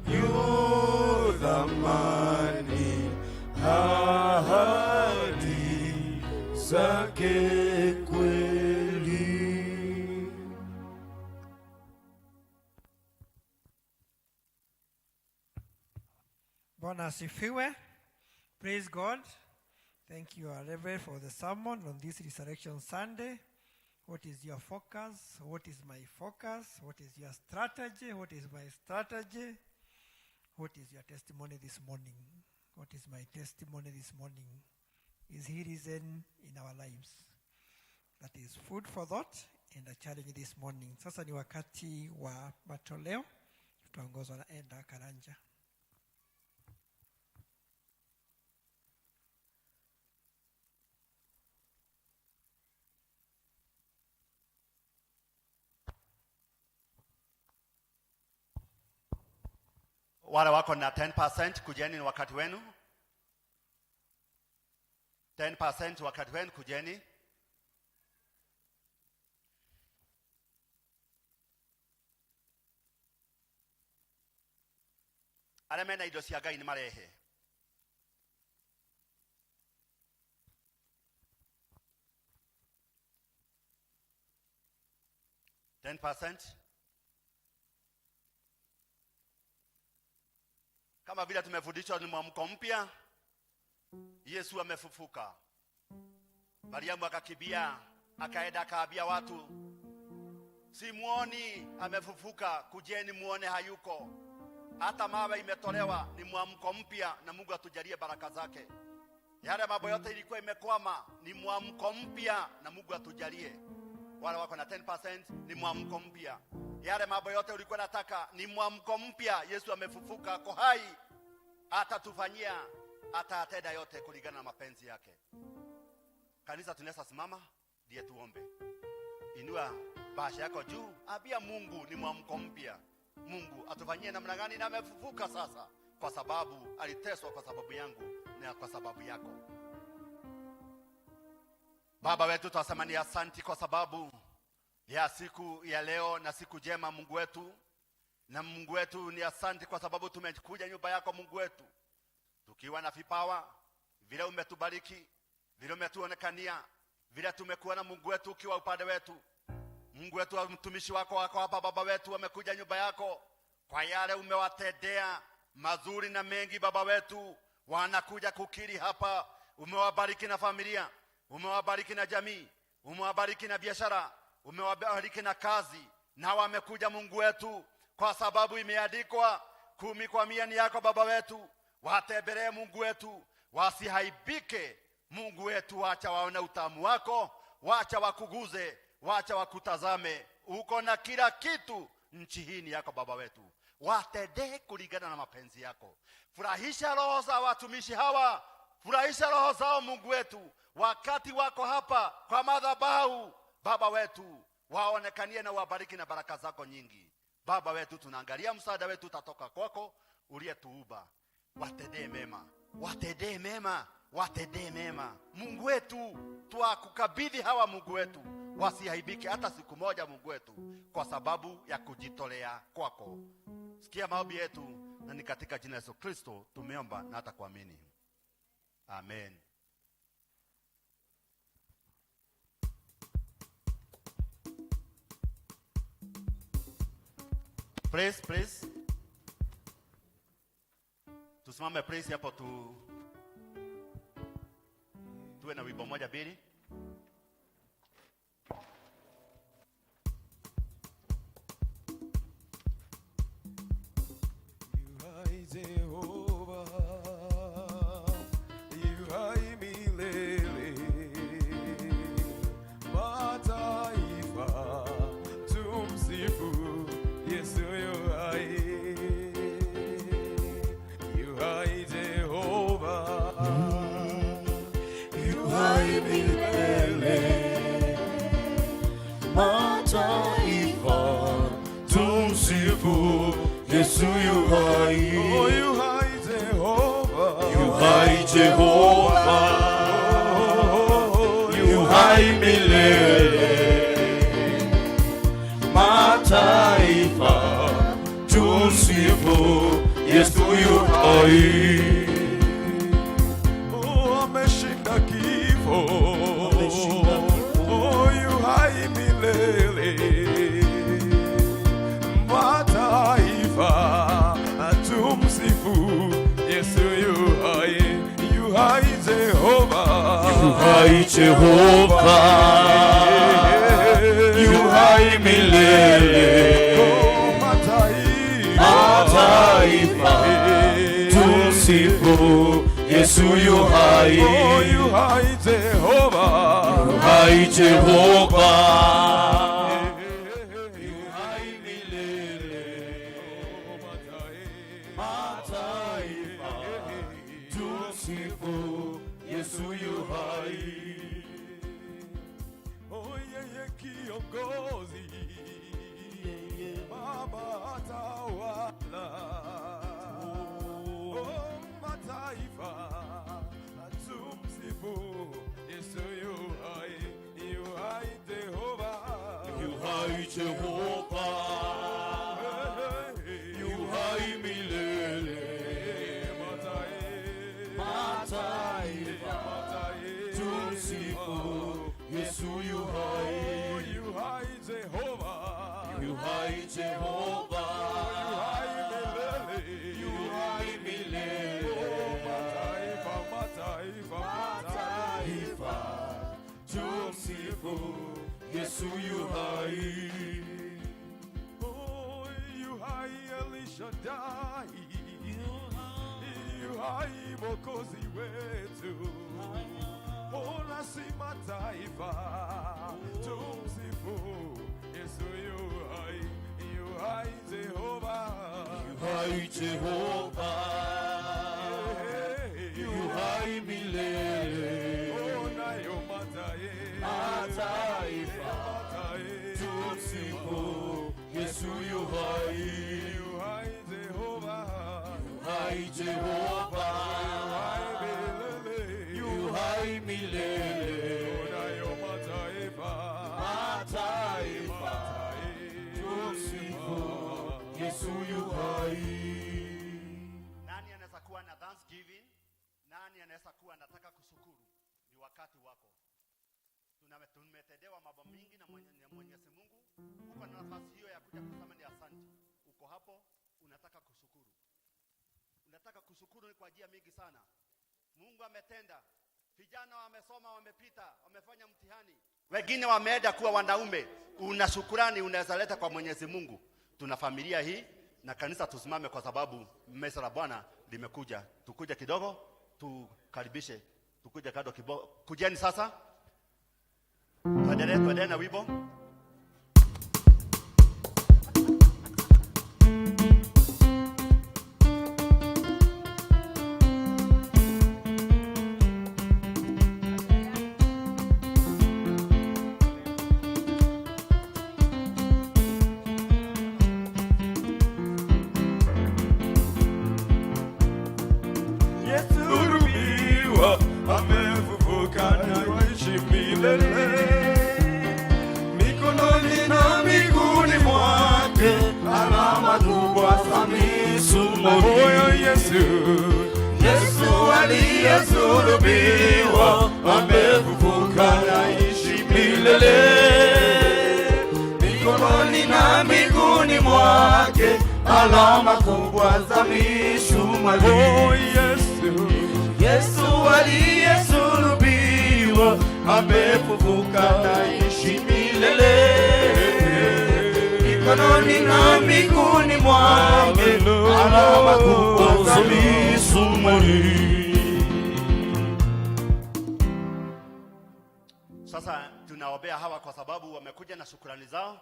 yu thamani, ahadi zake kweli. Bwana asifiwe. Praise God. Thank you, Reverend, for the sermon on this Resurrection Sunday. What is your focus? What is my focus? What is your strategy? What is my strategy? What is your testimony this morning? What is my testimony this morning? Is He risen in our lives? That is food for thought and a challenge this morning. Sasa ni wakati wa matoleo. Tutaongozwa na Enda Karanja. Wale wako na 10% kujeni, ni wakati wenu. 10% wakati wenu, kujeni. Alemena ido cia Ngai ni marehe. Kama vile tumefundishwa ni mwamko mpya, Yesu amefufuka. Mariamu akakibia, akaenda akaambia watu, simuoni amefufuka, kujeni muone hayuko. Hata mawe imetolewa, ni mwamko mpya, na Mungu atujalie baraka zake. Yale mambo yote ilikuwa imekwama, ni mwamko mpya, na Mungu atujalie. Wale wako na 10% ni mwamko mpya. Yale mambo yote ulikuwa nataka ni mwamko mpya. Yesu amefufuka, ako hai, atatufanyia, atatenda yote kulingana na mapenzi yake. Kanisa, tunaweza simama ndiye tuombe. Inua bahasha yako juu, ambia Mungu ni mwamko mpya. Mungu atufanyie namna gani? Na amefufuka sasa, kwa sababu aliteswa kwa sababu yangu na kwa sababu yako. Baba wetu, tunasema ni asante kwa sababu ya siku ya leo na siku jema Mungu wetu. Na Mungu wetu ni asante kwa sababu tumekuja nyumba yako Mungu wetu, tukiwa na vipawa vile umetubariki, vile umetuonekania, vile tumekuwa na Mungu wetu ukiwa upande wetu. Mungu wetu, wa mtumishi wako hapa Baba wetu wamekuja nyumba yako kwa yale umewatendea mazuri na mengi Baba wetu, wanakuja kukiri hapa. Umewabariki na familia, umewabariki na jamii, umewabariki na biashara, umewabariki na kazi, na wamekuja Mungu wetu kwa sababu imeandikwa 10 kwa 100 ni yako Baba wetu. Watembelee Mungu wetu, wasihaibike Mungu wetu, wacha waone utamu wako, wacha wakuguze, wacha wakutazame. Uko na kila kitu, nchi hii ni yako Baba wetu. Watendee kulingana na mapenzi yako. Furahisha roho za watumishi hawa, furahisha roho zao Mungu wetu, wakati wako hapa kwa madhabahu Baba wetu, waonekanie na wabariki na baraka zako nyingi Baba wetu. Tunaangalia msaada wetu utatoka kwako uliyetuumba. Watendee mema, watendee mema, watendee mema Mungu wetu. Tuakukabidhi hawa Mungu wetu, wasihaibike hata siku moja Mungu wetu, kwa sababu ya kujitolea kwako. Sikia maombi yetu, na ni katika jina la Yesu Kristo tumeomba na hata kuamini. Amen. Praise. Tusimame praise hapo, tuwe na wimbo moja mbili. Yesu yu hai, oh, yu hai Jehova, yu hai Jehova, yu hai milele. Mataifa tumsifu, Yesu yu hai. Oh, ameshinda kifo, oh, yu hai milele. Tumsifu, Yesu yu hai Jehova, yu hai Jehova, yu hai milele. Mataifa tumsifu, Yesu yu hai, yu hai Jehova, yu hai Jehova. Jehova, yu hai milele. Mataifa tumsifu, Yesu yu hai, yu hai Jehova, yu hai Jehova, yu hai milele. Mataifa tumsifu, Yesu yu hai. Oh, yu hai El Shaddai, yu hai Mwokozi wetu. Oh, nasi mataifa tumsifu, Yesu yu hai Jehova, yu hai Jehova, yu hai milele. Oh, nayo mataifa tumsifu, Yesu yu hai, yu hai Jehova, yu hai Jehova, yu hai milele. Nani anaweza kuwa anataka kushukuru? Ni wakati wako. Tumetendewa mambo mingi na Mwenyezi Mungu. Uko na nafasi hiyo ya kuja kusema ni asante. Uko hapo unataka kushukuru. Unataka kushukuru kwa njia mingi sana. Mungu ametenda. Vijana wamesoma, wamepita, wamefanya mtihani. Wengine wameenda kuwa wanaume. Una shukrani unaweza leta kwa Mwenyezi Mungu. Tuna familia hii na kanisa tusimame kwa sababu meza la Bwana limekuja. Tukuje kidogo, tukaribishe. Tukuje kado kidogo. Kujeni sasa. Tuendelee na wimbo. Mikononi na miguuni mwake alama kubwa za misumari. Yesu aliyesulubiwa amefufuka anaishi milele. Mikononi na miguuni mwake alama kubwa za misumari. Yesu aliyesulubiwa amefufuka anaishi milele. Mikononi na miguuni mwake alama kubwa za misumari. Sasa tunaombea hawa kwa sababu wamekuja na shukrani zao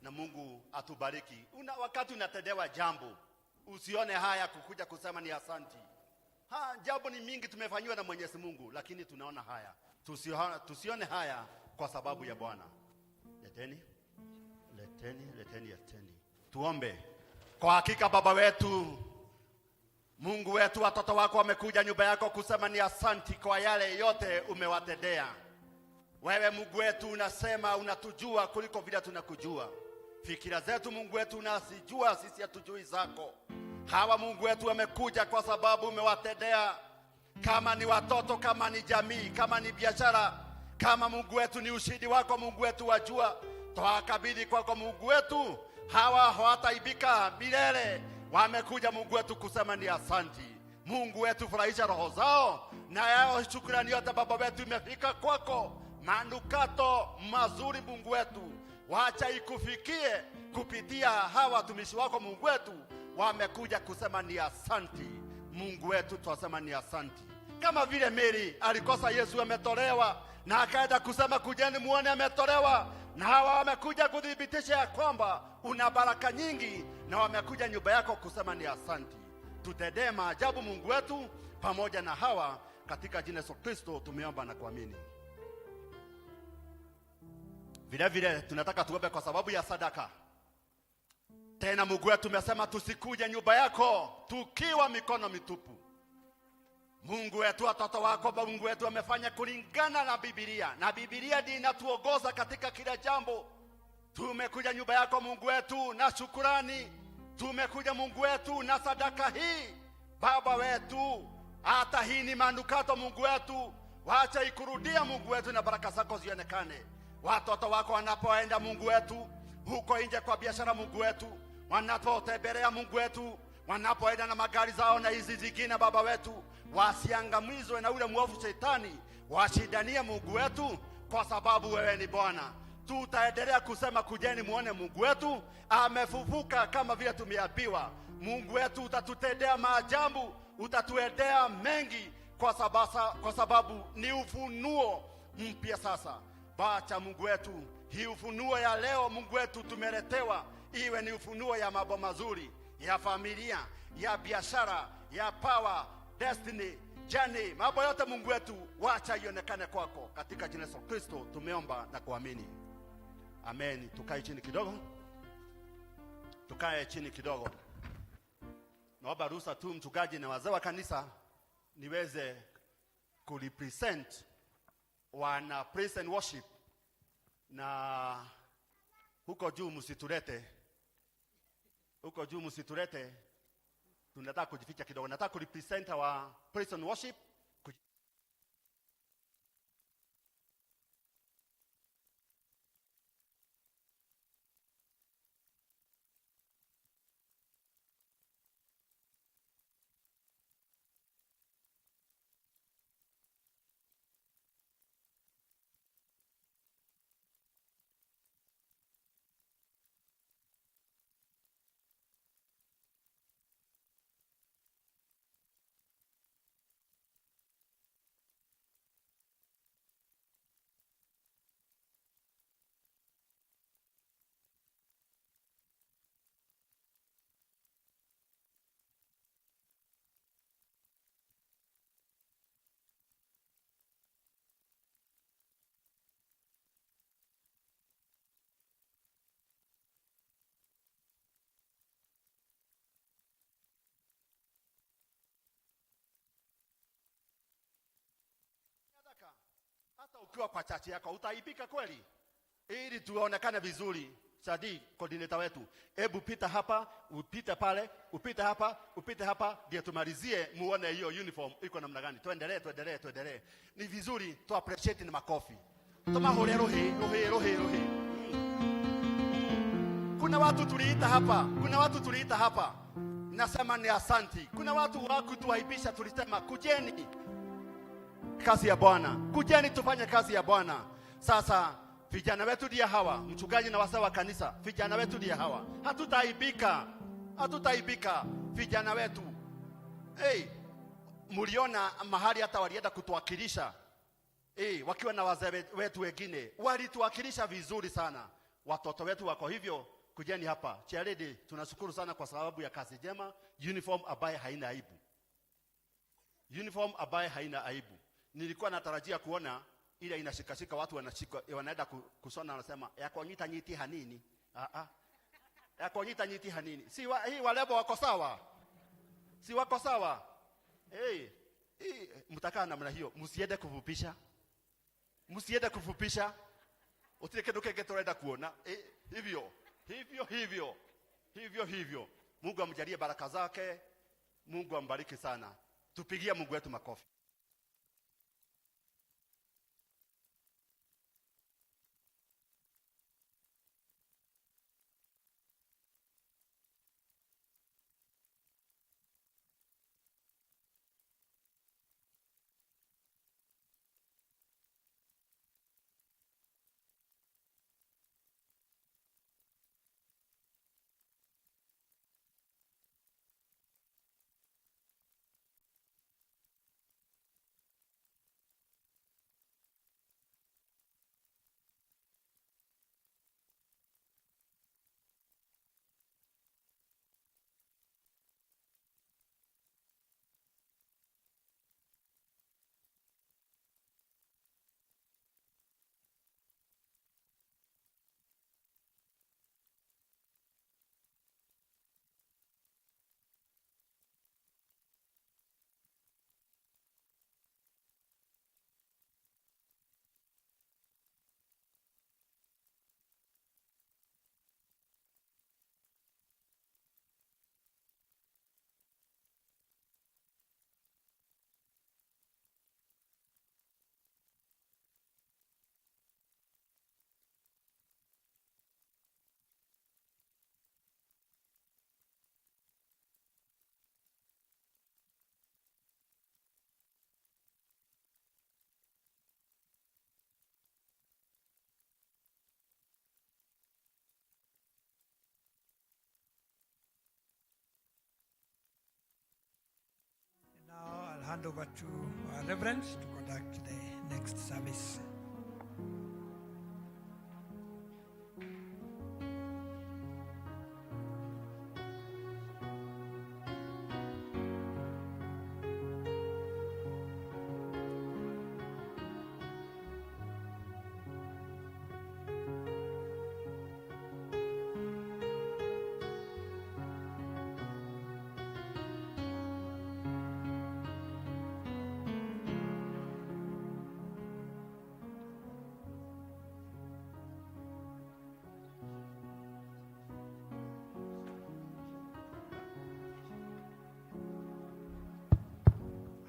na Mungu atubariki. Wakati unatendewa jambo, usione haya kukuja kusema ni asante. Jambo ni mingi tumefanywa na Mwenyezi Mungu, lakini tunaona haya. Tusione haya kwa sababu ya Bwana. Leteni. Tuombe. Kwa hakika Baba wetu, Mungu wetu, watoto wako wamekuja nyumba yako kusema ni asante kwa yale yote umewatendea. Wewe Mungu wetu unasema unatujua kuliko vile tunakujua. Fikira zetu Mungu wetu unasijua, sisi hatujui zako. Hawa Mungu wetu wamekuja kwa sababu umewatendea. Kama ni watoto, kama ni jamii, kama ni biashara, kama Mungu wetu ni ushindi wako Mungu wetu wajua. Twakabidhi kwako Mungu wetu. Hawa hawataibika milele. Wamekuja Mungu wetu kusema ni asante. Mungu wetu furahisha roho zao. Na yao shukrani yote Baba wetu imefika kwako. Manukato mazuri Mungu wetu, wacha ikufikie kupitia hawa watumishi wako Mungu wetu. Wamekuja kusema ni asante. Mungu wetu twasema ni asante. Kama vile Mary alikosa Yesu ametolewa na akaenda kusema kujeni muone ametolewa, na hawa wamekuja kudhibitisha ya kwamba una baraka nyingi na wamekuja nyumba yako kusema ni asante. Tutendee maajabu Mungu wetu pamoja na hawa, katika jina la Yesu Kristo tumeomba na kuamini. Vile vile tunataka tuombe kwa sababu ya sadaka. Tena Mungu wetu umesema tusikuje nyumba yako tukiwa mikono mitupu. Mungu wetu, watoto wako Mungu wetu wamefanya kulingana na Biblia, na Biblia ndiyo inatuongoza katika kila jambo. Tumekuja nyumba yako Mungu wetu na shukrani. Tumekuja Mungu wetu na sadaka hii Baba wetu. Hata hii ni manukato Mungu wetu, wacha ikurudia Mungu wetu na baraka zako zionekane. Watoto wako wanapoenda Mungu wetu huko nje kwa biashara Mungu wetu, wanapotembelea Mungu wetu, wanapoenda na magari zao na hizi zingine Baba wetu, wasiangamizwe na ule mwovu shetani. Washindanie Mungu wetu kwa sababu wewe ni Bwana. Tutaendelea kusema kujeni muone Mungu wetu amefufuka kama vile tumeambiwa. Mungu wetu utatutendea maajabu, utatuendea mengi kwa sababu ni ufunuo mpya sasa. Bacha Mungu wetu, hii ufunuo ya leo Mungu wetu tumeletewa iwe ni ufunuo ya mambo mazuri, ya familia, ya biashara, ya power, destiny, journey, mambo yote Mungu wetu wacha ionekane kwako, katika jina la Yesu Kristo tumeomba na kuamini. Amen. Tukae chini kidogo. Naomba ruhusa tu mchungaji na wazee wa kanisa niweze kurepresent wana praise and worship, na huko juu msitulete, tunataka kujificha kidogo. Nataka kurepresent wa praise and worship ukiwa kwa chachi yako utaibika kweli? Ili tuonekane vizuri. Sadi coordinator wetu, hebu pita hapa, upite pale, upite hapa, upite hapa, ndio tumalizie muone hiyo uniform iko namna gani. Tuendelee. Ni vizuri tu appreciate ni makofi. Tuma rohi. Kuna watu tuliita hapa. Nasema ni asanti. Kuna watu wakutuaibisha, tulisema kujeni kazi ya Bwana. Kujeni tufanye kazi ya Bwana. Sasa vijana wetu ndio hawa, mchungaji na wazee wa kanisa, vijana wetu ndio hawa. Hatutaibika vijana wetu. Muliona mahali hata walienda kutuwakilisha. Wakiwa na wazee wetu wengine, walituwakilisha vizuri sana. Watoto wetu wako hivyo, kujeni hapa. Charity, tunashukuru sana kwa sababu ya kazi njema, uniform ambaye haina aibu. Nilikuwa natarajia kuona ile inashikashika watu wanaenda kusona, wanasema yako nyiti hanini. Yako nyiti hanini. Hii walebo wako sawa. Si wako sawa. Mtakaa namna hiyo, msiende kufupisha. Utike duke getoreda kuona. Hivyo. Mungu amjalie baraka zake. Mungu ambariki sana. Tupigie Mungu wetu makofi. Now I'll hand over to our Reverend to conduct the next service.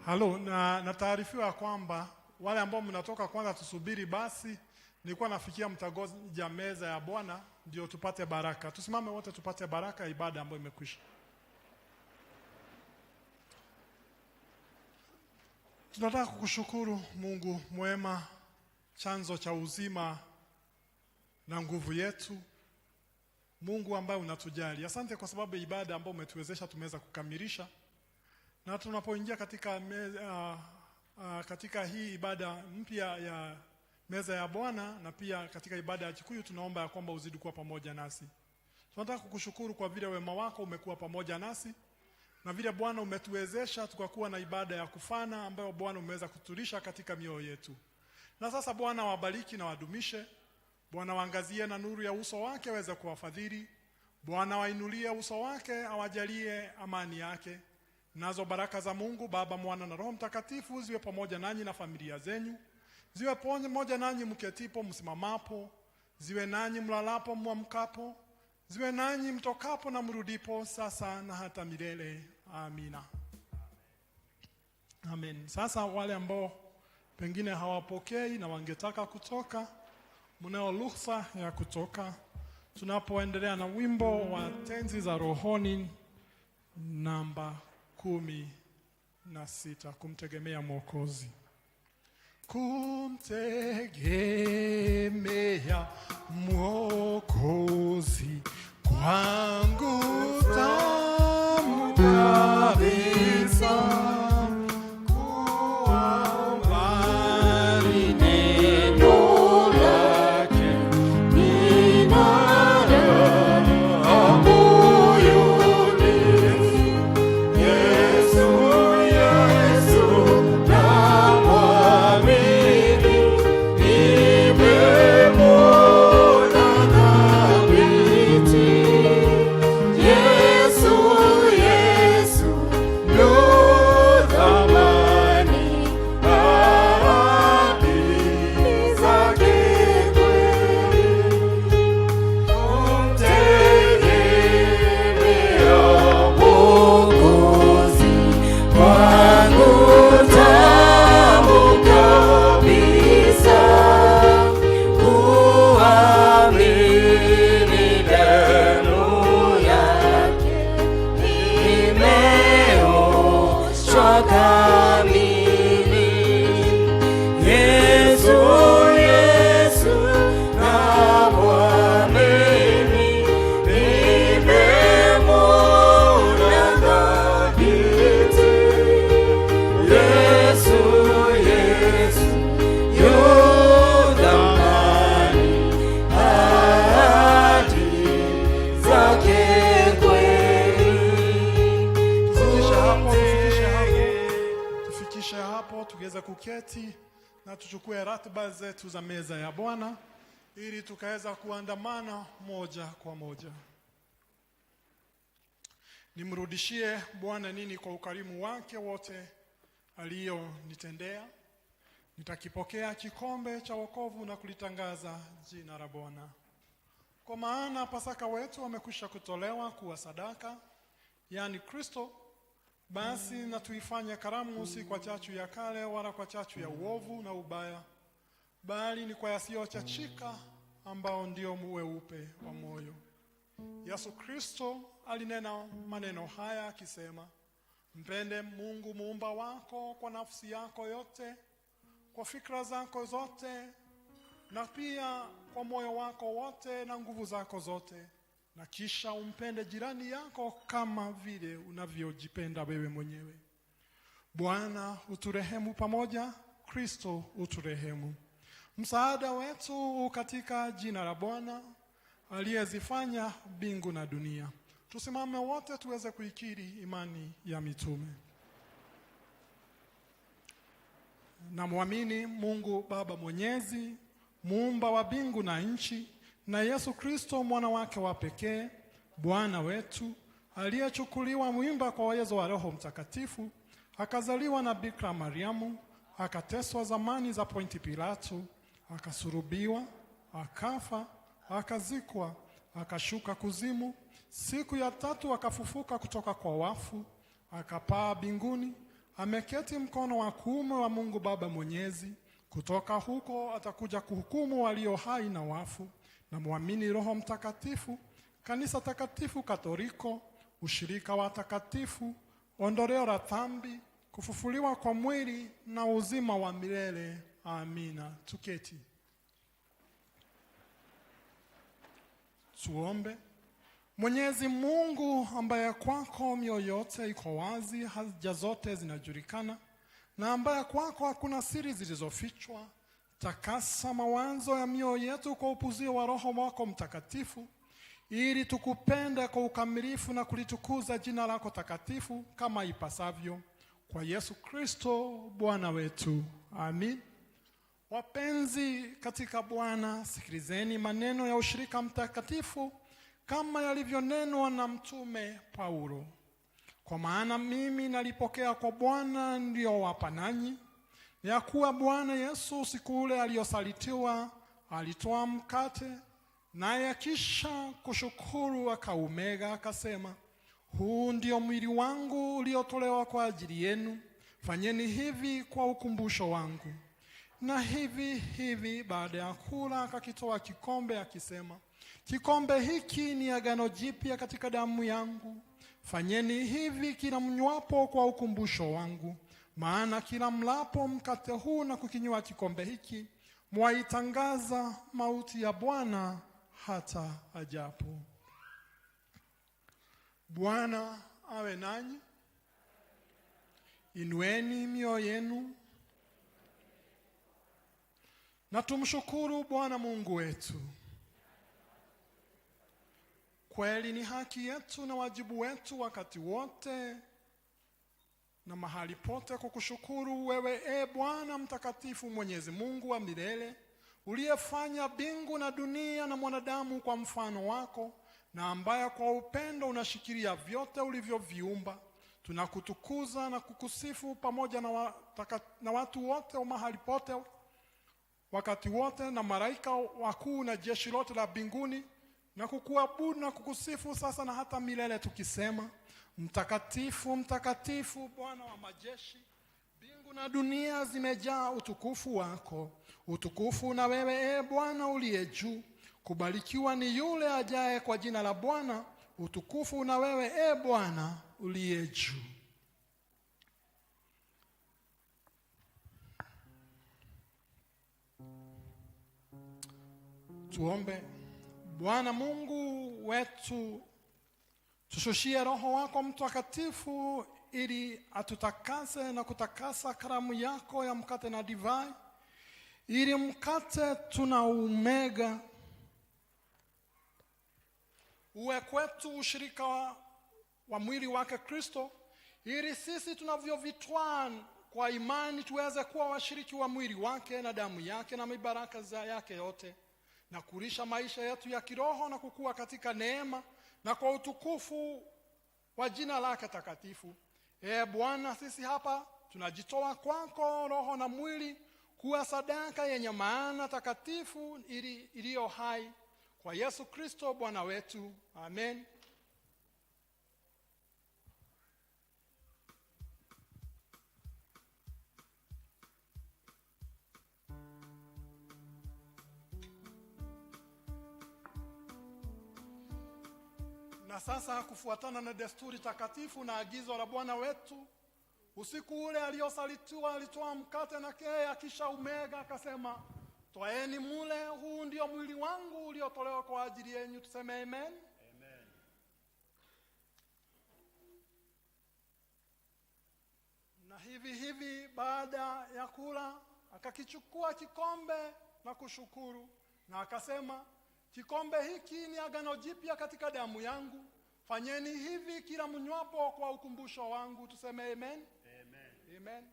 Halo, na taarifiwa kwamba wale ambao mnatoka kwanza tusubiri basi. Nilikuwa nafikia mtagoja meza ya Bwana ndio tupate baraka. Tusimame wote tupate baraka ya ibada ambayo imekwisha. Tunataka kukushukuru Mungu mwema, chanzo cha uzima na nguvu yetu. Mungu ambaye unatujali. Asante kwa sababu ya ibada ambayo umetuwezesha tumeweza kukamilisha. Na tunapoingia katika hii ibada mpya ya meza ya Bwana na pia katika ibada ya Kikuyu, tunaomba ya kwamba uzidi kuwa pamoja nasi. Tunataka kukushukuru kwa vile wema wako umekuwa pamoja nasi na vile Bwana umetuwezesha tukakuwa na ibada ya kufana ambayo Bwana umeweza kutulisha katika mioyo yetu. Na sasa Bwana wabariki na wadumishe. Bwana waangazie na nuru ya uso wake aweze kuwafadhili. Bwana wainulie uso wake awajalie amani yake. Nazo baraka za Mungu Baba, Mwana na Roho Mtakatifu ziwe pamoja nanyi na familia zenyu. ziwe pamoja nanyi mketipo msimamapo, ziwe nanyi mlalapo mwamkapo, ziwe nanyi mtokapo na mrudipo, sasa na hata milele. Amina. Amen. Sasa wale ambao pengine hawapokei na wangetaka kutoka, mnao ruhusa ya kutoka. Tunapoendelea na wimbo wa tenzi za rohoni namba 16, kumtegemea Mwokozi. Kumtegemea Mwokozi kwangu tamu kabisa. Kuketi na tuchukue ratiba zetu za meza ya Bwana ili tukaweza kuandamana moja kwa moja. Nimrudishie Bwana nini kwa ukarimu wake wote alionitendea. Nitakipokea kikombe cha wokovu na kulitangaza jina la Bwana. Kwa maana Pasaka wetu amekwisha kutolewa kuwa sadaka, yani Kristo. Basi na tuifanye karamu si kwa chachu ya kale wala kwa chachu ya uovu na ubaya, bali ni kwa yasiyochachika ambao ndio weupe wa moyo. Yesu Kristo alinena maneno haya akisema, mpende Mungu muumba wako kwa nafsi yako yote, kwa fikra zako zote, na pia kwa moyo wako wote na nguvu zako zote. Na kisha umpende jirani yako kama vile unavyojipenda wewe mwenyewe. Bwana uturehemu pamoja, Kristo uturehemu. Msaada wetu katika jina la Bwana aliyezifanya mbingu na dunia. Tusimame wote tuweze kuikiri imani ya mitume. Namwamini Mungu Baba Mwenyezi, muumba wa mbingu na nchi, na Yesu Kristo mwana wake wa pekee, Bwana wetu, aliyechukuliwa mimba kwa uwezo wa Roho Mtakatifu, akazaliwa na Bikira Mariamu, akateswa zamani za Ponti Pilato, akasulubiwa, akafa, akazikwa, akashuka kuzimu, siku ya tatu akafufuka kutoka kwa wafu, akapaa mbinguni, ameketi mkono wa kuume wa Mungu Baba Mwenyezi. Kutoka huko atakuja kuhukumu walio hai na wafu. Na muamini Roho Mtakatifu, kanisa takatifu Katoliki, ushirika wa takatifu, ondoleo la dhambi, kufufuliwa kwa mwili na uzima wa milele. Amina. Tuketi. Tuombe. Mwenyezi Mungu ambaye kwako mioyo yote iko wazi, haja zote zinajulikana, na ambaye kwako hakuna siri zilizofichwa, takasa mawazo ya mioyo yetu kwa upuzio wa Roho wako Mtakatifu, ili tukupende kwa ukamilifu na kulitukuza jina lako takatifu kama ipasavyo, kwa Yesu Kristo Bwana wetu. Amin. Wapenzi katika Bwana, sikilizeni maneno ya ushirika mtakatifu kama yalivyonenwa na mtume Paulo. Kwa maana mimi nalipokea kwa Bwana niliyowapa nanyi, ya kuwa Bwana Yesu siku ule aliyosalitiwa alitoa mkate, naye kisha kushukuru akaumega akasema, huu ndio mwili wangu uliotolewa kwa ajili yenu, fanyeni hivi kwa ukumbusho wangu. Na hivi baada ya kula akakitoa kikombe akisema, kikombe hiki ni agano jipya katika damu yangu, fanyeni hivi kila mnywapo kwa ukumbusho wangu. Maana kila mlapo mkate huu na kukinywa kikombe hiki, mwaitangaza mauti ya Bwana hata ajapo. Bwana awe nanyi. Inueni mioyo yenu na tumshukuru Bwana Mungu wetu. Kweli ni haki yetu na wajibu wetu wakati wote na mahali pote kukushukuru wewe, Bwana mtakatifu, Mwenyezi Mungu wa milele, uliyefanya mbingu na dunia na mwanadamu kwa mfano wako, na ambaye kwa upendo unashikilia vyote ulivyoviumba. Tunakutukuza na kukusifu pamoja na watu wote wa mahali pote wakati wote, na malaika wakuu na jeshi lote la mbinguni, na kukuabudu na kukusifu sasa na hata milele, tukisema, mtakatifu mtakatifu Bwana wa majeshi, mbingu na dunia zimejaa utukufu wako. Utukufu na wewe, Bwana uliye juu. Kubarikiwa ni yule ajaye kwa jina la Bwana. Utukufu na wewe, Bwana uliye juu. Tuombe. Bwana Mungu wetu, tushushie Roho wako Mtakatifu ili atutakase na kutakasa karamu yako ya mkate na divai, ili mkate tunaumega uwe kwetu ushirika wa mwili wake Kristo, ili sisi tunavyovitwaa kwa imani tuweze kuwa washiriki wa mwili wake na damu yake na mibaraka za yake yote, na kulisha maisha yetu ya kiroho na kukua katika neema na kwa utukufu wa jina lake takatifu. Bwana, sisi hapa tunajitoa kwako roho na mwili kuwa sadaka yenye maana takatifu iliyo hai, kwa Yesu Kristo Bwana wetu. Amen. Na sasa, kufuatana na desturi takatifu na agizo la Bwana wetu, usiku ule aliyosalitiwa alitoa mkate na kea, kisha umega akasema, toeni mule, huu ndio mwili wangu uliotolewa kwa ajili yenu. Tuseme amen. Amen. Na hivi baada ya kula akakichukua kikombe na kushukuru, na akasema, kikombe hiki ni agano jipya katika damu yangu, fanyeni hivi kila mnywapo kwa ukumbusho wangu. Tuseme amen. Amen. Amen.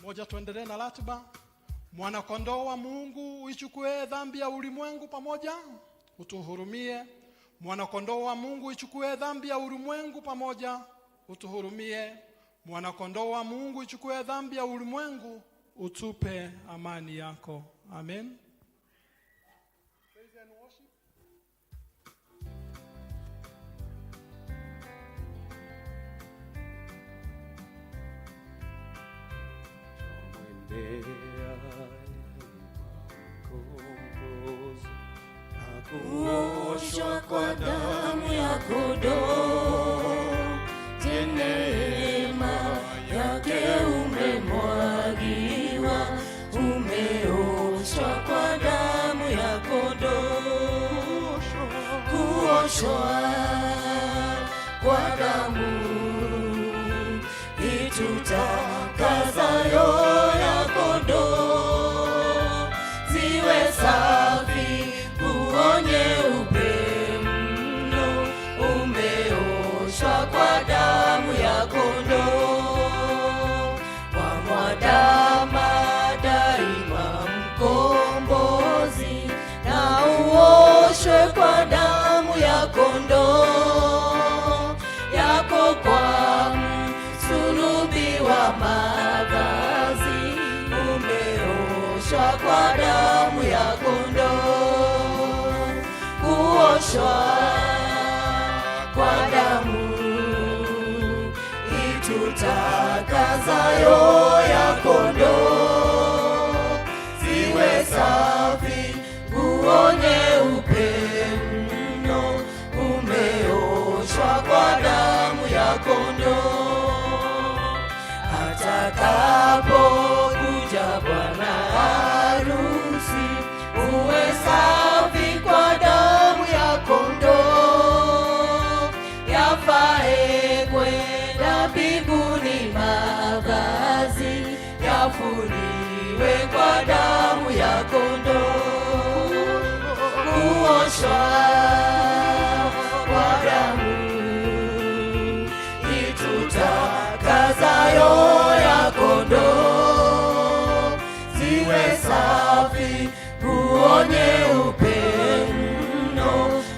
Moja, tuendelee na ratiba. Mwana kondoo wa Mungu uichukue dhambi ya ulimwengu pamoja, utuhurumie. Mwana kondoo wa Mungu uichukue dhambi ya ulimwengu pamoja, utuhurumie. Mwana kondoo wa Mungu uichukue dhambi ya ulimwengu, utupe amani yako. Amen. Kuoshwa kwa damu ya kondoo, neema yake umemwagiwa, umeoshwa kwa damu ya kondoo. Kuoshwa kwa damu itutakasayo ya kondoo, ziwe safi nyeupe mno, umeoshwa kwa damu ya kondoo. Wamwadama daima mkombozi, na uoshwe kwa damu ya kondoo yako, kwa msulubi wa kwa damu ya kondoo, kuoshwa kwa damu itutakasayo ya kondoo, ziwe safi nguo nyeupe mno, umeoshwa kwa damu ya kondoo. Atakapokuja bwana harusi, uwe safi kwa damu ya kondoo, yafae kwenda mbinguni, mavazi yafuliwe kwa damu ya kondoo, kuoshwa kwa damu itutakasayo ya kondoo, ziwe safi nguo nyeupe mno,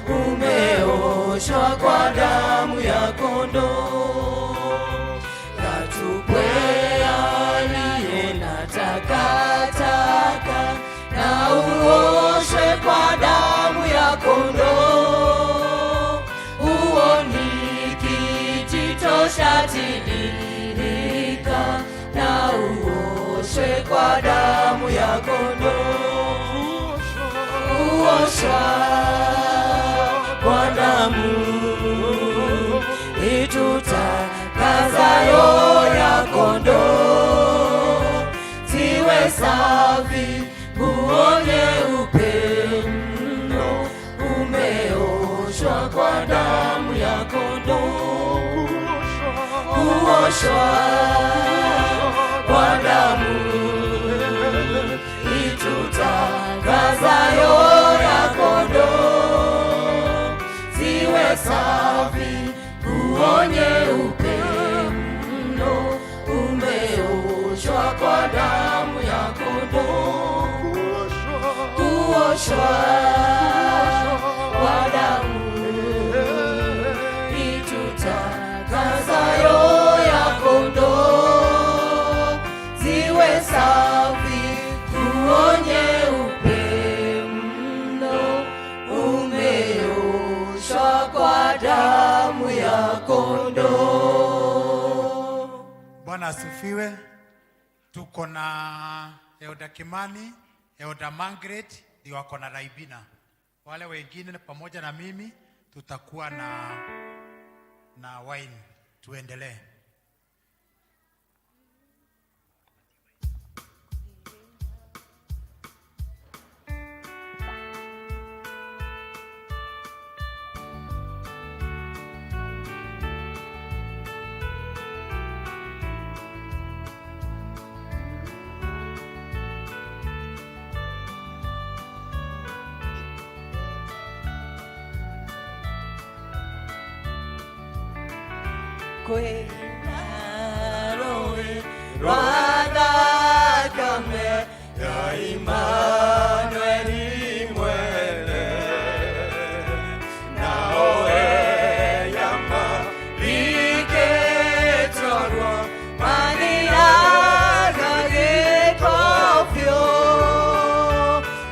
umeoshwa kwa damu ya kondoo. Yatupwe yaliyo na takataka, na uoshwe kwa damu ya kondoo, uoni kijito shatiririka, na uoshwe kwa damu ya kondoo, kuoshwa kwa damu itutakasayo ya kondoo, ziwe safi nguo nyeupe mno, umeoshwa kwa damu ya kondoo, kuoshwa kwa damu itutakasayo ya kondoo, ziwe safi nguo nyeupe mno, umeoshwa kwa damu ya kondoo, kuoshwa kwa damu itutakasayo ya kondoo, ziwe safi nguo nyeupe mno, umeoshwa kwa damu ya kondoo. Bwana asifiwe. Tuko na Elda Kimani, Elda Margaret, ndio wako na Raibina. Wale wengine pamoja na mimi tutakuwa na wine. Tuendelee. Kwenaroe rwadakame ya Emmanueli mwene, naoe yama riketorwa maniraga gekofyo,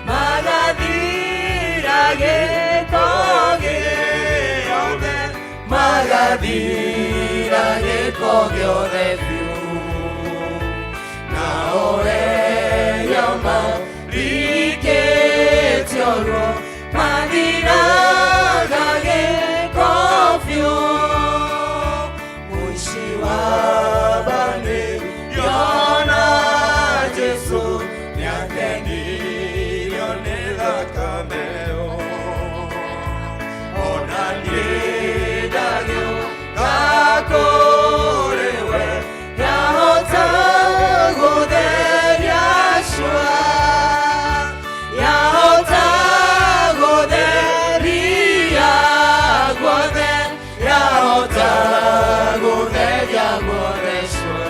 magadira gekoge yone, magadira gekogyo refiu, naoe yama riketorwa maniraga gekofyo, muishiwa bane yona Jesu nyakeni yonela kameo, onanidagyo kakorewe yahotagoderyashwa, yahotagoderyagwode, yahotagoderyagwodeshwa,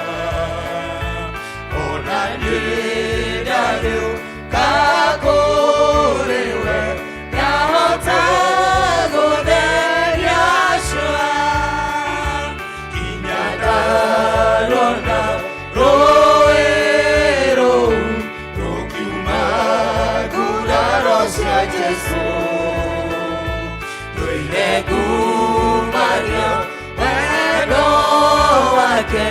onanidagyo kakorewe yahotagoderyashwa, kinyadarona roero rokiuma wake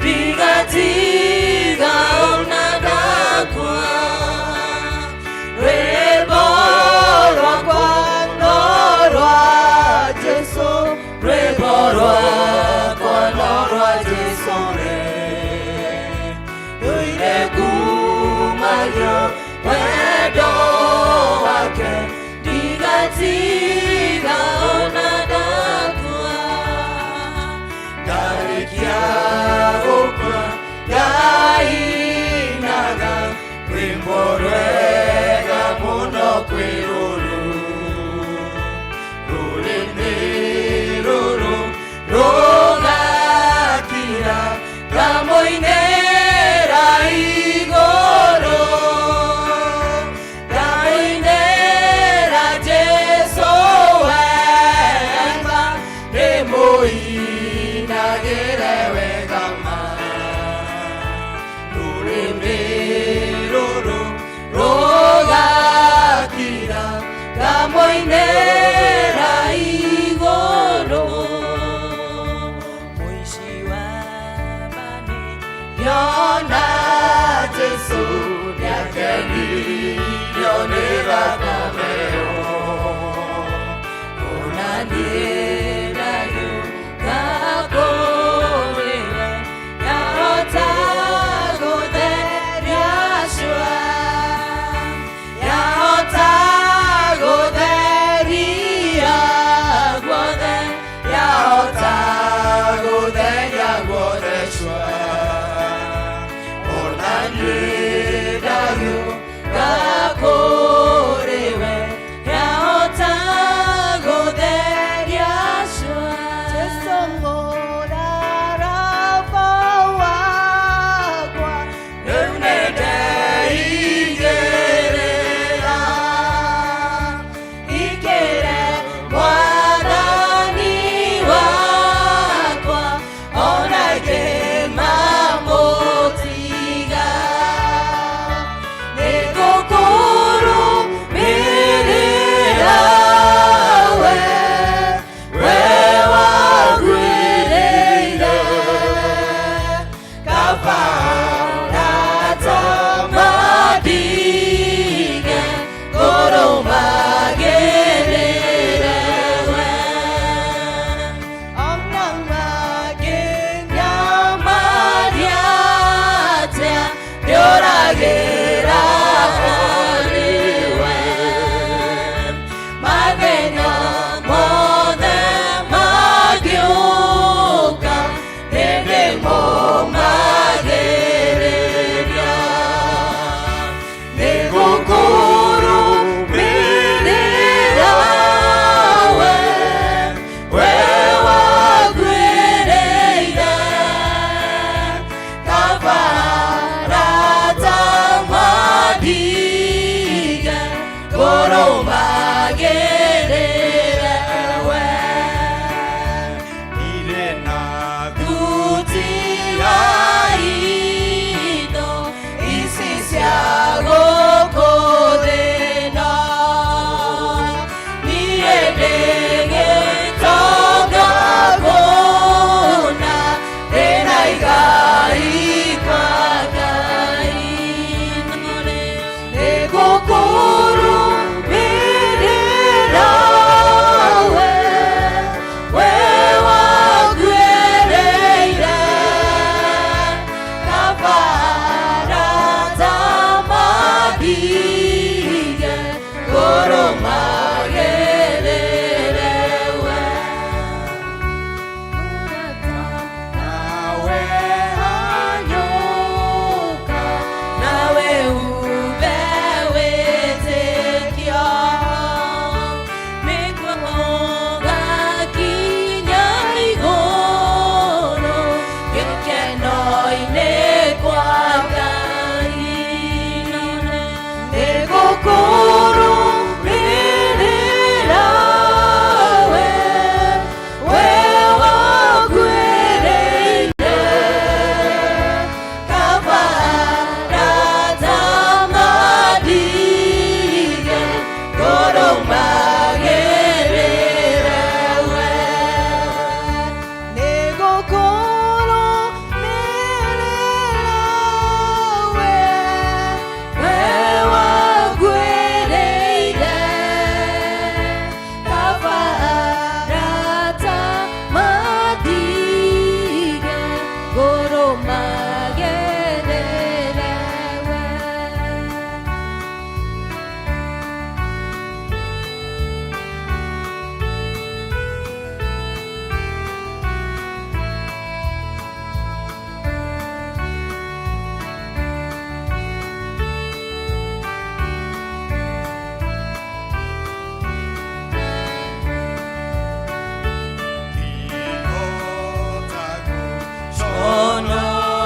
rigatiga onadakwa rwĩmbo rwakwa no rwa Jesũ rwĩmbo rwakwa no rwa Jesũ rũire kumagio wendo wake ndigatiga onadakwa ndarikia gũkua ndainaga rwĩmbo rwega mũno kwĩrũrũ rũrĩmĩ rũrũ rũgakira ngamoinĩra igũrũ ngamoinĩra Jesũ wega ndĩmũinagĩre wega ma rũrĩmĩ rũrũ rũgakira ngamoinĩra igũrũ mũici wa mani yona Jesũ nĩakenirio nĩ thakame-ĩyo ona niĩ nayo ngakũrĩre yahota gũtheria cua yahota gũtheria guothe yahota gũtheria guothe cua ona niĩ nayo ngakũrĩwe yahota gũtheria cua Jesũ mũraraba wakwa rĩu nĩndeigĩrĩra ikĩre mwathani wakwa ona ingĩmamũtiga nĩngũkũrũmĩrĩra we wagwĩrĩire kabara ta madige ngũrũmagĩrĩre we ona mangĩnyamaria atĩa ndĩũragĩra harĩ we mathĩna mothe mangĩũka nĩndĩmomagĩrĩria nĩngũkũrũmĩrĩra we wagwĩrĩire kabara ta madige ngũrũmagĩrĩre we irĩ na thuti ya indo ici cia gũkũ thĩ ĩno niĩ ndĩgĩtonga kũna ndĩna igai kwa Ngai nĩngũkũrũmĩrĩra we wagwĩrĩire kabara ta madige ngũrũmagĩrĩre we nawe hanyũka nawe ube wĩtĩkio nĩguo ũgakinya igũrũ gĩkeno-inĩ kwa Ngai nĩngũkũrũmĩrĩra we wagwĩrĩire kabara ta madige ngũrũmagĩrĩre we nĩngũkũrũmĩrĩra Oh no.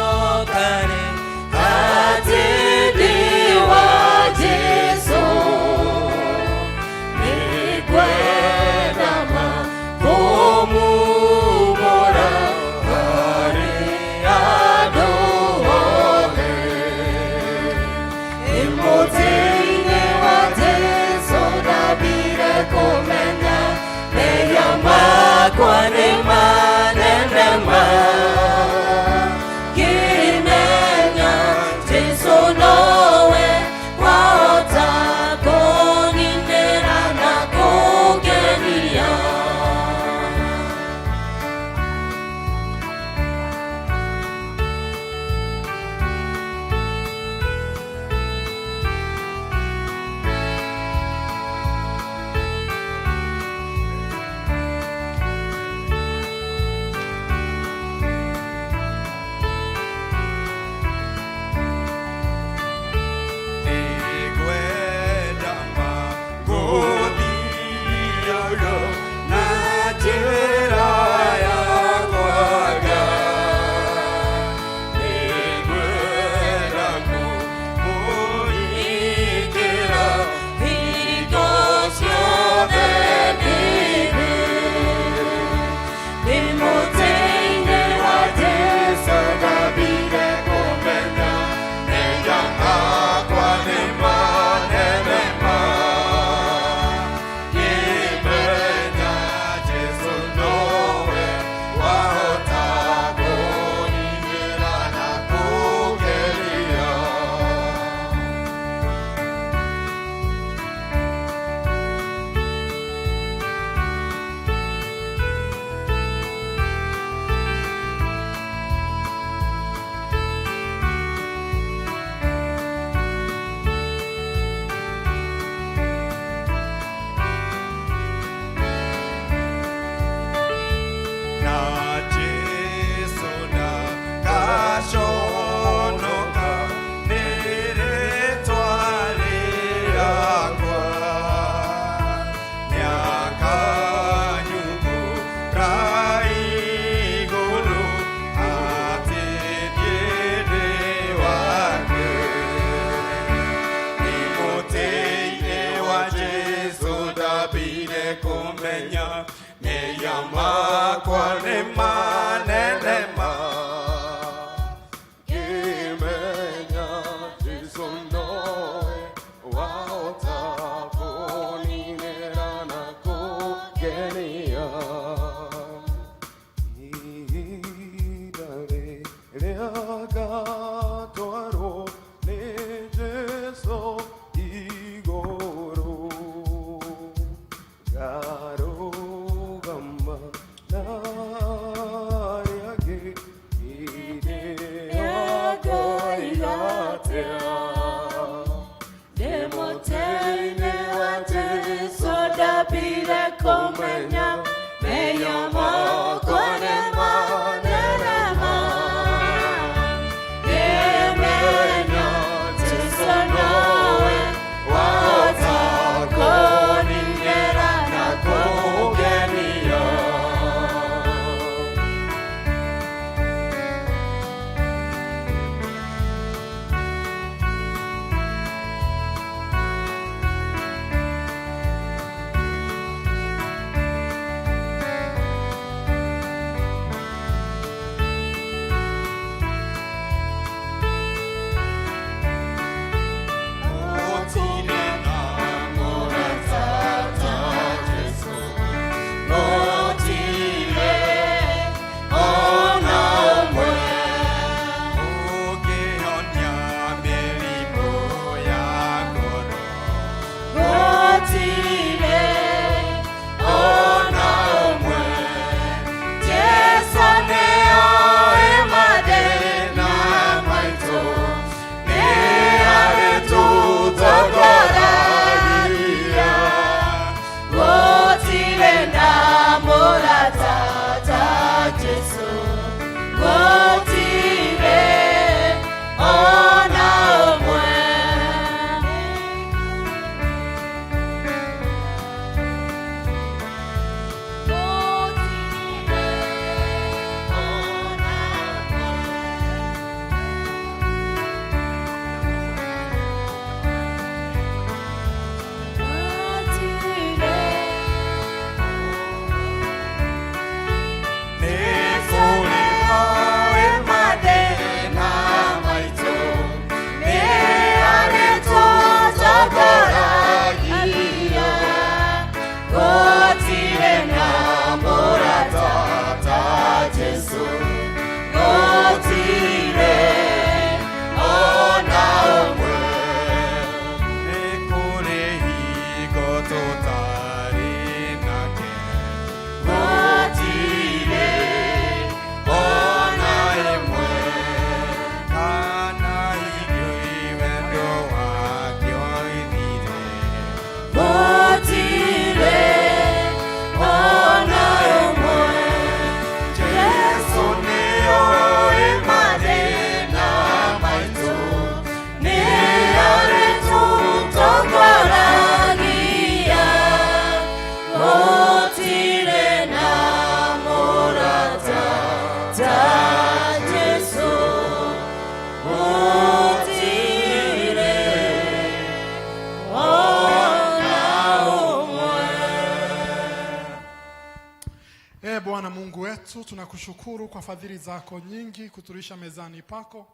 wetu, tunakushukuru kwa fadhili zako nyingi kutulisha mezani pako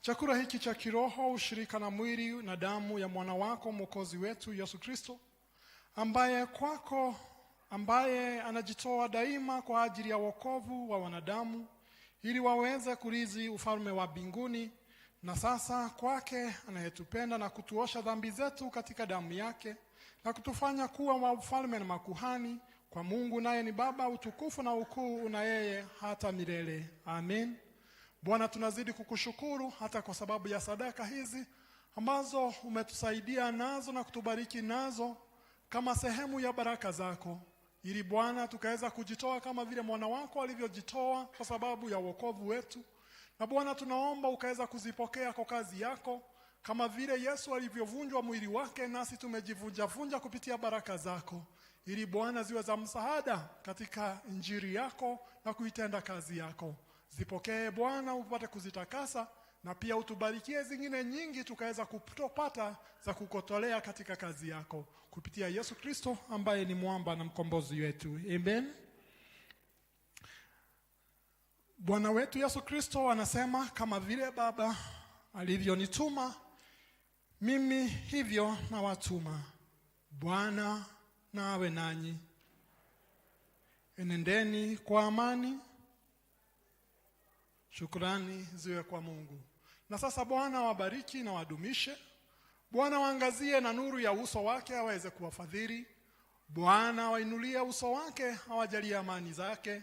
chakula hiki cha kiroho, ushirika na mwili na damu ya mwana wako mwokozi wetu Yesu Kristo, ambaye anajitoa daima kwa ajili ya wokovu wa wanadamu ili waweze kurithi ufalme wa mbinguni. Na sasa kwake anayetupenda na kutuosha dhambi zetu katika damu yake na kutufanya kuwa wa ufalme na makuhani kwa Mungu, naye ni Baba, utukufu na ukuu na yeye hata milele. Amen. Bwana, tunazidi kukushukuru hata kwa sababu ya sadaka hizi ambazo umetusaidia nazo na kutubariki nazo kama sehemu ya baraka zako, ili Bwana tukaweza kujitoa kama vile mwana wako alivyojitoa kwa sababu ya wokovu wetu. Na Bwana, tunaomba ukaweza kuzipokea kwa kazi yako kama vile Yesu alivyovunjwa mwili wake, nasi tumejivunja kupitia baraka zako, ili Bwana ziwe za msaada katika injili yako na kuitenda kazi yako. Zipokee Bwana, upate kuzitakasa, na pia utubarikie zingine nyingi tukaweza kupata za kukotolea katika kazi yako kupitia Yesu Kristo ambaye ni mwamba na mkombozi wetu. Amen. Bwana wetu Yesu Kristo anasema, kama vile Baba alivyonituma mimi, hivyo na watuma. Bwana na awe nanyi. Enendeni kwa amani. Shukrani ziwe kwa Mungu. Na sasa Bwana wabariki na wadumishe. Bwana waangazie na nuru ya uso wake aweze kuwafadhili. Bwana wainulie uso wake awajalie amani zake.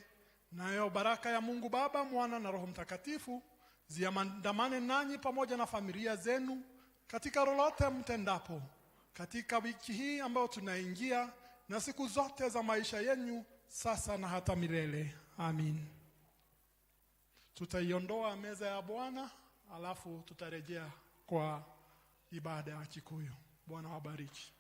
Nayo baraka ya Mungu Baba, Mwana na Roho Mtakatifu ziamandamane nanyi pamoja na familia zenu katika lolote mtendapo katika wiki hii ambayo tunaingia, na siku zote za maisha yenu sasa na hata milele. Amin. Tutaiondoa meza ya Bwana, alafu tutarejea kwa ibada ya Kikuyu. Bwana wabariki.